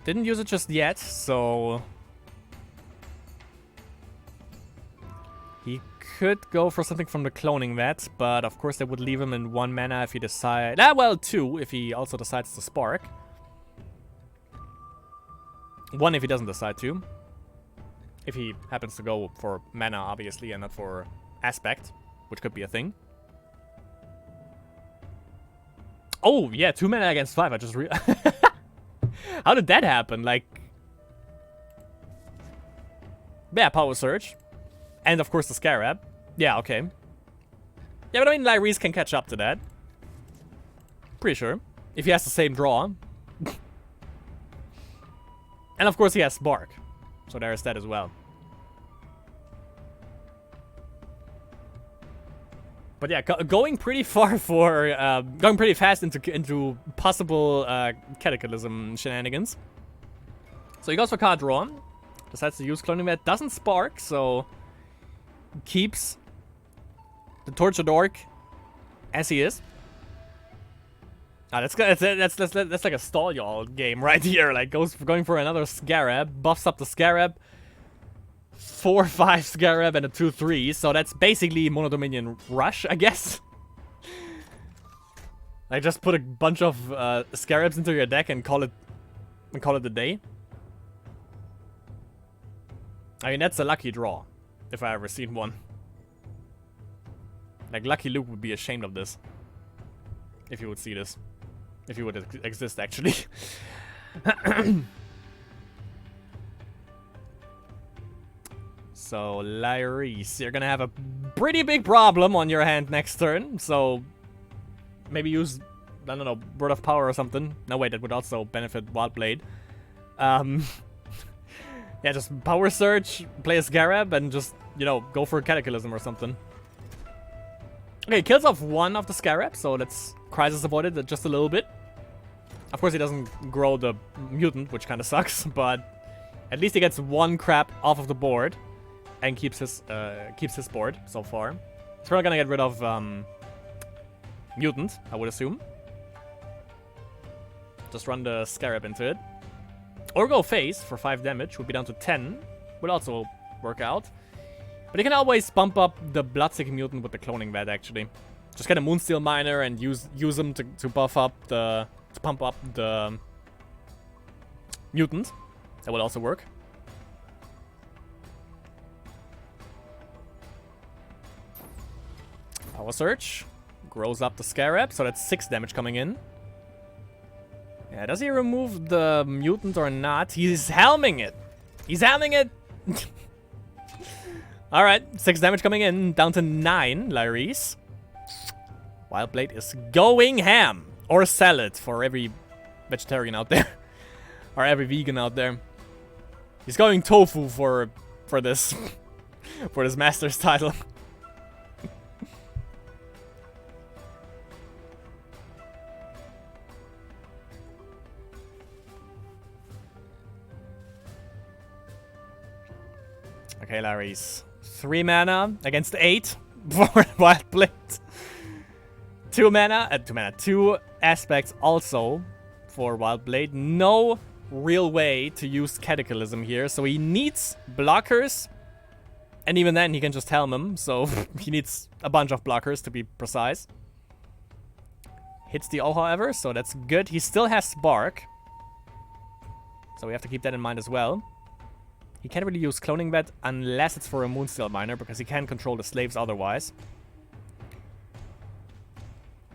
Didn't use it just yet, so he could go for something from the cloning vat, but of course that would leave him in 1 mana if he decides... well, 2 if he also decides to spark. 1 if he doesn't decide to. If he happens to go for mana, obviously, and not for aspect, which could be a thing. Oh, yeah, 2 mana against 5, I just How did that happen? Like... Yeah, Power Surge. And of course the Scarab. Yeah, okay. Yeah, but I mean, Lyris can catch up to that. Pretty sure. If he has the same draw. And of course he has Spark. So there's that as well. But yeah, going pretty far for... going pretty fast into possible Cataclysm shenanigans. So he goes for card draw. Decides to use Cloning Vat. Doesn't Spark, so... Keeps the Tortured Orc as he is. That's like a stall y'all game right here. Like going for another Scarab, buffs up the Scarab, 4/5 Scarab and a 2/3. So that's basically Mono Dominion Rush, I guess. Like just put a bunch of Scarabs into your deck and call it a day. I mean that's a lucky draw. If I ever seen one. Like, Lucky Luke would be ashamed of this. If he would see this. If he would exist, actually. So, Lyris, you're gonna have a pretty big problem on your hand next turn. So, maybe use, I don't know, Word of Power or something. No, wait, that would also benefit Wildblade. Yeah, just Power Surge, play a Scarab, and just, you know, go for a Cataclysm or something. Okay, kills off 1 of the Scarab, so that's crisis avoided just a little bit. Of course, he doesn't grow the Mutant, which kind of sucks, but at least he gets 1 crap off of the board and keeps his board so far. He's probably gonna get rid of Mutant, I would assume. Just run the Scarab into it. Or go face for 5 damage, would be down to 10. Would also work out. But you can always bump up the Bloodseeking Mutant with the Cloning Vat, actually. Just get a Moonsteel Miner and use them to buff up the... to pump up the... Mutant. That will also work. Power Surge. Grows up the Scarab, so that's 6 damage coming in. Yeah, does he remove the Mutant or not? He's helming it! He's helming it! Alright, 6 damage coming in, down to 9, Lyrese. Wild Blade is going ham. Or salad for every vegetarian out there. Or every vegan out there. He's going tofu for this for this master's title. Okay, Larry's 3 mana against 8 for Wild Blade. 2 mana, 2 aspects also for Wild Blade. No real way to use Cataclysm here, so he needs blockers. And even then, he can just helm him, so he needs a bunch of blockers to be precise. Hits the O, however, so that's good. He still has Spark, so we have to keep that in mind as well. He can't really use Cloning Vet unless it's for a Moonsteel Miner, because he can't control the slaves otherwise.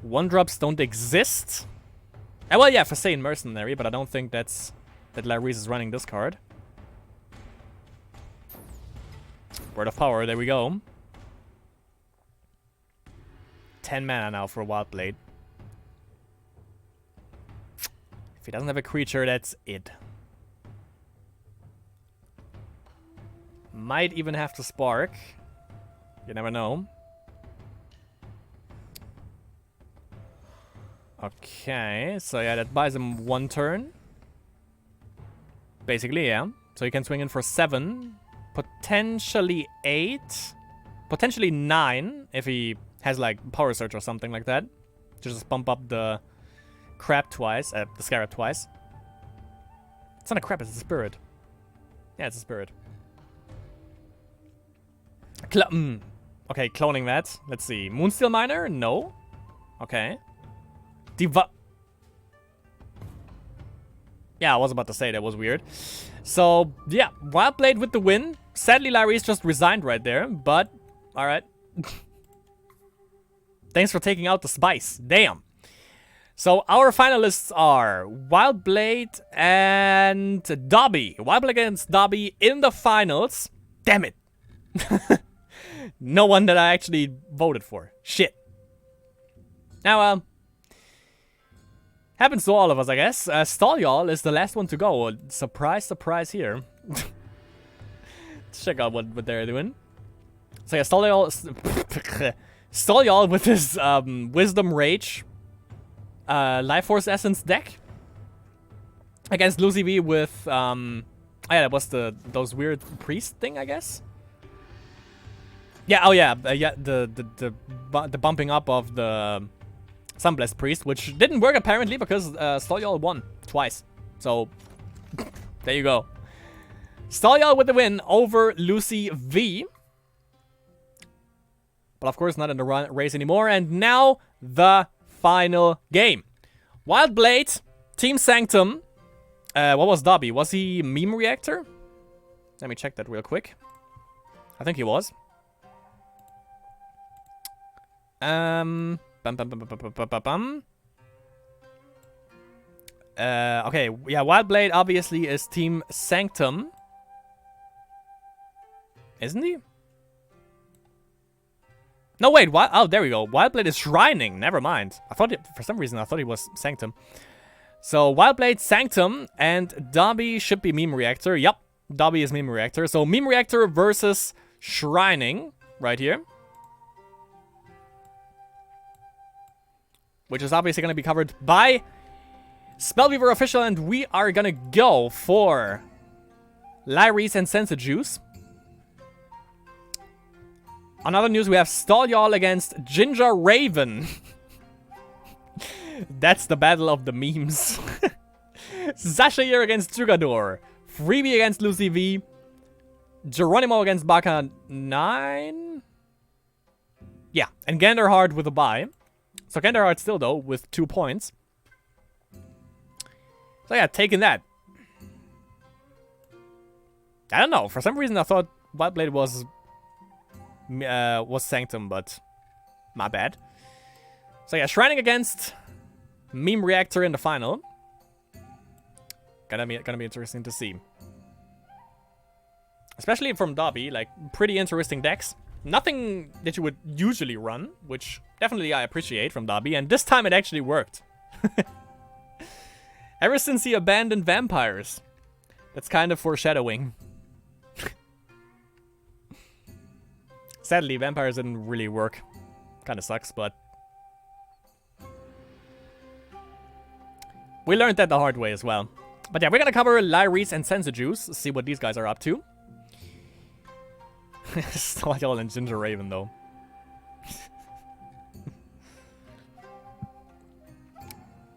1-drops don't exist. Well, yeah, for Saiyan Mercenary, but I don't think that Lyrese is running this card. Word of Power, there we go. 10 mana now for Wild Blade. If he doesn't have a creature, that's it. Might even have to Spark. You never know. Okay, so yeah, that buys him 1 turn. Basically, yeah. So he can swing in for 7. Potentially 8. Potentially 9 if he has like Power Surge or something like that. Just bump up the crab twice, the scarab twice. It's not a crab, it's a spirit. Yeah, it's a spirit. Okay, cloning that. Let's see. Moonsteel Miner? No. Okay. Yeah, I was about to say that was weird. So, yeah, Wild Blade with the win. Sadly, Lyrese just resigned right there, but alright. Thanks for taking out the spice. Damn. So, our finalists are Wild Blade and Dobby. Wild Blade against Dobby in the finals. Damn it. No one that I actually voted for. Shit. Now, happens to all of us, I guess. Stalljarl is the last one to go. Surprise, surprise here. Let's check out what they're doing. So yeah, Stalljarl with his Wisdom Rage Life Force Essence deck. Against Lucy V with, oh yeah, that was those weird priest thing, I guess. Yeah, oh yeah, yeah, the bumping up of the Sunblessed Priest, which didn't work apparently because Stalljarl won twice. So, there you go. Stalljarl with the win over Lucy V. But of course not in the race anymore. And now, the final game. Wild Blade, Team Sanctum. What was Dobby? Was he Meme Reactor? Let me check that real quick. I think he was. Okay, yeah, Wild Blade obviously is Team Sanctum. Isn't he? No, wait, oh, there we go. Wild Blade is Shrining. Never mind. For some reason, I thought he was Sanctum. So, Wild Blade, Sanctum, and Dobby should be Meme Reactor. Yep, Dobby is Meme Reactor. So, Meme Reactor versus Shrining, right here. Which is obviously going to be covered by Spellweaver Official, and we are going to go for Lyrese and Sensa Juice. On other news, we have Stalljarl against Ginger Raven. That's the battle of the memes. Sashair against Jugador. Freebie against Lucy V. Geronimo against Baka 9. Yeah, and Ganderheart with a bye. So Ganderheart still, though, with 2 points. So yeah, taking that. I don't know. For some reason, I thought Wild Blade was Sanctum, but my bad. So yeah, Shrining against Meme Reactor in the final. Gonna be interesting to see. Especially from Dobby, like, pretty interesting decks. Nothing that you would usually run, which definitely I appreciate from Dobby, and this time it actually worked. Ever since he abandoned vampires. That's kind of foreshadowing. Sadly, vampires didn't really work. Kinda sucks, but... we learned that the hard way as well. But yeah, we're gonna cover Lyris and Sensajuice, see what these guys are up to. Stoyal and Ginger Raven, though.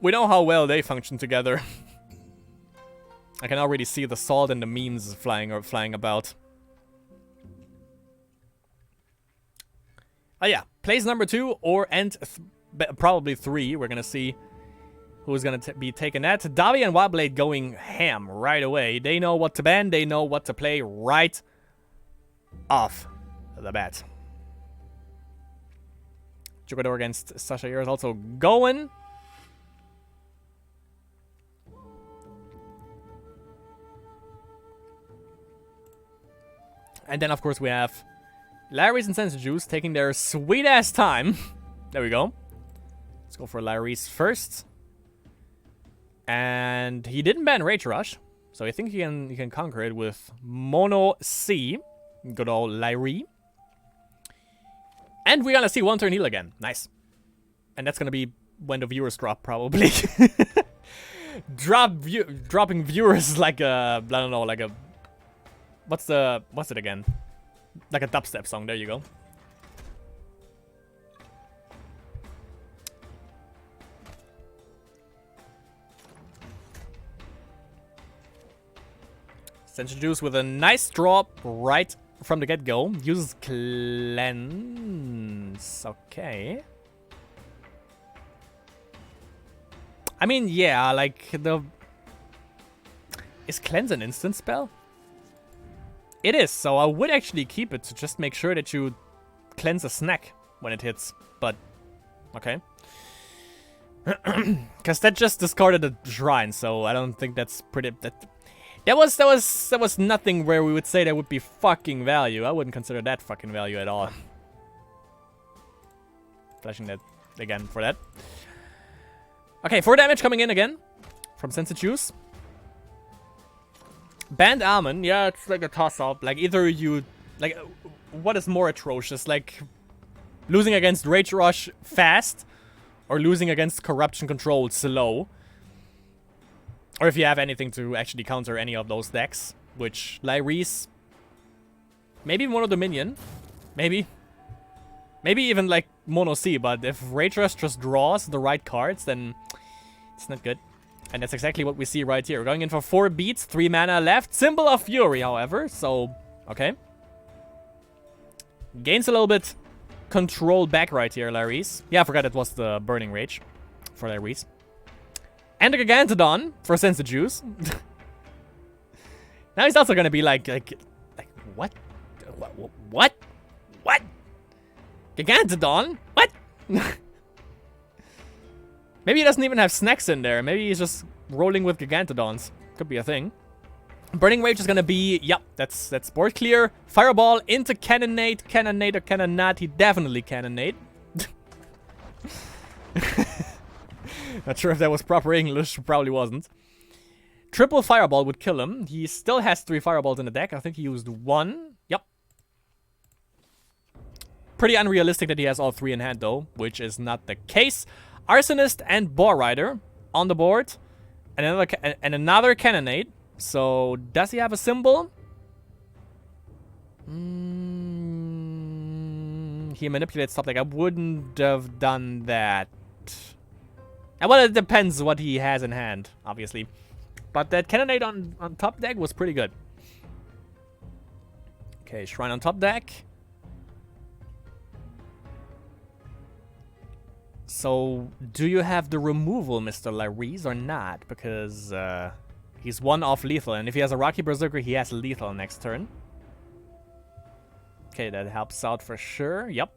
We know how well they function together. I can already see the salt and the memes flying about. Oh yeah, plays number 2 and probably 3. We're gonna see who's gonna be taking that. Dobby and Wildblade going ham right away. They know what to ban. They know what to play right off the bat. Jugador against Sasha here is also going. And then, of course, we have Lyris and Sensajuice taking their sweet-ass time. There we go. Let's go for Lyris first. And he didn't ban Rage Rush, so I think he can conquer it with Mono C. Good old Lyri. And we're gonna see one turn heal again. Nice. And that's gonna be when the viewers drop, probably. Dropping viewers like a... I don't know, like a... What's it again? Like a dubstep song, there you go. Sensajuice with a nice drop right from the get-go. Uses Cleanse. Okay. I mean, yeah, like the... Is Cleanse an instant spell? It is, so I would actually keep it to just make sure that you cleanse a snack when it hits, but okay. Because that just discarded a shrine, so I don't think that's pretty... That was nothing where we would say that would be fucking value. I wouldn't consider that fucking value at all. Flashing that again for that. Okay, 4 damage coming in again from Sensajuice. Banned Almond, yeah, it's like a toss-up. Like, either you... Like, what is more atrocious? Like, losing against Rage Rush fast, or losing against Corruption Control slow. Or if you have anything to actually counter any of those decks, which Lyris... Maybe Mono Dominion. Maybe. Maybe even, like, Mono C, but if Rage Rush just draws the right cards, then it's not good. And that's exactly what we see right here. We're going in for 4 beats, 3 mana left. Symbol of Fury, however, so... Okay. Gains a little bit control back right here, Lyris. Yeah, I forgot it was the Burning Rage for Lyris. And a Gigantodon for Sensajuice. Now he's also gonna be like what? What? What? Gigantodon? What? Maybe he doesn't even have snacks in there. Maybe he's just rolling with Gigantodons. Could be a thing. Burning Rage is gonna be... Yep, that's board clear. Fireball into Cannonade. Cannonade or Cannonade. He definitely Cannonade. Not sure if that was proper English. Probably wasn't. Triple Fireball would kill him. He still has 3 Fireballs in the deck. I think he used 1. Yep. Pretty unrealistic that he has all 3 in hand, though. Which is not the case. Arsonist and Boar Rider on the board. And another Cannonade. So, does he have a symbol? He manipulates top deck. I wouldn't have done that. Well, it depends what he has in hand, obviously. But that Cannonade on top deck was pretty good. Okay, Shrine on top deck. So, do you have the removal, Mr. Lyris, or not? Because he's 1 off lethal, and if he has a Rocky Berserker, he has lethal next turn. Okay, that helps out for sure. Yep.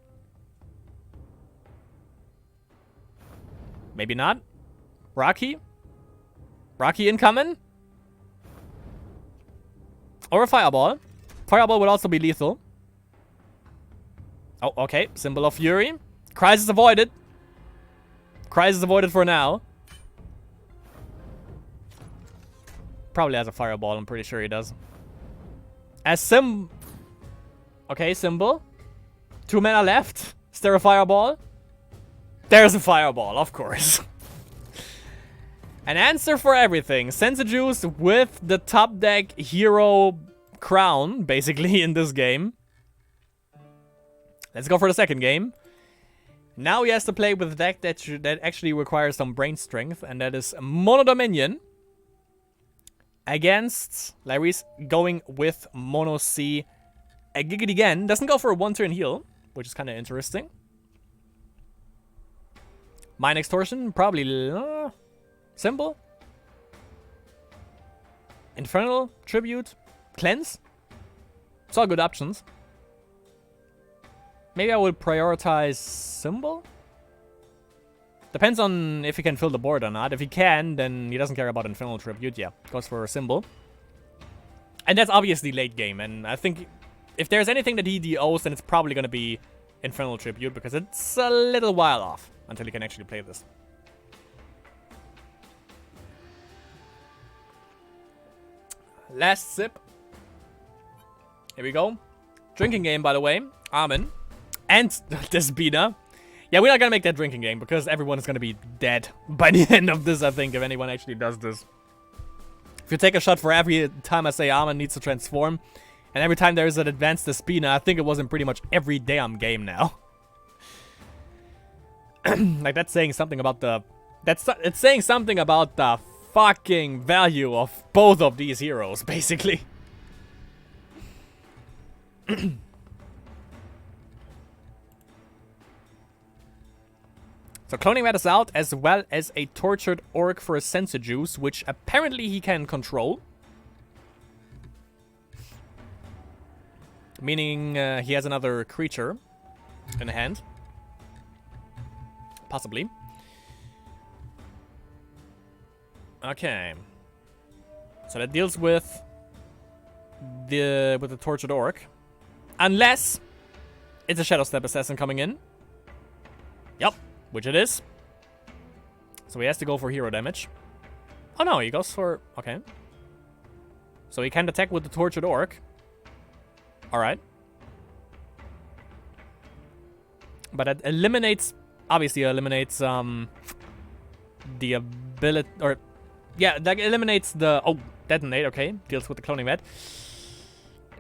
Maybe not. Rocky? Rocky incoming? Or a Fireball. Fireball would also be lethal. Oh, okay. Symbol of Fury. Crisis avoided. Crisis avoided for now. Probably has a Fireball, I'm pretty sure he does. Okay, symbol. 2 mana left. Is there a Fireball? There's a Fireball, of course. An answer for everything. Sense-Juice with the top deck hero crown, basically, in this game. Let's go for the second game. Now he has to play with a deck that actually requires some brain strength, and that is Mono Dominion. Against Larry's going with Mono C. A Giggity again. Doesn't go for a 1-turn heal, which is kind of interesting. Mind Extortion, probably Symbol. Infernal, Tribute, Cleanse. It's all good options. Maybe I would prioritize Symbol? Depends on if he can fill the board or not. If he can, then he doesn't care about Infernal Tribute. Yeah, goes for a Symbol. And that's obviously late game. And I think if there's anything that he DOs, then it's probably going to be Infernal Tribute, because it's a little while off until he can actually play this. Last sip. Here we go. Drinking game, by the way. Armin. And Despina. Yeah, we're not gonna make that drinking game, because everyone is gonna be dead by the end of this, I think, if anyone actually does this. If you take a shot for every time I say Armin needs to transform, and every time there is an advanced Despina, I think it was in pretty much every damn game now. Like, that's saying something about the... It's saying something about the fucking value of both of these heroes, basically. So Cloning Rat is out, as well as a Tortured Orc for a Sense-Juice, which apparently he can control. Meaning he has another creature in hand. Possibly. Okay. So that deals with the Tortured Orc. Unless it's a Shadow Step Assassin coming in. Yup. Which it is. So he has to go for hero damage. Oh no, he goes for... Okay. So he can attack with the Tortured Orc. Alright. But it eliminates... Obviously eliminates the ability... Or... Yeah, that eliminates the... Oh, Detonate, okay. Deals with the Cloning Rat.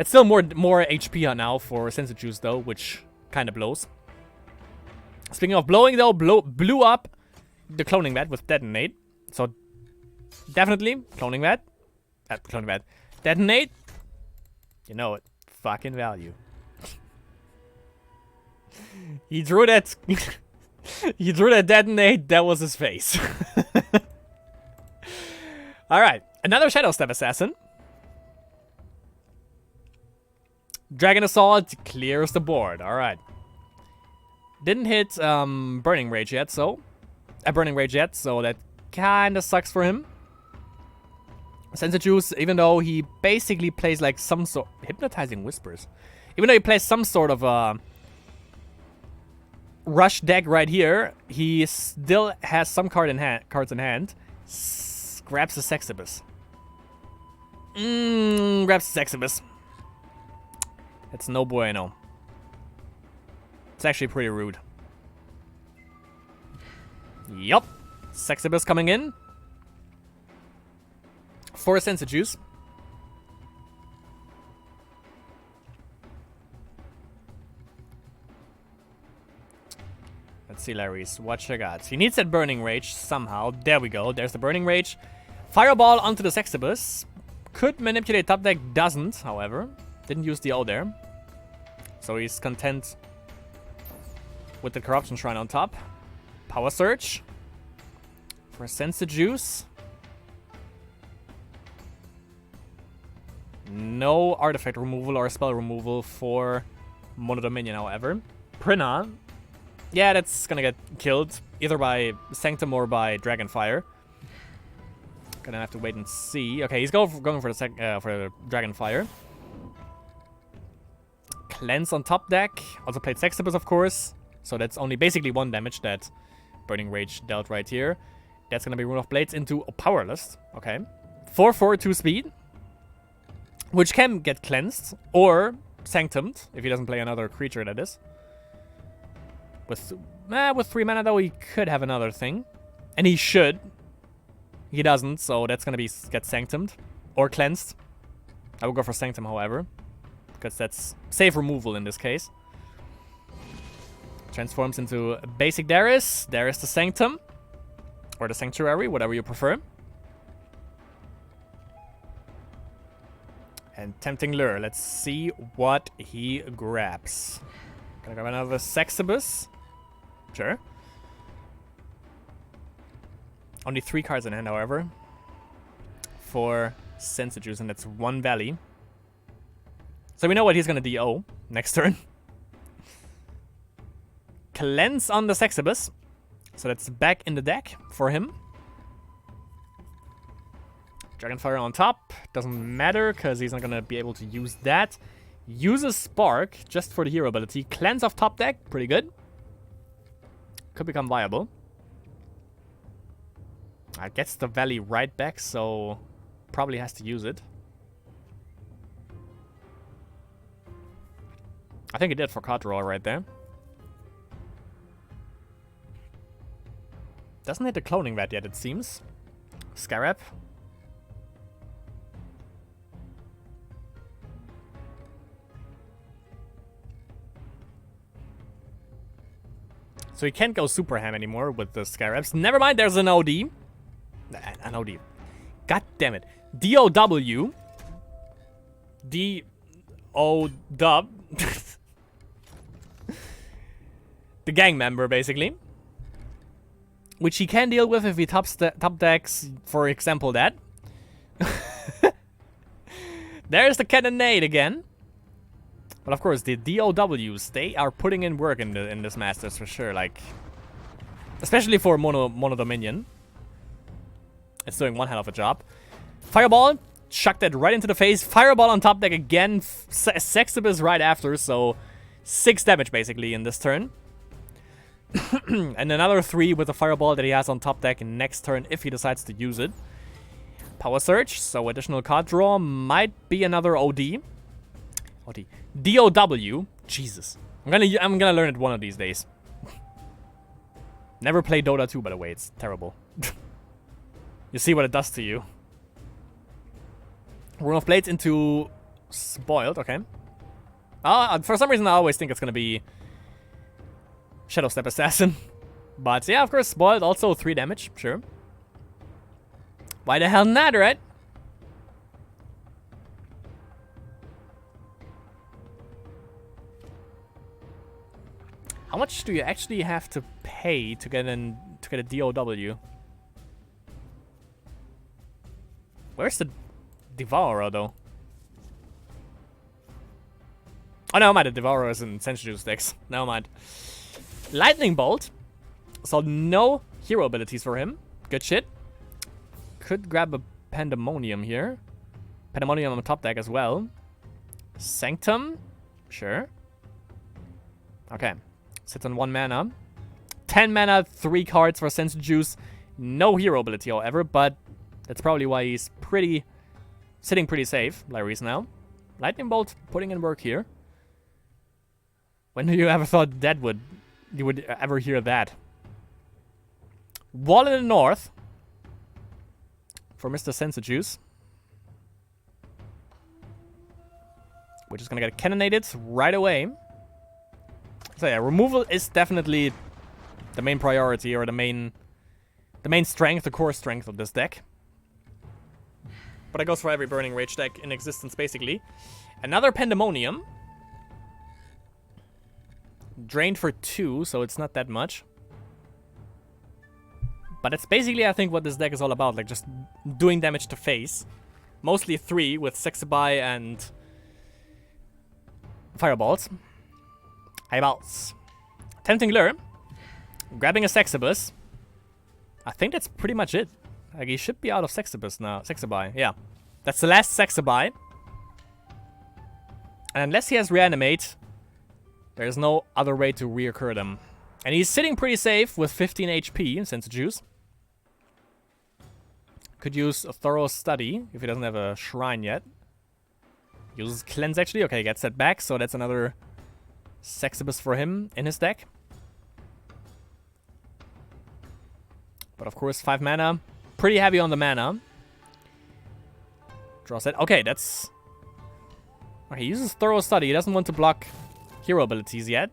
It's still more HP now for Sense-Juice though, which kind of blows. Speaking of blowing, though, blew up the Cloning Vat with Detonate. So, definitely, Cloning Vat. Cloning Vat. Detonate. You know it. Fucking value. He drew that... he drew that Detonate. That was his face. Alright. Another Shadow Step Assassin. Dragon Assault clears the board. Alright. Didn't hit Burning Rage yet, so that kind of sucks for him. Sense-Juice, even though he basically plays like some sort... Hypnotizing Whispers. Even though he plays some sort of rush deck right here, he still has some cards in hand. Grabs the Sexibus. Grabs the Sexibus. That's no bueno. It's actually pretty rude. Yup. Sexibus coming in. For a Sense-Juice. Let's see, Larry's. What you got? He needs that Burning Rage somehow. There we go. There's the Burning Rage. Fireball onto the Sexibus. Could manipulate top deck. Doesn't, however. Didn't use the O there. So he's content with the Corruption Shrine on top. Power Surge. For Sense-Juice. No artifact removal or spell removal for Mono Dominion, however. Prina. Yeah, that's gonna get killed. Either by Sanctum or by Dragonfire. Gonna have to wait and see. Okay, he's going for the Dragonfire. Cleanse on top deck. Also played Sextopus, of course. So that's only basically 1 damage that Burning Rage dealt right here. That's gonna be Rune of Blades into a Powerless. Okay. 4/4, 2 speed. Which can get cleansed. Or Sanctumed, if he doesn't play another creature, that is. With 3 mana, though, he could have another thing. And he should. He doesn't, so that's gonna get Sanctumed. Or cleansed. I would go for Sanctum, however. Because that's safe removal in this case. Transforms into a basic Darius. Darius the Sanctum. Or the Sanctuary, whatever you prefer. And Tempting Lure. Let's see what he grabs. Gonna grab another Sextopus. Sure. Only 3 cards in hand, however. For Sensijuice, and that's 1 Valley. So we know what he's gonna DO next turn. Cleanse on the Sextopus. So that's back in the deck for him. Dragonfire on top. Doesn't matter, because he's not gonna be able to use that. Uses Spark, just for the hero ability. Cleanse off top deck, pretty good. Could become viable. Gets the Valley right back, so probably has to use it. I think he did for card draw right there. Doesn't hit the Cloning Rat yet, it seems. Scarab. So he can't go Super Ham anymore with the Scarabs. Never mind, there's an OD. An OD. God damn it. DOW. D-O-Dub. The gang member, basically. Which he can deal with if he top decks, for example, that. There's the Cannonade again. But of course, the DOWs, they are putting in work in this Masters for sure. Like, especially for Mono Dominion. It's doing one hell of a job. Fireball, chuck that right into the face. Fireball on top deck again. Sextopus right after, so 6 damage basically in this turn. And another 3 with the Fireball that he has on top deck next turn if he decides to use it. Power Surge, so additional card draw. Might be another OD. OD. DOW. Jesus. I'm gonna learn it one of these days. Never played Dota 2, by the way. It's terrible. You see what it does to you. Rune of Blades into Spoiled. Okay. For some reason, I always think it's gonna be Shadow Step Assassin. But yeah, of course, Spoiled. Also 3 damage. Sure. Why the hell not, right? How much do you actually have to pay to get a DOW? Where's the Devourer though? Oh, never mind. The Devourer is in Sensitive decks. Never mind. Lightning Bolt. So no hero abilities for him. Good shit. Could grab a Pandemonium here. Pandemonium on the top deck as well. Sanctum. Sure. Okay. Sits on 1 mana. 10 mana, 3 cards for Sensijuice. No hero ability, however, but that's probably why he's sitting pretty safe, Larry's now. Lightning Bolt putting in work here. When do you ever thought you would ever hear that? Wall in the north for Mr. Sensijuice. We're just gonna get cannonaded right away. So yeah, removal is definitely the main priority, or the main strength, the core strength of this deck. But it goes for every Burning Rage deck in existence, basically. Another Pandemonium. Drained for 2, so it's not that much. But it's basically, I think, what this deck is all about. Like, just doing damage to face. Mostly 3 with Sexabai and Fireballs. Eyeballs. Tempting Lure. Grabbing a Sexabus. I think that's pretty much it. Like, he should be out of Sexabus now. Sexabai, yeah. That's the last Sexabai. And unless he has Reanimate, There's no other way to reoccur them. And he's sitting pretty safe with 15 HP, Sense of Juice. Could use a Thorough Study if he doesn't have a Shrine yet. Uses Cleanse actually. Okay, gets that back, so that's another Sexibus for him in his deck. But of course, 5 mana. Pretty heavy on the mana. Draw set. Okay, that's... Okay, he uses Thorough Study. He doesn't want to block hero abilities yet.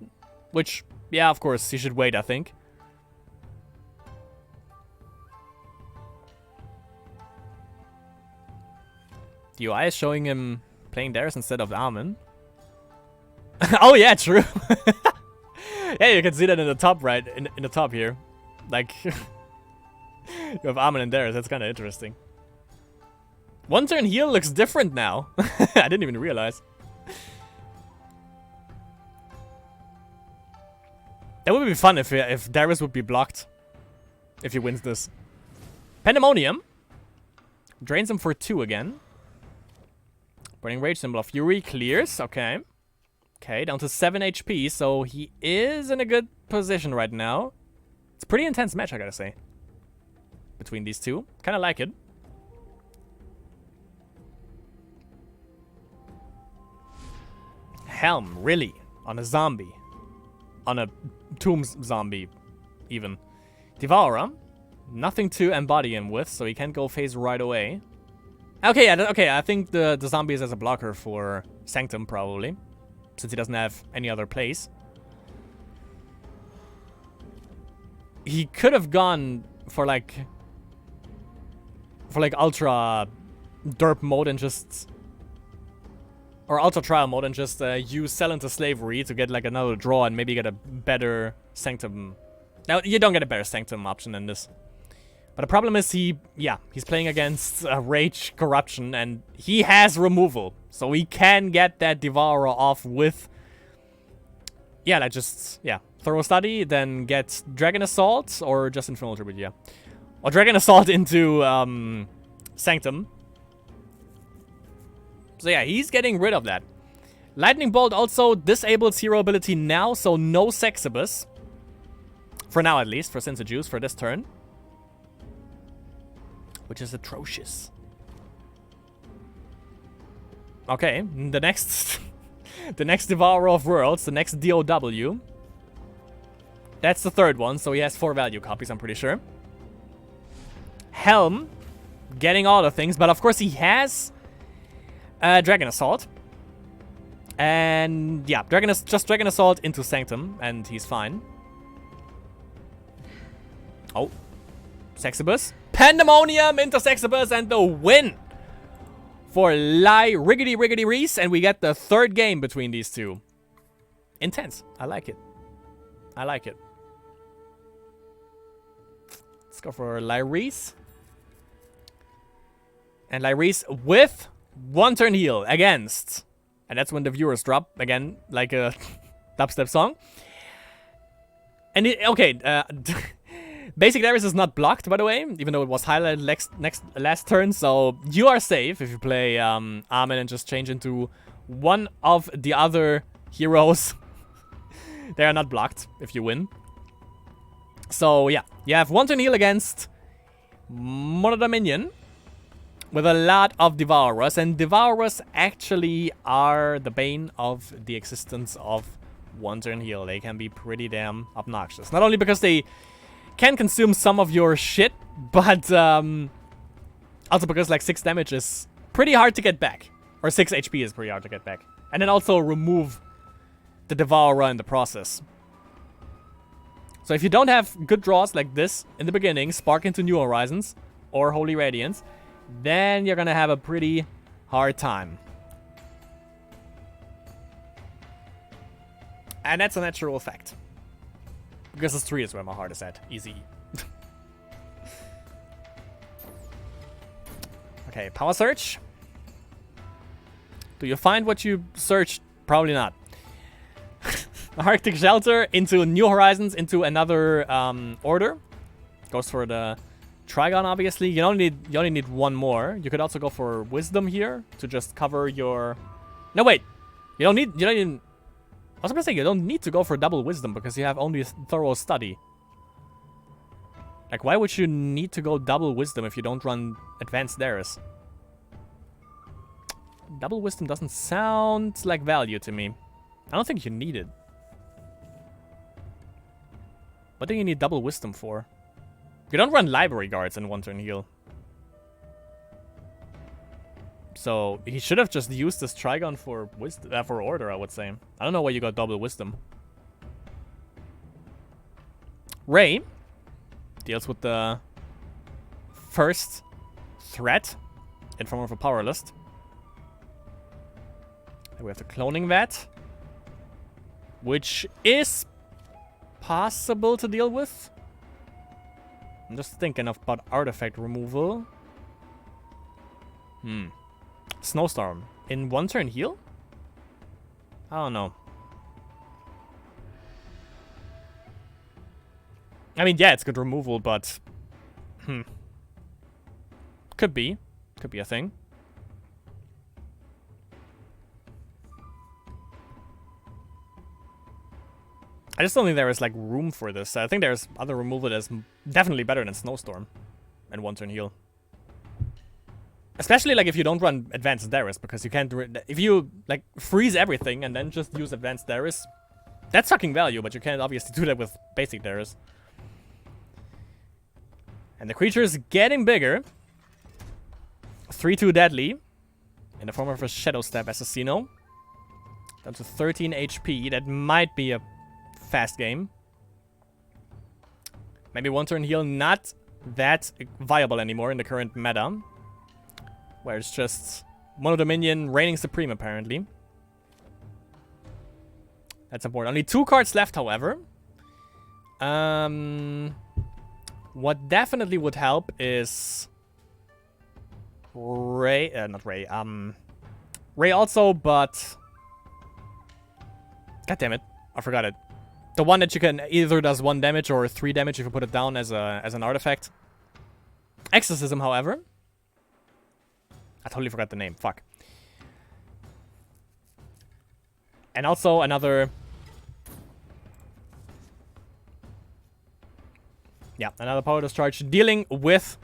Which, yeah, of course, he should wait, I think. The UI is showing him playing Darius instead of Armin. Oh, yeah, true. Yeah, you can see that in the top right, in the top here. Like, you have Armin and Darius. That's kind of interesting. One turn heal looks different now. I didn't even realize. That would be fun if Darius would be blocked. If he wins this. Pandemonium. Drains him for 2 again. Burning Rage, Symbol of Fury, clears. Okay. Okay, down to 7 HP, so he is in a good position right now. It's a pretty intense match, I gotta say. Between these two. Kinda like it. Helm, really? On a zombie. On a Tombs zombie, even. Devourer. Nothing to embody him with, so he can't go phase right away. Okay, yeah, okay, I think the zombie is as a blocker for Sanctum, probably. Since he doesn't have any other place. He could have gone for like ultra derp mode and just... Or ultra trial mode and just use Sell into Slavery to get like another draw and maybe get a better Sanctum. Now, you don't get a better Sanctum option than this. But the problem is he's playing against Rage Corruption and he has removal. So he can get that Devourer off with... Yeah, like just, Thorough Study, then get Dragon Assault or just Infernal Tribute, yeah. Or Dragon Assault into Sanctum. So yeah, he's getting rid of that. Lightning Bolt also disables hero ability now, so no Sexibus. For now at least, for Sense of Juice for this turn. Which is atrocious. Okay, the next... the next Devourer of Worlds, the next DOW. That's the third one, so he has 4 value copies, I'm pretty sure. Helm, getting all the things, but of course he has Dragon Assault. And yeah, just Dragon Assault into Sanctum, and he's fine. Oh, Sexibus. Pandemonium into Sexibus, and the win for Riggedy Riggedy Reese, and we get the third game between these two. Intense. I like it. I like it. Let's go for Lyrise. And Lyrise with 1 turn heal against. And that's when the viewers drop. Again, like a dubstep song. And Basic Darius is not blocked, by the way, even though it was highlighted last turn, so you are safe if you play Armin and just change into one of the other heroes. They are not blocked if you win. So yeah, you have 1 turn heal against Monada Minion with a lot of Devourers, and Devourers actually are the bane of the existence of 1 turn heal. They can be pretty damn obnoxious. Not only because they can consume some of your shit, but also because like 6 damage is pretty hard to get back. Or 6 HP is pretty hard to get back. And then also remove the Devourer in the process. So if you don't have good draws like this in the beginning, Spark into New Horizons or Holy Radiance, then you're gonna have a pretty hard time. And that's a natural fact. Because this 3 is where my heart is at. Easy. Okay, Power Search. Do you find what you searched? Probably not. Arctic Shelter into New Horizons, into another order. Goes for the Trigon, obviously. You only need 1 more. You could also go for Wisdom here to just cover your... No, wait. You don't need... I was gonna say, you don't need to go for double wisdom because you have only thorough study. Like, why would you need to go double wisdom if you don't run advanced dares? Double wisdom doesn't sound like value to me. I don't think you need it. What do you need double wisdom for? You don't run library guards in one turn heal. So he should have just used this Trigon for wisdom, for order, I would say. I don't know why you got double wisdom. Ray deals with the first threat in form of a power list. And we have the cloning vat, which is possible to deal with. I'm just thinking about artifact removal. Snowstorm. In one turn heal? I don't know. I mean, yeah, it's good removal, but... Could be. Could be a thing. I just don't think there is, like, room for this. I think there's other removal that's definitely better than Snowstorm and one turn heal. Especially, like, if you don't run Advanced Dares, because you can't... if you, like, freeze everything and then just use Advanced Dares, that's fucking value, but you can't obviously do that with basic Dares. And the creature is getting bigger. 3/2 deadly. In the form of a Shadow Step Assassino. Down to 13 HP. That might be a fast game. Maybe one turn heal not that viable anymore in the current meta. Where it's just Mono Dominion reigning supreme, apparently. That's important. Only 2 cards left, however. What definitely would help is Ray, not Ray, Ray also, but god damn it, I forgot it. The one that you can either does 1 damage or 3 damage if you put it down as an artifact. Exorcism, however. I totally forgot the name, fuck. And also another... yeah, another power discharge dealing with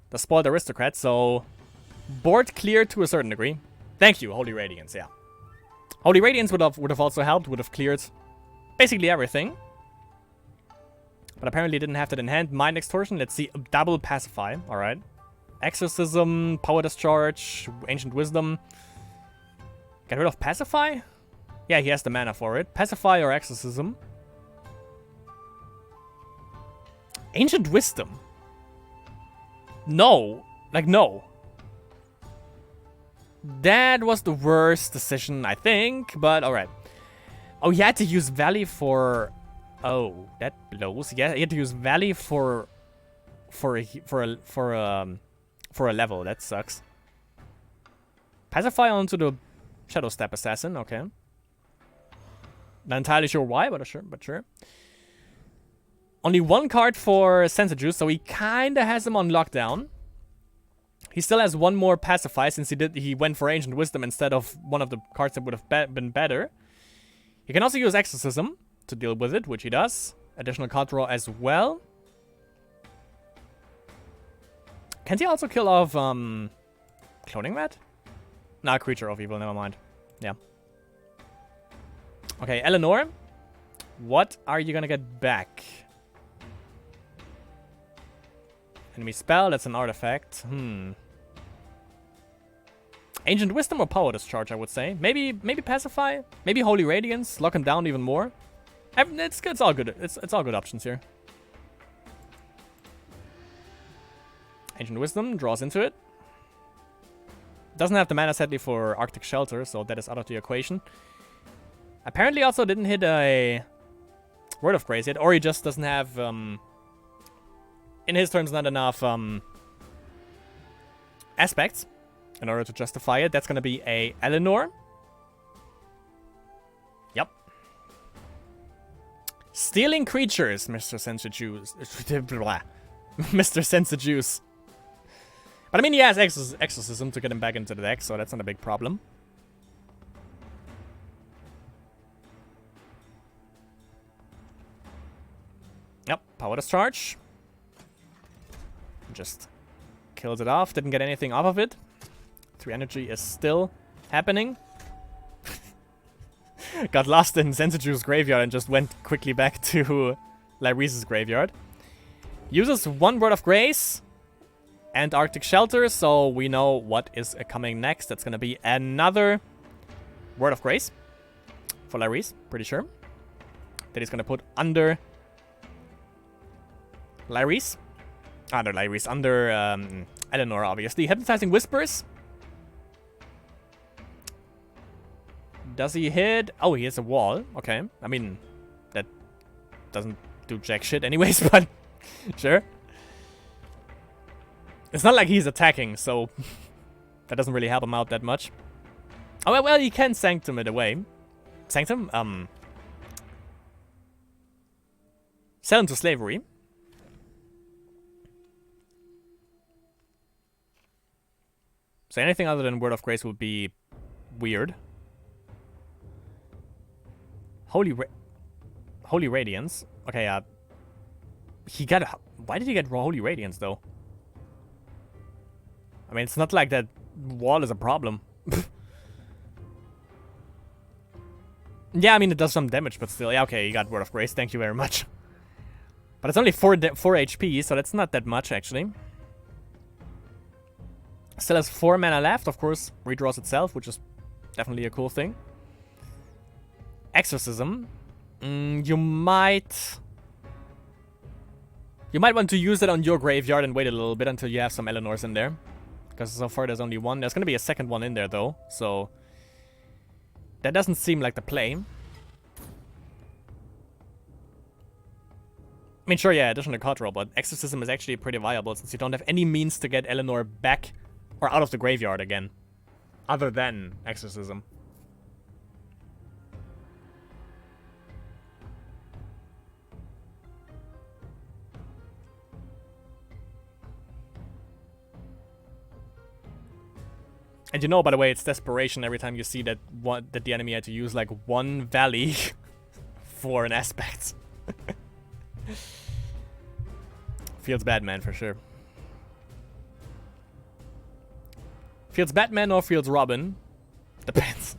the spoiled aristocrat, so board clear to a certain degree. Thank you, Holy Radiance, yeah. Holy Radiance would have also helped, would have cleared basically everything. But apparently didn't have that in hand. Mind Extortion, let's see, double Pacify, alright. Exorcism, Power Discharge, Ancient Wisdom. Get rid of Pacify? Yeah, he has the mana for it. Pacify or Exorcism. Ancient Wisdom. No. Like, no. That was the worst decision, I think. But, alright. Oh, you had to use Valley for... oh, that blows. Yeah, you had to use Valley for a level. That sucks. Pacify onto the Shadow Step Assassin. Okay. Not entirely sure why, but sure. Only 1 card for Sensor Juice, so he kinda has him on lockdown. He still has 1 more Pacify since he went for Ancient Wisdom instead of one of the cards that would have been better. He can also use Exorcism to deal with it, which he does. Additional card draw as well. Can't he also kill off Cloning Vat? Nah, Creature of Evil, never mind. Yeah. Okay, Eleanor. What are you gonna get back? Enemy spell, that's an artifact. Ancient Wisdom or Power Discharge, I would say. Maybe Pacify? Maybe Holy Radiance, lock him down even more. It's all good. It's all good options here. Ancient Wisdom draws into it. Doesn't have the mana sadly for Arctic Shelter, so that is out of the equation. Apparently also didn't hit a Word of Grace yet, or he just doesn't have in his turns not enough aspects in order to justify it. That's gonna be a Eleanor. Yep. Stealing creatures, Mr. Sensa Juice. Mr. Sensa Juice. But I mean, he has Exorcism to get him back into the deck, so that's not a big problem. Yep, power discharge. Just kills it off. Didn't get anything off of it. 3 energy is still happening. Got lost in Sensuju's graveyard and just went quickly back to Lyrise's graveyard. Uses 1 Word of Grace and Arctic Shelter, so we know what is coming next. That's going to be another Word of Grace for Lyrise, pretty sure. That he's going to put under Lyrise. Under Lyrise, under Eleanor, obviously. Hypnotizing Whispers. Does he hit? Oh, he has a wall. Okay. I mean, that doesn't do jack shit anyways, but sure. It's not like he's attacking, so that doesn't really help him out that much. Oh, well, he can Sanctum it away. Sanctum? Sell into slavery. So anything other than Word of Grace would be weird. Holy Radiance. Okay, he got a... Why did he get Holy Radiance, though? I mean, it's not like that wall is a problem. Yeah, I mean, it does some damage, but still. Yeah, okay, he got Word of Grace. Thank you very much. But it's only 4 HP, so that's not that much, actually. Still has 4 mana left. Of course, redraws itself, which is definitely a cool thing. Exorcism. You might want to use it on your graveyard and wait a little bit until you have some Eleanors in there. Because so far there's only 1. There's going to be a second one in there, though. So that doesn't seem like the play. I mean, sure, yeah, additional card draw, but Exorcism is actually pretty viable since you don't have any means to get Eleanor back or out of the graveyard again. Other than Exorcism. And you know, by the way, it's desperation every time you see that the enemy had to use like 1 valley for an aspect. Feels Batman for sure. Feels Batman or feels Robin? Depends.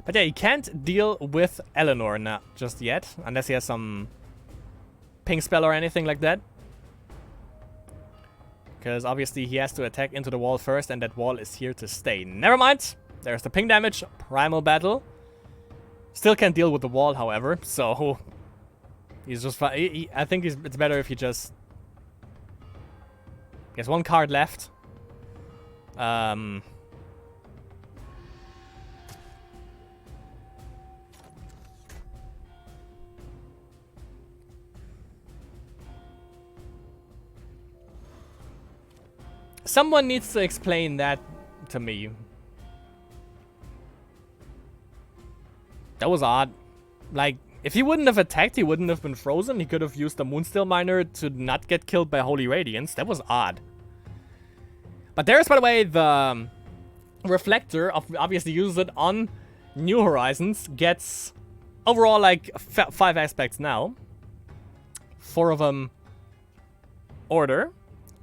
But yeah, he can't deal with Eleanor now just yet, unless he has some ping spell or anything like that. Because obviously he has to attack into the wall first, and that wall is here to stay. Never mind. There's the ping damage. Primal Battle. Still can't deal with the wall, however. So he's just fine. I think it's better if he just... He has 1 card left. Someone needs to explain that to me. That was odd. Like, if he wouldn't have attacked, he wouldn't have been frozen. He could have used the Moonsteel Miner to not get killed by Holy Radiance. That was odd. But there's, by the way, the Reflector. Obviously uses it on New Horizons. Gets overall, like, 5 aspects now. 4 of them Order.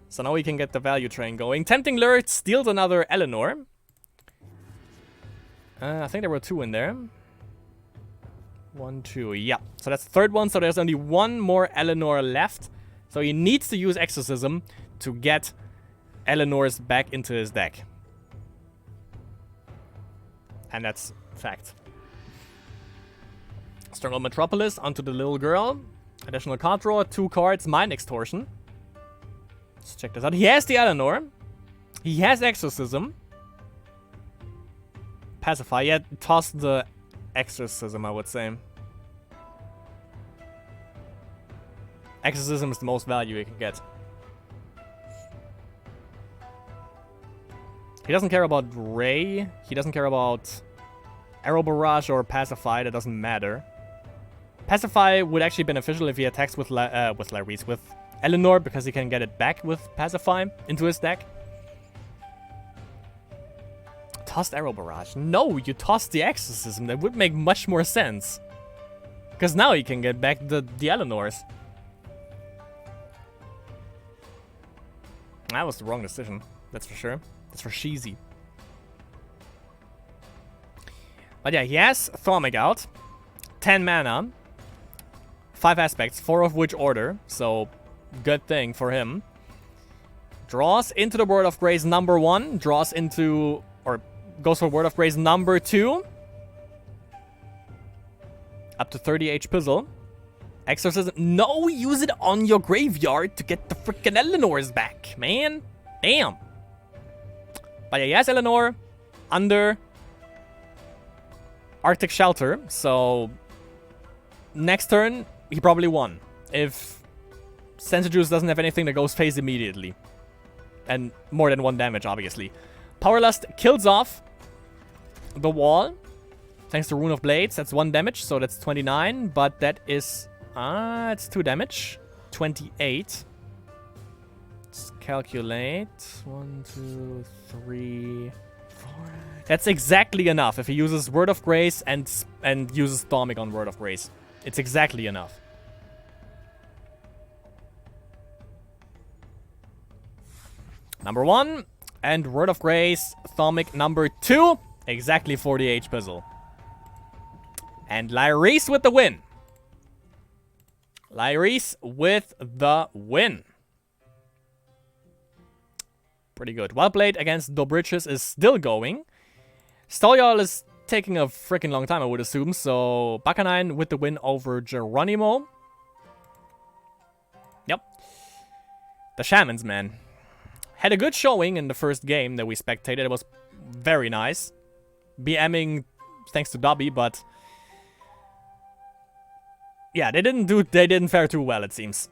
So now we can get the value train going. Tempting Lure steals another Eleanor. I think there were 2 in there. 1, 2, yeah. So that's the 3rd one, so there's only 1 more Eleanor left. So he needs to use Exorcism to get Eleanors back into his deck. And that's fact. Stronghold Metropolis onto the little girl. Additional card draw, 2 cards, Mind Extortion. Let's check this out. He has the Eleanor. He has Exorcism. Pacify. Yeah, toss the Exorcism, I would say. Exorcism is the most value he can get. He doesn't care about Ray. He doesn't care about Arrow Barrage or Pacify. That doesn't matter. Pacify would actually be beneficial if he attacks with Lyrise, with Eleanor, because he can get it back with Pacify into his deck. tossed Arrow Barrage. No, you tossed the Exorcism. That would make much more sense. Because now you can get back the Eleanors. That was the wrong decision. That's for sure. That's for cheesy. But yeah, he has Thaumic out. 10 mana. 5 aspects, 4 of which order. So, good thing for him. Draws into the Word of Grace number 1. Draws into... or goes for Word of Grace number 2. Up to 30 H Pizzle. Exorcism. No, use it on your graveyard to get the freaking Eleanors back, man. Damn. But yeah, he has Eleanor under Arctic Shelter, so next turn, he probably won. If Sensujuice doesn't have anything that goes phase immediately. And more than 1 damage, obviously. Powerlust kills off the wall. Thanks to Rune of Blades, that's 1 damage, so that's 29. But that is... it's 2 damage. 28. Let's calculate. 1, 2, 3, 4... That's exactly enough if he uses Word of Grace and uses Thaumic on Word of Grace. It's exactly enough. Number 1. And Word of Grace, Thaumic number 2. Exactly 40 H Pizzle. And Lyris with the win. Lyris with the win. Pretty good. Wildblade against Dobricious is still going. Stolyal is taking a freaking long time, I would assume. So, Bakanine with the win over Geronimo. Yep. The Shamans, man. Had a good showing in the first game that we spectated. It was very nice. BMing thanks to Dobby, but... yeah, they didn't fare too well, it seems.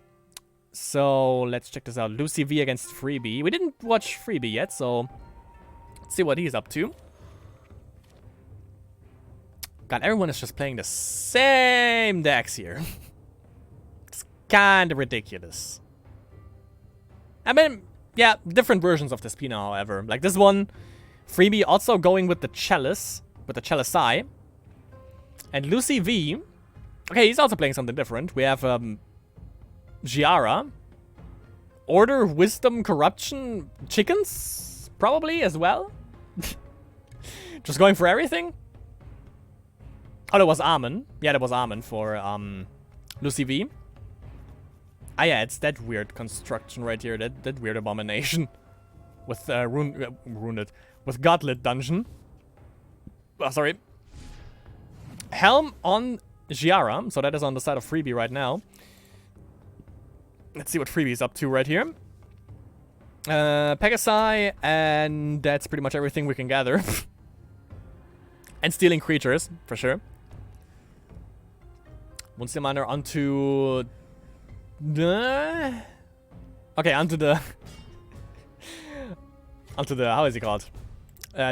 So, let's check this out. Lucy V against Freebie. We didn't watch Freebie yet, so... let's see what he's up to. God, everyone is just playing the same decks here. It's kind of ridiculous. I mean, yeah, different versions of this Pina, however. Like this one, Freebie also going with the Chalice, with the Chalice Eye. And Lucy V, okay, he's also playing something different. We have Giara. Order, Wisdom, Corruption, Chickens, probably, as well. Just going for everything. Oh, that was Armin. Yeah, that was Armin for Lucy V. Ah, yeah, it's that weird construction right here. That weird abomination. With Ruined. With Godlit Dungeon. Oh, sorry. Helm on Giara. So that is on the side of Freebie right now. Let's see what Freebie's up to right here. Pegasi, and that's pretty much everything we can gather. And stealing creatures, for sure. Monster Miner onto... okay, onto the... onto the... how is he called?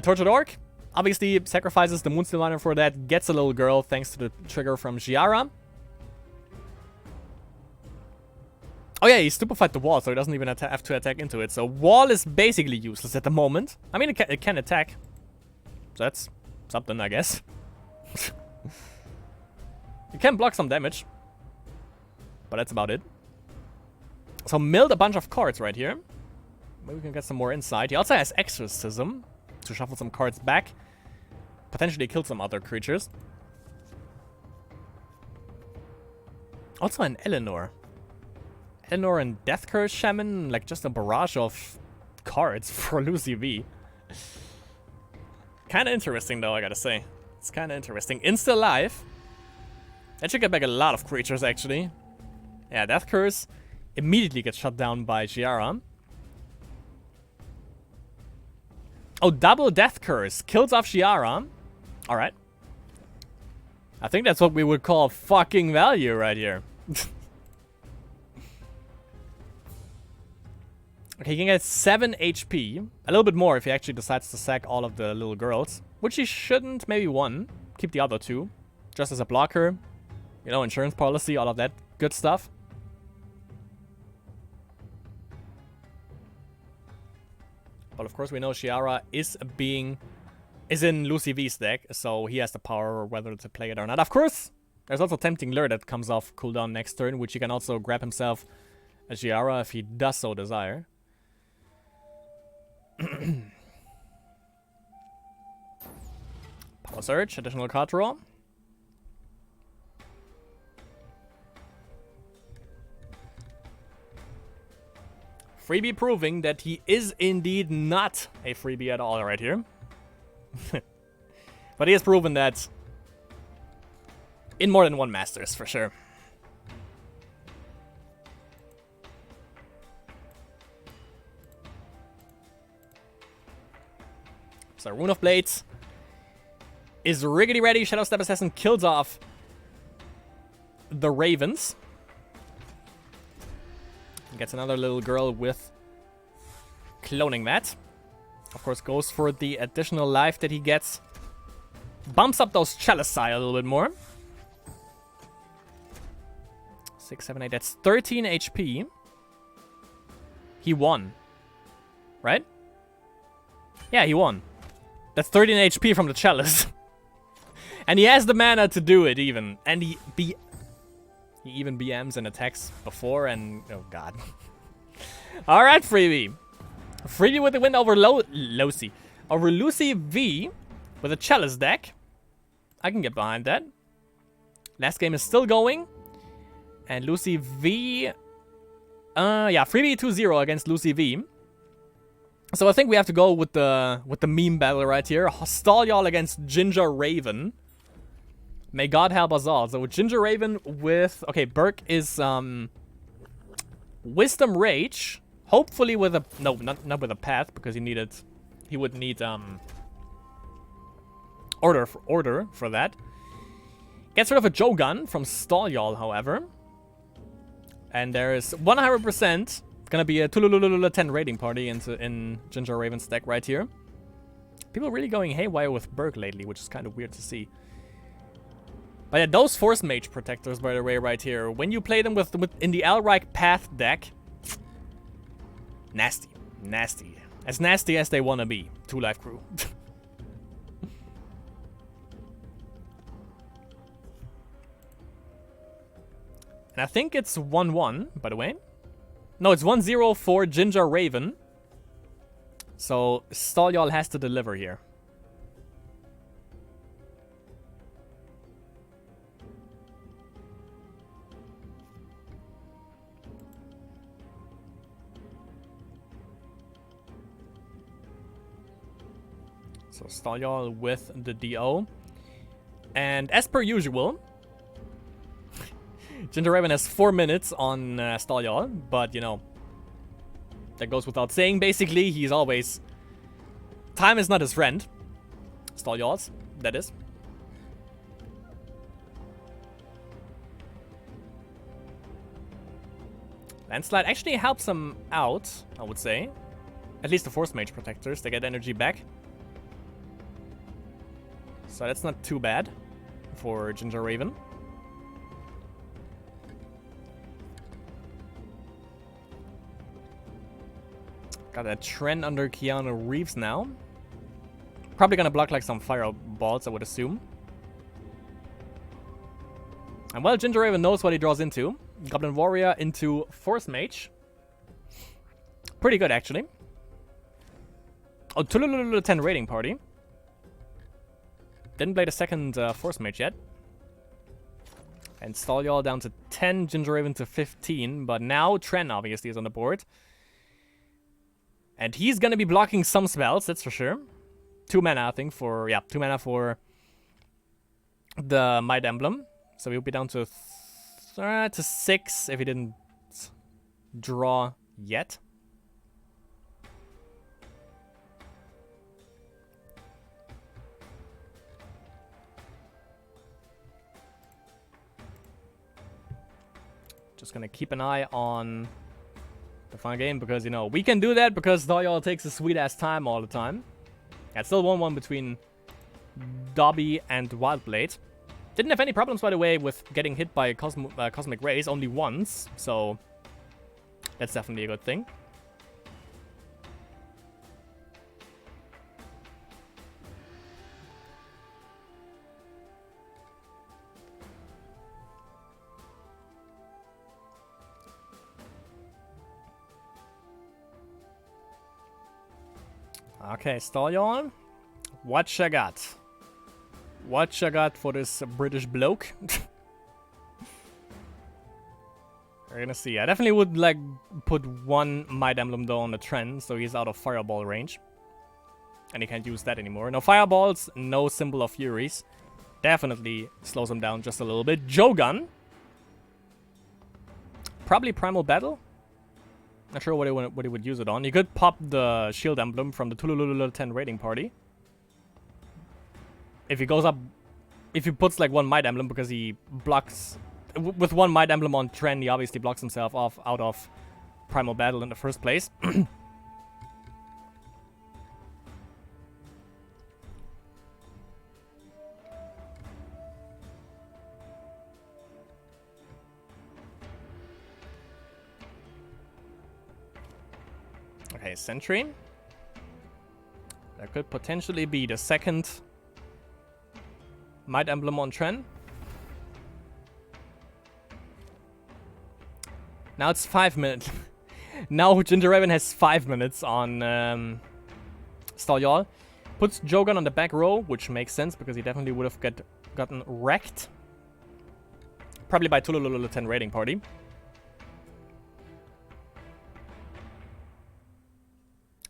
Tortured Orc. Obviously, sacrifices the Moonsteel Miner for that. Gets a little girl thanks to the trigger from Giara. Oh yeah, he stupefied the wall, so he doesn't even have to attack into it. So wall is basically useless at the moment. I mean, it can attack. So that's something, I guess. It can block some damage. But that's about it. So milled a bunch of cards right here. Maybe we can get some more insight. He also has Exorcism to shuffle some cards back. Potentially kill some other creatures. Also an Eleanor. Eleanor and Death Curse Shaman. Like just a barrage of cards for Lucy V. Kind of interesting though, I gotta say. It's kind of interesting. Insta Life. That should get back a lot of creatures actually. Yeah, Death Curse immediately gets shut down by Giara. Oh, double Death Curse. Kills off Giara. Alright. I think that's what we would call fucking value right here. Okay, he can get 7 HP. A little bit more if he actually decides to sack all of the little girls. Which he shouldn't. Maybe 1. Keep the other 2. Just as a blocker. You know, insurance policy, all of that good stuff. But of course we know Giara is being is in Lucy V's deck, so he has the power whether to play it or not. Of course, there's also Tempting Lure that comes off cooldown next turn, which he can also grab himself a Giara if he does so desire. Power Surge, additional card draw. Freebie proving that he is indeed not a freebie at all right here. But he has proven that in more than one Masters, for sure. So Rune of Blades is riggedy ready. Shadow Step Assassin kills off the Ravens. Gets another little girl with Cloning Mat. Of course, goes for the additional life that he gets. Bumps up those Chalice a little bit more. 6, 7, 8. That's 13 HP. He won. Right? Yeah, he won. That's 13 HP from the Chalice. And he has the mana to do it even. And he even BMs and attacks before and... Oh, God. Alright, Freebie. Freebie with the win over Lucy. Over Lucy V with a Chalice deck. I can get behind that. Last game is still going. And Lucy V... yeah, Freebie 2-0 against Lucy V. So I think we have to go with the meme battle right here. Stall y'all against Ginger Raven. May God help us all. So Ginger Raven with... Okay, Burke is Wisdom Rage. Hopefully with a... No, not with a Path, because he would need Order for that. Gets rid of a Jogun from Stall y'all, however. And there is 100% gonna be a 10 rating party in Ginger Raven's deck right here. People really going haywire with Burke lately, which is kind of weird to see. But yeah, those Force Mage Protectors, by the way, right here, when you play them in the Elric Path deck, nasty. Nasty. As nasty as they want to be. 2-life crew. And I think it's 1-1, by the way. No, it's 1-0 for Ginger Raven. So, Stall y'all has to deliver here. So, Stall y'all with the DO. And as per usual... Ginger Raven has 4 minutes on Stall y'all, but, you know, that goes without saying. Basically, he's always... Time is not his friend. Stall y'all's, that is. Landslide actually helps him out, I would say. At least the Force Mage Protectors, they get energy back. So that's not too bad for Ginger Raven. Got a trend under Keanu Reeves now. Probably gonna block like some fireballs, I would assume. And well, Ginger Raven knows what he draws into. Goblin Warrior into Force Mage. Pretty good, actually. Oh, 10 rating party. Didn't play the second Force Mage yet. And Stall y'all down to 10, Ginger Raven to 15. But now Tren obviously is on the board. And he's gonna be blocking some spells, that's for sure. 2 mana, I think, for... Yeah, 2 mana for the Might Emblem. So he'll be down to 6 if he didn't draw yet. Just gonna keep an eye on the final game, because, you know, we can do that because Stall y'all takes a sweet-ass time all the time. Yeah, it's still 1-1 between Dobby and Wildblade. Didn't have any problems, by the way, with getting hit by Cosmic Rays, only once, so that's definitely a good thing. Okay, Stallion. What you got? What you got for this British bloke? We're gonna see. I definitely would like put one Might Emblem though on the trend, so he's out of Fireball range. And he can't use that anymore. No Fireballs, no Symbol of Furies. Definitely slows him down just a little bit. Jogun. Probably Primal Battle. Not sure what he would use it on. You could pop the Shield Emblem from the Tulululu 10 raiding party. If he goes up... If he puts like one Might Emblem because he blocks... With one Might Emblem on trend, he obviously blocks himself off out of Primal Battle in the first place. Okay, Sentry. That could potentially be the second Might Emblem on trend. Now it's 5 minutes. Now Ginger Raven has 5 minutes on Stallion. Puts Jogun on the back row, which makes sense because he definitely would have gotten wrecked. Probably by Tulululu 10 raiding party.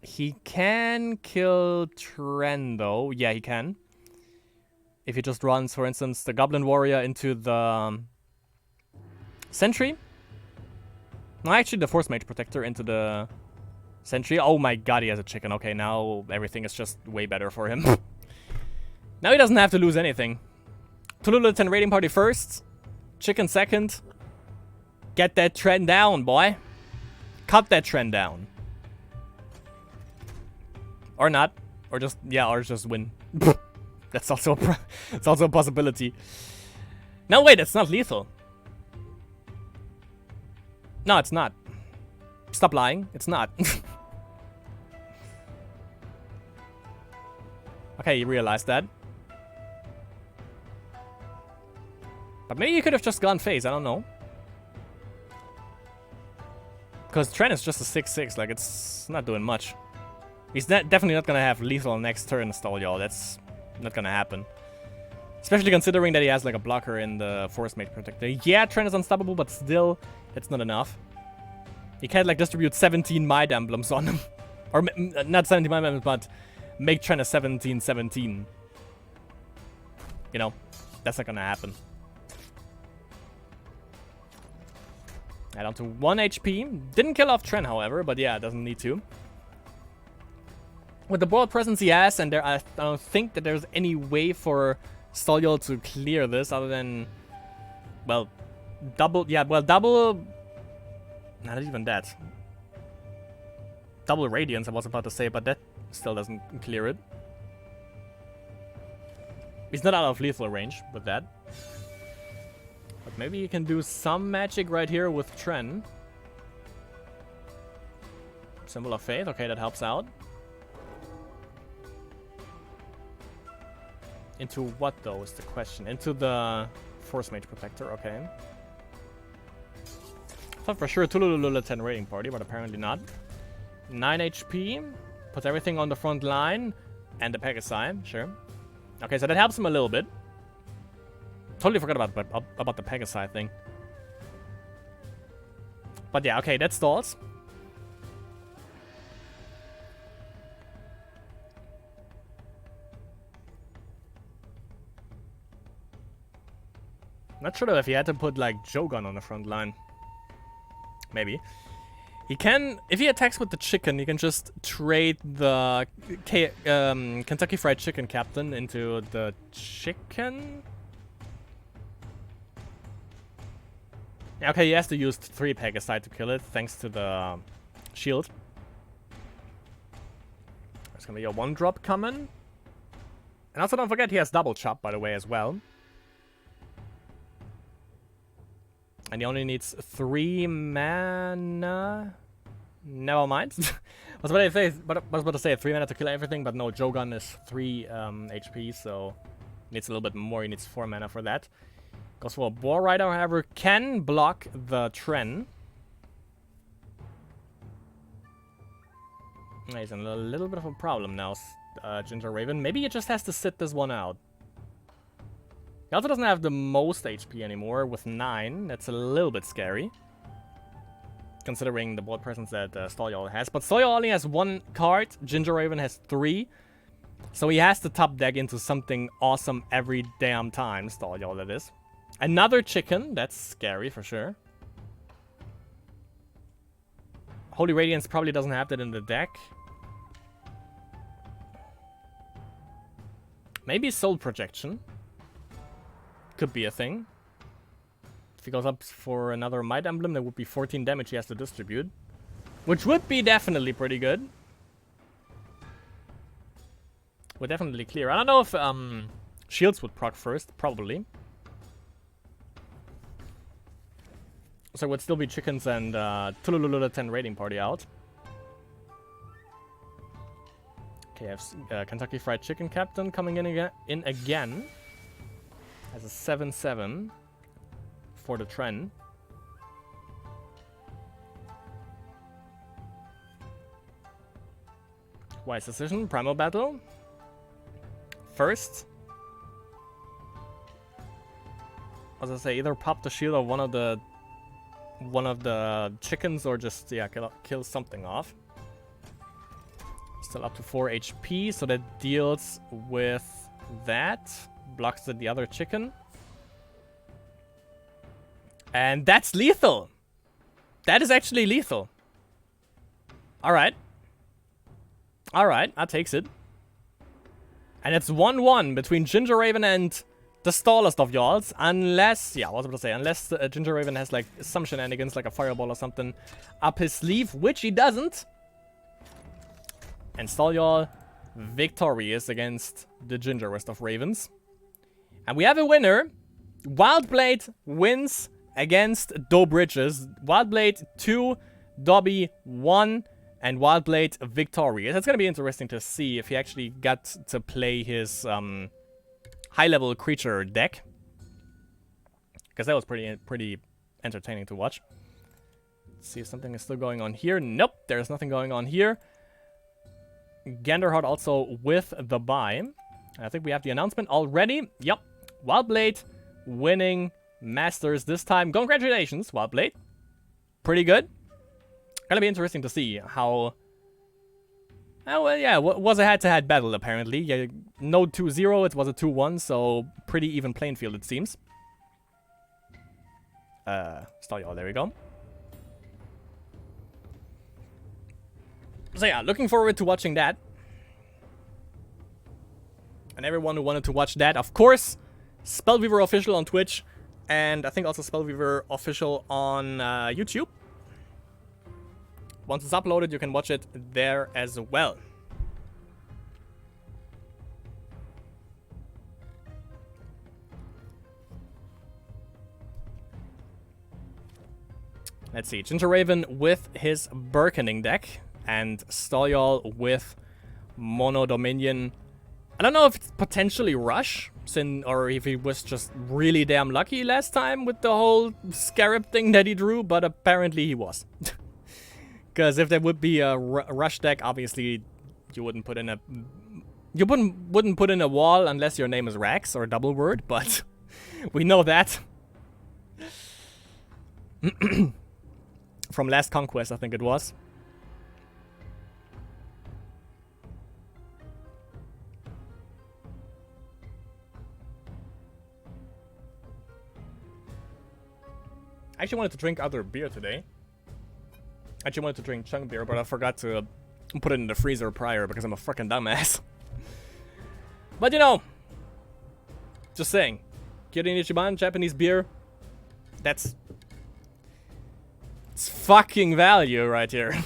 He can kill Tren though. Yeah, he can. If he just runs, for instance, the Goblin Warrior into the Sentry. No, actually the Force Mage Protector into the Sentry. Oh my god, he has a chicken. Okay, now everything is just way better for him. Now he doesn't have to lose anything. Tulululu 10 raiding party first. Chicken second. Get that trend down, boy. Cut that trend down. Or not. Or just, yeah, or just win. That's also it's also a possibility. No, wait, it's not lethal. No, it's not. Stop lying. It's not. Okay, you realized that. But maybe you could have just gone phase, I don't know. Because Tren is just a 6-6, like it's not doing much. He's definitely not gonna have lethal next turn, Stallion. That's not gonna happen. Especially considering that he has like a blocker in the Force Mage Protector. Yeah, Tren is unstoppable, but still, it's not enough. He can't like distribute 17 Might Emblems on him. Or not 17 Might Emblems, but make Tren a 17-17. You know, that's not gonna happen. Down to 1 HP. Didn't kill off Tren, however, but yeah, doesn't need to. With the broad presence he has, and I don't think that there's any way for Stallion to clear this other than, well, double, yeah, well, double, not even that. Double Radiance, I was about to say, but that still doesn't clear it. He's not out of lethal range with that. But maybe you can do some magic right here with Tren. Symbol of Faith, okay, that helps out. Into what, though, is the question? Into the Force Mage Protector, okay. I thought for sure Tulululu 10 raiding party, but apparently not. 9 HP, puts everything on the front line, and the Pegasi, sure. Okay, so that helps him a little bit. Totally forgot about the Pegasi thing. But yeah, okay, that stalls. Not sure though if he had to put like Jogun on the front line. Maybe. He can, if he attacks with the chicken, he can just trade the Kentucky Fried Chicken Captain into the chicken? Yeah, okay, he has to use 3 Pegasi to kill it, thanks to the shield. There's gonna be a 1-drop coming. And also don't forget he has double chop, by the way, as well. And he only needs 3 mana. Never mind. I was about to say 3 mana to kill everything, but no, Jogun is 3 HP, so needs a little bit more. He needs 4 mana for that. Goes for a Boar Rider, however, can block the Tren. He's in a little bit of a problem now, Ginger Raven. Maybe he just has to sit this one out. He also doesn't have the most HP anymore with 9. That's a little bit scary, considering the board presence that Stolyol has. But Stolyol only has 1 card. Ginger Raven has 3. So he has to top deck into something awesome every damn time. Stolyol, that is. Another chicken. That's scary for sure. Holy Radiance probably doesn't have that in the deck. Maybe Soul Projection. Could be a thing. If he goes up for another Might Emblem, there would be 14 damage he has to distribute. Which would be definitely pretty good. Would definitely clear. I don't know if Shields would proc first. Probably. So it would still be Chickens and Tululula 10 Raiding Party out. Okay, I have Kentucky Fried Chicken Captain coming in again. As a 7/7 for the trend. Wise decision, Primal Battle. First. As I say, either pop the shield of one of the chickens or just kill something off. Still up to 4 HP, so that deals with that. Blocks the other chicken. And that's lethal. That is actually lethal. Alright. Alright, that takes it. And it's 1-1 between Ginger Raven and the stallest of y'alls. Unless, yeah, I was about to say, unless Ginger Raven has like some shenanigans, like a fireball or something up his sleeve, which he doesn't. And Stolyol victorious against the Gingerest of Ravens. And we have a winner. Wildblade wins against Do Bridges. Wildblade 2, Dobby 1, and Wildblade victorious. It's going to be interesting to see if he actually got to play his high-level creature deck. Because that was pretty entertaining to watch. Let's see if something is still going on here. Nope, there's nothing going on here. Ganderheart also with the buy. I think we have the announcement already. Yep. Wildblade winning Masters this time. Congratulations, Wildblade. Pretty good. Gonna be interesting to see how... Oh, well, yeah, was a head-to-head battle, apparently. Yeah, no 2-0, it was a 2-1, so pretty even playing field, it seems. Stolyol, there we go. So yeah, looking forward to watching that. And everyone who wanted to watch that, of course, Spellweaver Official on Twitch, and I think also Spellweaver Official on YouTube. Once it's uploaded, you can watch it there as well. Let's see, Ginger Raven with his Birkening deck, and Stolyol with Mono Dominion. I don't know if it's potentially Rush, or if he was just really damn lucky last time with the whole Scarab thing that he drew, but apparently he was. Because if there would be a Rush deck, obviously you wouldn't put in a... You wouldn't put in a wall unless your name is Rax or Double Word, but we know that. From Last Conquest, I think it was. I actually wanted to drink other beer today. I actually wanted to drink chunk beer, but I forgot to put it in the freezer prior because I'm a fucking dumbass. But you know, just saying, Kirin Ichiban, Japanese beer, it's fucking value right here.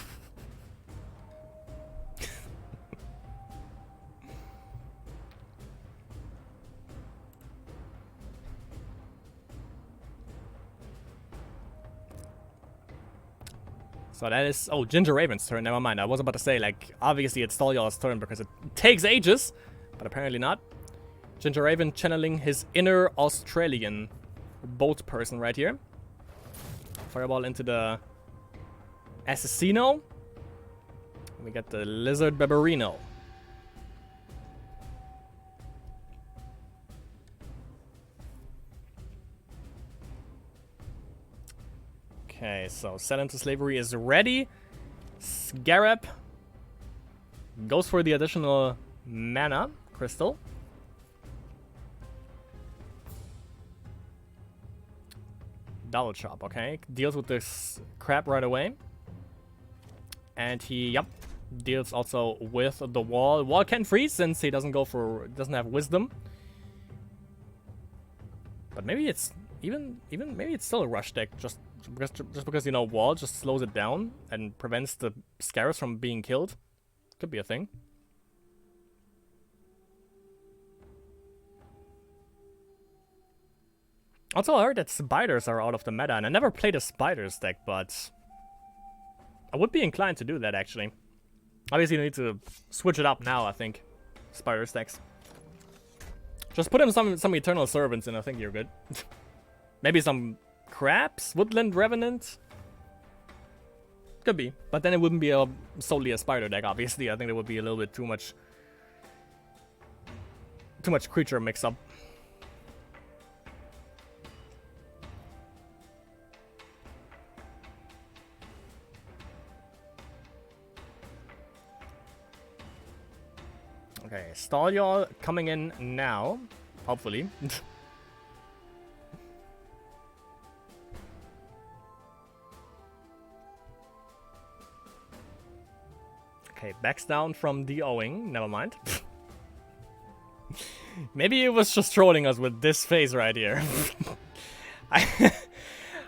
So that is... Oh, Ginger Raven's turn. Never mind. I was about to say, like, obviously it's Stolyol's turn because it takes ages. But apparently not. Ginger Raven channeling his inner Australian boat person right here. Fireball into the Assassino. We got the Lizard Barbarino. Okay, so Sell into Slavery is ready. Scarab goes for the additional mana crystal. Double chop, okay. Deals with this crab right away. And he, yep, deals also with the wall. Wall can freeze since he doesn't doesn't have wisdom. But maybe it's maybe it's still a rush deck just because you know wall just slows it down and prevents the scarabs from being killed. Could be a thing. Also, I heard that spiders are out of the meta, and I never played a spiders deck, but I would be inclined to do that, actually. Obviously, you need to switch it up now, I think. Spiders decks. Just put in some Eternal Servants, and I think you're good. Maybe some crabs? Woodland Revenant? Could be, but then it wouldn't be solely a spider deck, obviously. I think there would be a little bit too much creature mix-up. Okay, Stall coming in now, hopefully. Okay, backs down from DOing, never mind. Maybe it was just trolling us with this face right here.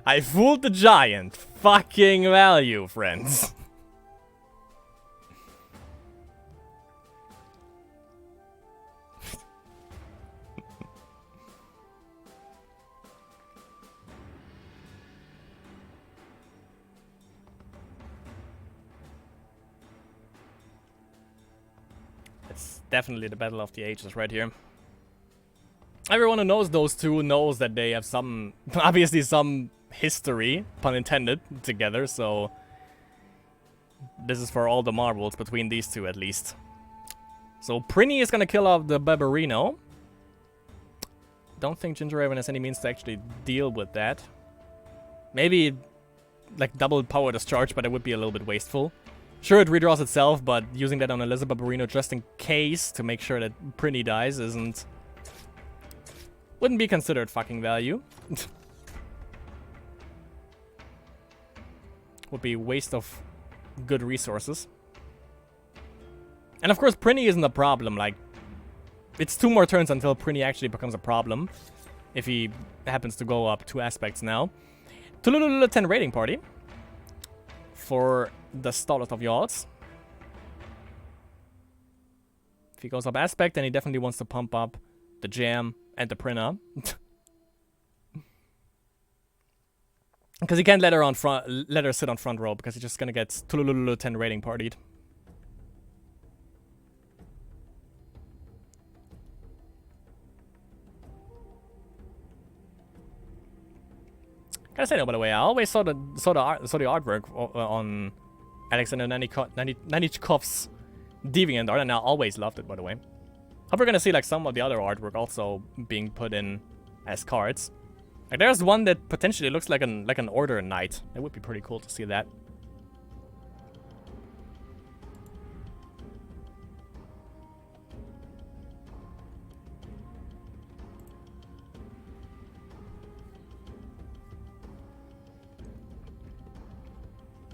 I fooled the giant. Fucking value, friends. Definitely the battle of the ages right here. Everyone who knows those two knows that they have some, obviously some history, pun intended, together, so this is for all the marbles between these two at least. So Prinny is gonna kill off the Barbarino. Don't think Ginger Raven has any means to actually deal with that. Maybe like double power discharge, but it would be a little bit wasteful. Sure, it redraws itself, but using that on Elizabeth Barbarino just in case to make sure that Prinny dies wouldn't be considered fucking value. Would be waste of good resources. And of course, Prinny isn't a problem. Like, it's 2 more turns until Prinny actually becomes a problem. If he happens to go up 2 aspects now. Tulululu 10 raiding party. For the Starlet of Yards. If he goes up aspect, then he definitely wants to pump up the Jam and the Prinna. Because he can't let her sit on front row, because he's just gonna get Tulululu 10 raiding partied. Gotta say though, by the way, I always saw the artwork on Alexander Nanichkov's Deviant art, and I always loved it, by the way. Hope we're gonna see like some of the other artwork also being put in as cards. Like there's one that potentially looks like an Order Knight. It would be pretty cool to see that.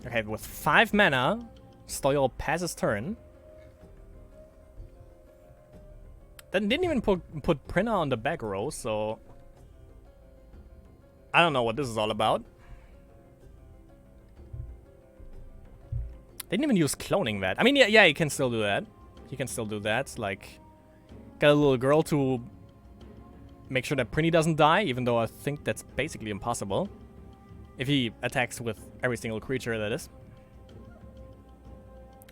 Okay, with 5 mana, Stoyol passes turn. Then didn't even put Prinna on the back row, so I don't know what this is all about. They didn't even use cloning that. I mean, yeah, you can still do that. You can still do that. Like, got a little girl to make sure that Prinny doesn't die, even though I think that's basically impossible. If he attacks with every single creature, that is.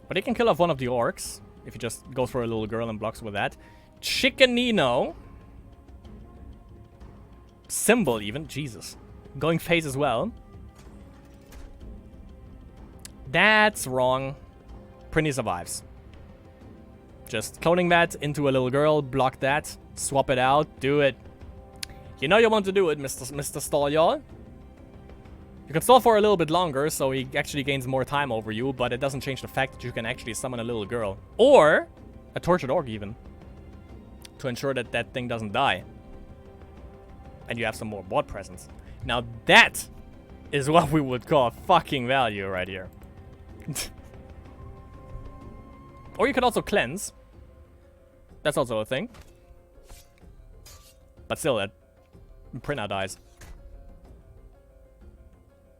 But he can kill off one of the orcs, if he just goes for a little girl and blocks with that. Chickenino. Symbol, even. Jesus. Going phase as well. That's wrong. Prinny survives. Just cloning that into a little girl, block that, swap it out, do it. You know you want to do it, Mr. Stall, y'all. You can stall for a little bit longer, so he actually gains more time over you, but it doesn't change the fact that you can actually summon a little girl. Or a tortured orc even. To ensure that that thing doesn't die. And you have some more board presence. Now that is what we would call fucking value right here. Or you could also cleanse. That's also a thing. But still, that printer dies.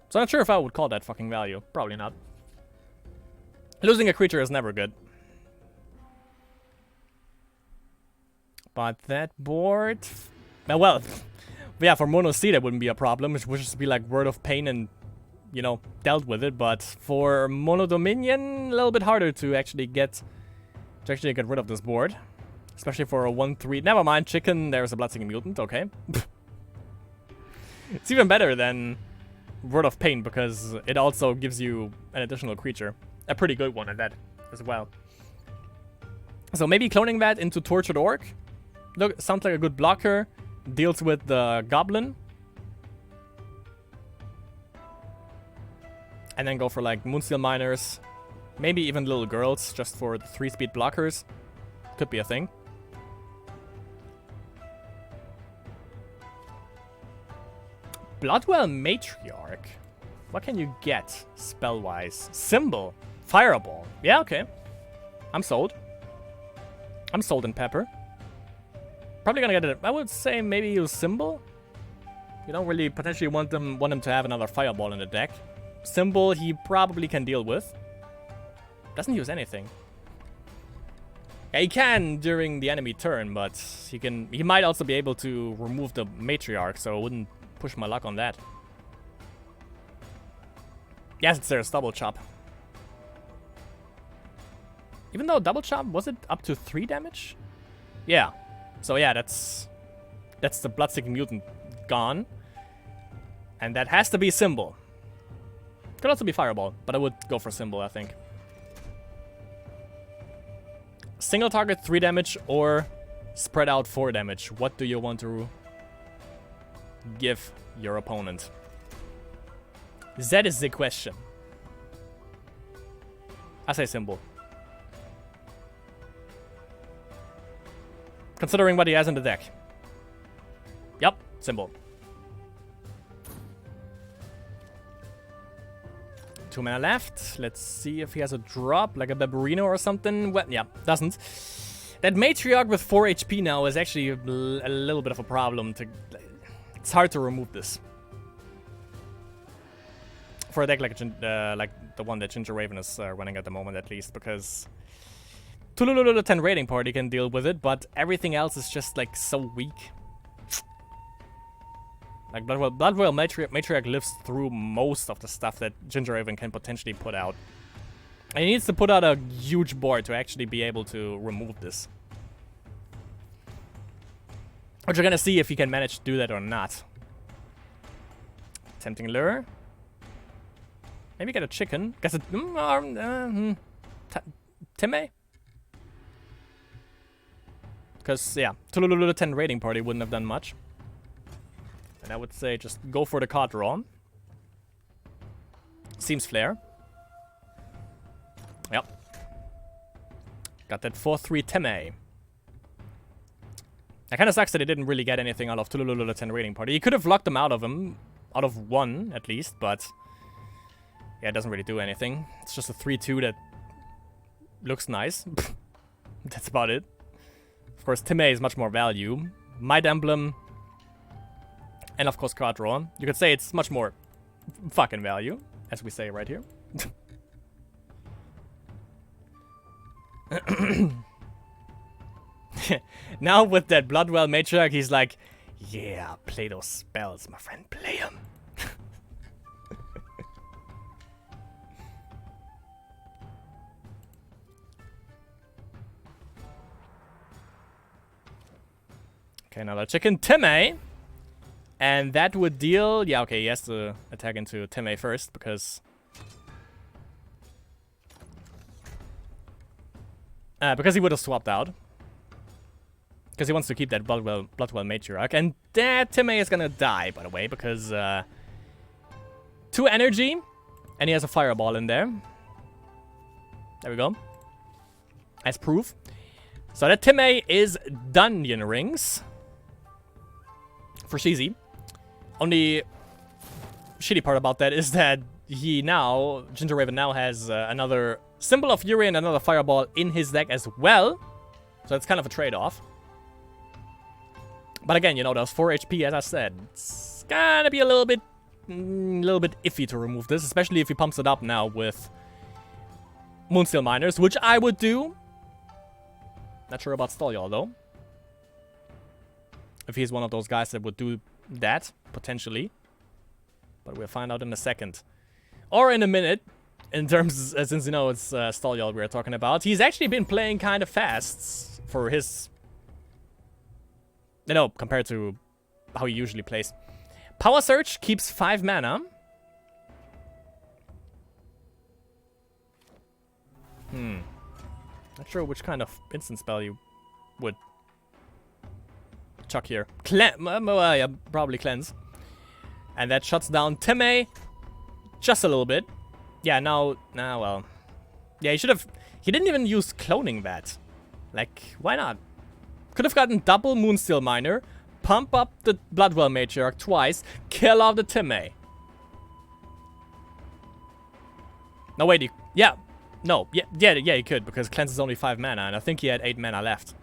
So I'm not sure if I would call that fucking value. Probably not. Losing a creature is never good. But that board... Well, yeah, for Mono C that wouldn't be a problem. It would just be like Word of Pain and, you know, dealt with it. But for Mono Dominion, a little bit harder to actually get rid of this board. Especially for a 1-3. Never mind, chicken, there's a Bloodseeking Mutant, okay. It's even better than Word of Pain because it also gives you an additional creature. A pretty good one at that as well. So maybe cloning that into Tortured Orc. Look, sounds like a good blocker. Deals with the Goblin. And then go for like Moonsteel Miners. Maybe even Little Girls just for the 3-speed blockers. Could be a thing. Bloodwell Matriarch. What can you get spell-wise? Symbol. Fireball. Yeah, okay. I'm sold. I'm sold in Pepper. Probably gonna get it. I would say maybe use Symbol. You don't really potentially want him to have another Fireball in the deck. Symbol he probably can deal with. Doesn't use anything. Yeah, he can during the enemy turn, but he might also be able to remove the Matriarch, so I wouldn't push my luck on that. Yes, it's there's double chop. Even though double chop, was it up to 3 damage? Yeah. So yeah, that's the Bloodseeking Mutant gone. And that has to be Symbol. Could also be Fireball, but I would go for Symbol, I think. Single target 3 damage or spread out 4 damage. What do you want to give your opponent? That is the question. I say Symbol. Considering what he has in the deck. Yep, Symbol. 2 mana left. Let's see if he has a drop, like a Baburino or something. Well, yeah, doesn't. That Matriarch with 4 HP now is actually a little bit of a problem. It's hard to remove this. For a deck like the one that Ginger Raven is running at the moment, at least, because Tulululu 10 Raiding Party can deal with it, but everything else is just like so weak. Like Bloodwell Matriarch lives through most of the stuff that Ginger Raven can potentially put out. And he needs to put out a huge board to actually be able to remove this. Which we're gonna see if he can manage to do that or not. Tempting Lure. Maybe get a chicken. Guess it. Timmy? Because, yeah, Tulululu 10 Raiding Party wouldn't have done much. And I would say just go for the card draw. Seems fair. Yep. Got that 4-3 Teme. That kind of sucks that he didn't really get anything out of Tulululu 10 Raiding Party. He could have locked them out of him. Out of 1, at least, but... yeah, it doesn't really do anything. It's just a 3-2 that looks nice. That's about it. Of course, Teme is much more value. Might Emblem... and of course card draw. You could say it's much more fucking value, as we say right here. Now with that Bloodwell Matriarch, he's like, yeah, play those spells, my friend, play them. Okay, another chicken, Teme. And that would deal... yeah, okay, he has to attack into Teme first, because... Because he would have swapped out. Because he wants to keep that Bloodwell Matriarch. And that Timmy is gonna die, by the way, because 2 energy, and he has a fireball in there. There we go. As proof. So that Timmy is Dungeon Rings. For Sheezy. Only shitty part about that is that he now, Ginger Raven now has another Symbol of Fury and another fireball in his deck as well. So it's kind of a trade-off. But again, you know, those 4 HP, as I said, it's gonna be a little bit iffy to remove this, especially if he pumps it up now with Moonsteel Miners, which I would do. Not sure about Stolial, though. If he's one of those guys that would do that, potentially. But we'll find out in a second. Or in a minute, in terms, since, you know, it's Stolial we're talking about. He's actually been playing kind of fast for his... You know, compared to how he usually plays. Power Surge keeps 5 mana. Not sure which kind of instant spell you would chuck here. Yeah, probably Cleanse. And that shuts down Timmy just a little bit. Yeah, now, well. Yeah, he didn't even use Cloning Bat. Like, why not? Could have gotten double Moonsteel Miner, pump up the Bloodwell Matriarch twice, kill off the Timmy. No, wait, yeah. No, yeah, he could, because Cleanse is only 5 mana, and I think he had 8 mana left.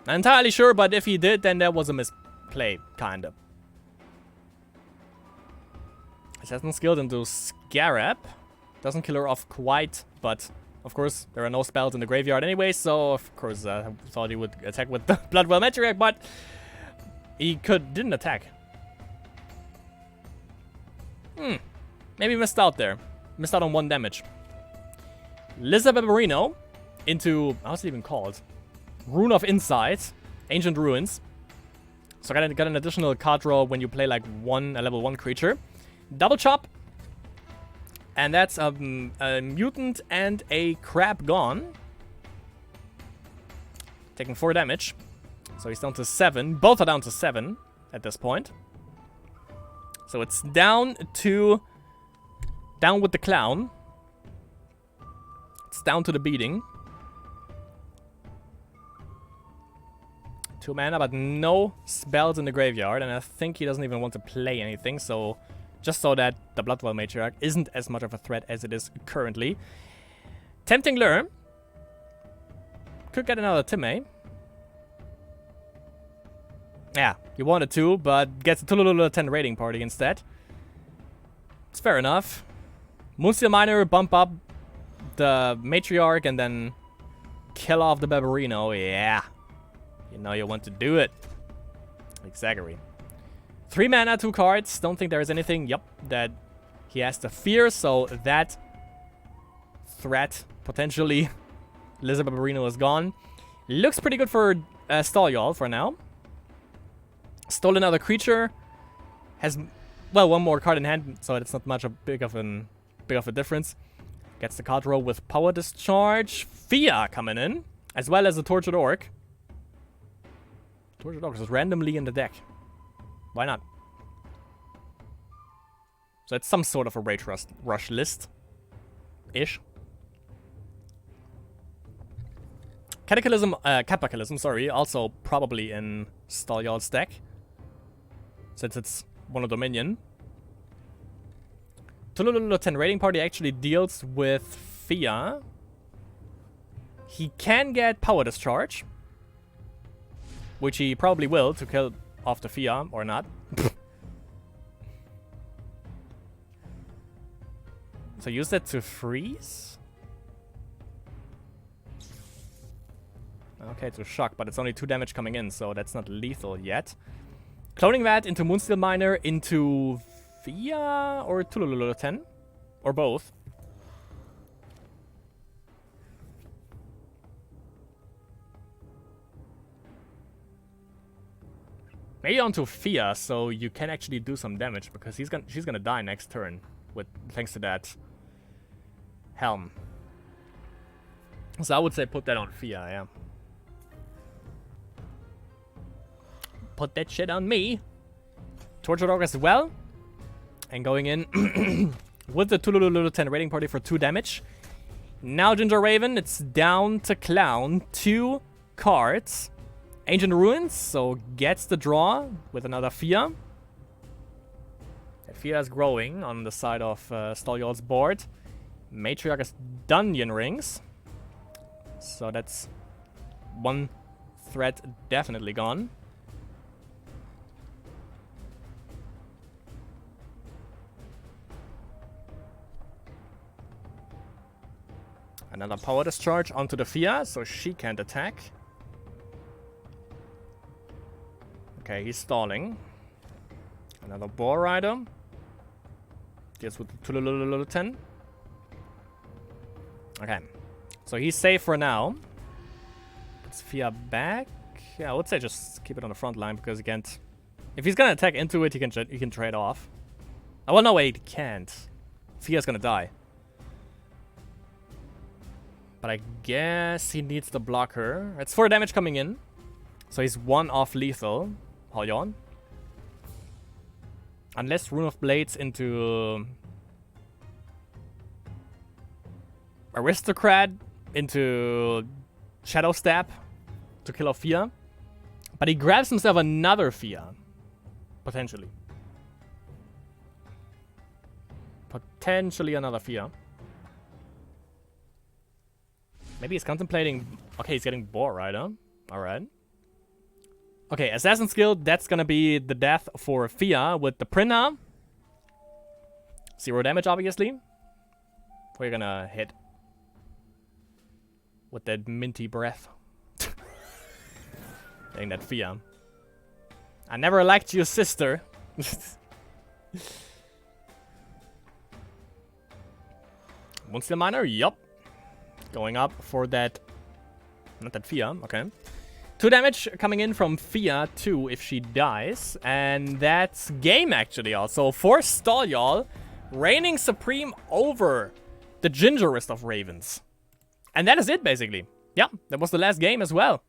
Not entirely sure, but if he did, then there was a misplay, kinda. Assassin skilled into Scarab. Doesn't kill her off quite, but of course there are no spells in the graveyard anyway, so of course I thought he would attack with the Bloodwell Matriarch, but he didn't attack. Maybe missed out there. Missed out on 1 damage. Lizard Barbarino into, how's it even called? Rune of Insight, Ancient Ruins. So got an additional card draw when you play like a level 1 creature. Double chop. And that's a mutant and a crab gone. Taking 4 damage. So he's down to 7. Both are down to 7 at this point. So it's down with the clown. It's down to the beating. 2 mana, but no spells in the graveyard. And I think he doesn't even want to play anything, so... Just so that the Bloodwell Matriarch isn't as much of a threat as it is currently. Tempting Lure. Could get another Timmy. Yeah, he wanted to, but gets a Tululu 10 raiding party instead. It's fair enough. Moonsteel Miner, bump up the Matriarch, and then kill off the Barbarino. Yeah. You know you want to do it. Exactly. 3 mana, 2 cards. Don't think there is anything, that he has to fear. So that threat, potentially, Lizard Barbarino is gone. Looks pretty good for Stolial for now. Stole another creature. Has, well, 1 more card in hand, so it's not much big of a difference. Gets the card row with Power Discharge. Fia coming in, as well as a Tortured Orc. Tortured Orc is randomly in the deck. Why not? So it's some sort of a Rage Rush list-ish. Cataclysm, sorry, also probably in Stolial's deck. Since it's one of Dominion. Tululu 10 Raiding Party actually deals with Fia. He can get Power Discharge. Which he probably will to kill off the Fia, or not. So use that to freeze? Okay, to shock, but it's only 2 damage coming in, so that's not lethal yet. Cloning that into Moonsteel Miner, into Fia, or Tululu 10? Or both. Maybe onto Fia, so you can actually do some damage, because she's gonna die next turn, thanks to that Helm. So I would say put that on Fia, yeah. Put that shit on me. Torture Dog as well. And going in with the Tululu 10 rating party for 2 damage. Now Ginger Raven, it's down to Clown. 2 cards. Ancient Ruins, so gets the draw with another Fia. That Fia is growing on the side of Stolyol's board. Matriarch is Dungeon Rings. So that's one threat definitely gone. Another power discharge onto the Fia, so she can't attack. Okay, he's stalling. Another Boar Rider. Deals with the Tululu 10. Okay. So he's safe for now. Puts Fia back. Yeah, I would say just keep it on the front line because he can't. If he's gonna attack into it, he can trade off. Oh, well, no, wait, he can't. Fia's gonna die. But I guess he needs to block her. It's 4 damage coming in. So he's 1 off lethal. Hold on. Unless Rune of Blades into Aristocrat into Shadow Stab to kill off Fia. But he grabs himself another Fia. Potentially. Potentially another Fia. Maybe he's contemplating. Okay, he's getting Boar Rider. Alright. Okay, Assassin skill, that's gonna be the death for Fia with the Prinna. 0 damage, obviously. We're gonna hit with that minty breath. Dang that Fia. I never liked your sister. Moonsteel Miner, yup. Going up for that. Not that Fia, okay. 2 damage coming in from Fia, 2 if she dies. And that's game, actually, also. For Stolyol, reigning supreme over the gingerest of Ravens. And that is it, basically. Yeah, that was the last game as well.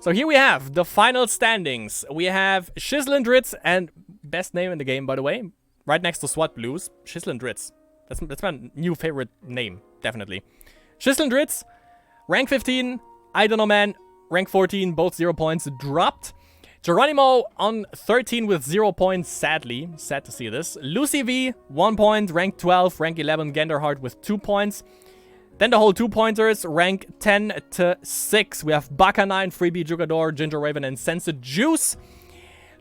So here we have the final standings. We have Shislindritz, and best name in the game, by the way. Right next to SWAT Blues. Shislindritz. That's my new favorite name, definitely. Shislindritz, rank 15. I don't know, man. Rank 14, both 0 points, dropped. Geronimo on 13 with 0 points, sadly. Sad to see this. Lucy V, 1 point, rank 12. Rank 11, Genderheart with 2 points. Then the whole 2-pointers, rank 10 to 6. We have Baka 9, Freebie, Jugador, Ginger Raven, and Sensei Juice.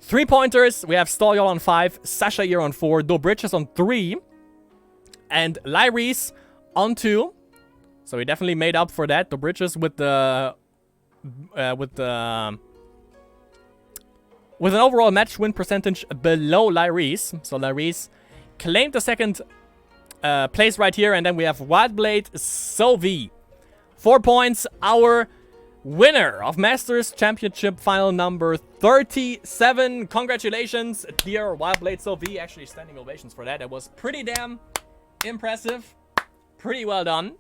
3-pointers, we have Stolyol on 5, Sasha Ear on 4, Do Bridges on 3, and Lyris on 2. So we definitely made up for that. Do Bridges with an overall match win percentage below Lyris. So Lyris claimed the second place right here, and then we have Wildblade Sovi. 4 points, our winner of Masters Championship final number 37. Congratulations, dear Wildblade Sovi. Actually, standing ovations for that. That was pretty damn impressive. Pretty well done.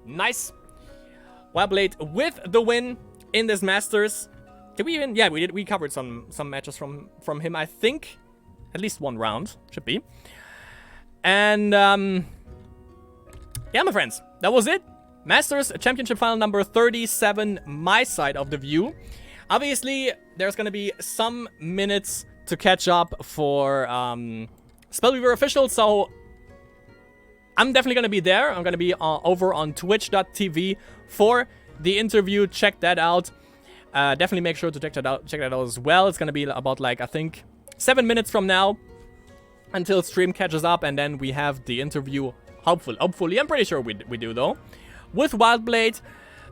Nice. Wildblade with the win in this Masters. Did we even? Yeah, we did. We covered some matches from him, I think. At least 1 round. Should be. And, yeah, my friends. That was it. Masters Championship final number 37, my side of the view. Obviously, there's going to be some minutes to catch up for Spellweaver Official, so I'm definitely going to be there. I'm going to be over on twitch.tv for the interview. Check that out. Definitely make sure to check that out as well. It's going to be about, like, I think 7 minutes from now until stream catches up, and then we have the interview. Hopefully, I'm pretty sure we do, though, with Wildblade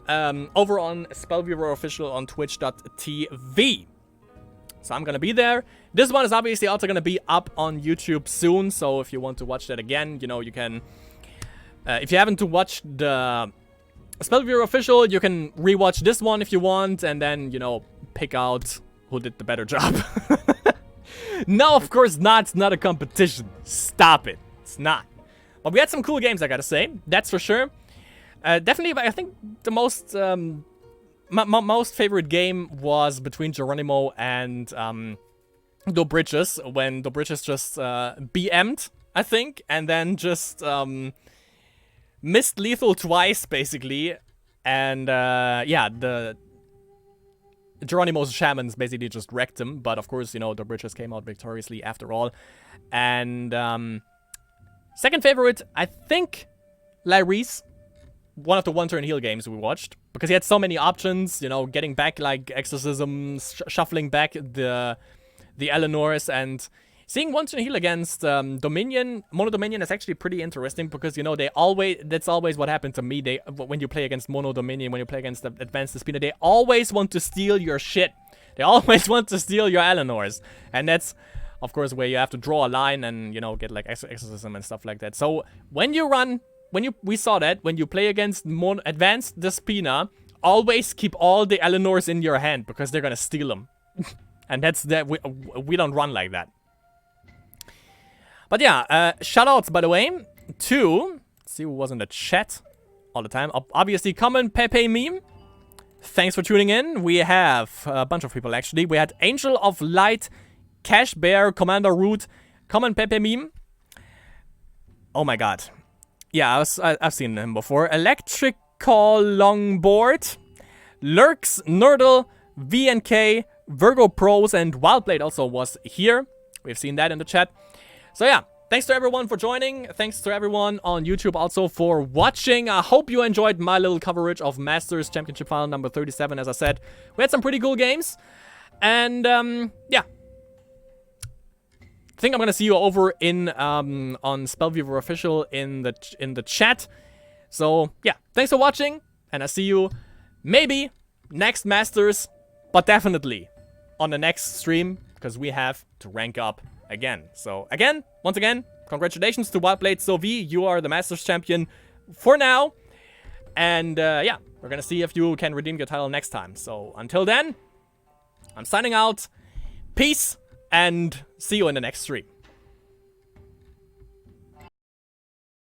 over on Spellweaver Official on twitch.tv. So I'm going to be there. This one is obviously also going to be up on YouTube soon. So if you want to watch that again, you know, you can. If you haven't watched the Spellweaver Official, you can rewatch this one if you want. And then, you know, pick out who did the better job. No, of course not. It's not a competition. Stop it. It's not. But we had some cool games, I gotta say. That's for sure. Definitely, I think the most my most favorite game was between Geronimo and Dobricious, when Dobricious just BM'd, I think, and then just missed lethal twice, basically. And yeah, the Geronimo's shamans basically just wrecked him, but of course, you know, Dobricious came out victoriously after all. And second favorite, I think, Lyris, one of the one-turn heal games we watched, because he had so many options, you know, getting back like Exorcism, shuffling back the Eleanors, and seeing one-turn heal against Dominion, Mono Dominion is actually pretty interesting, because, you know, that's always what happened to me. When you play against Mono Dominion, when you play against the Advanced Despina, they always want to steal your shit. They always want to steal your Eleanors, and that's, of course, where you have to draw a line and, you know, get like Exorcism and stuff like that. So when you saw that, when you play against Advanced Despina, always keep all the Eleanors in your hand, because they're gonna steal them. And that's that. We don't run like that. But yeah, shoutouts, by the way, to, let's see who was in the chat all the time. Obviously, Common Pepe Meme. Thanks for tuning in. We have a bunch of people, actually. We had Angel of Light, Cash Bear, Commander Root, Common Pepe Meme. Oh my god. Yeah, I've seen him before. Electrical Longboard, Lurks, Nerdle, VNK, Virgo Pros, and Wildblade also was here. We've seen that in the chat. So yeah, thanks to everyone for joining. Thanks to everyone on YouTube also for watching. I hope you enjoyed my little coverage of Masters Championship Final number 37. As I said, we had some pretty cool games. And yeah. I think I'm gonna see you over in on Spellweaver Official in the chat. So yeah, thanks for watching, and I'll see you maybe next Masters, but definitely on the next stream, because we have to rank up again. So again, once again, congratulations to Wildblade Sovi. You are the Masters champion for now. And yeah, we're gonna see if you can redeem your title next time. So until then, I'm signing out. Peace, and see you in the next stream.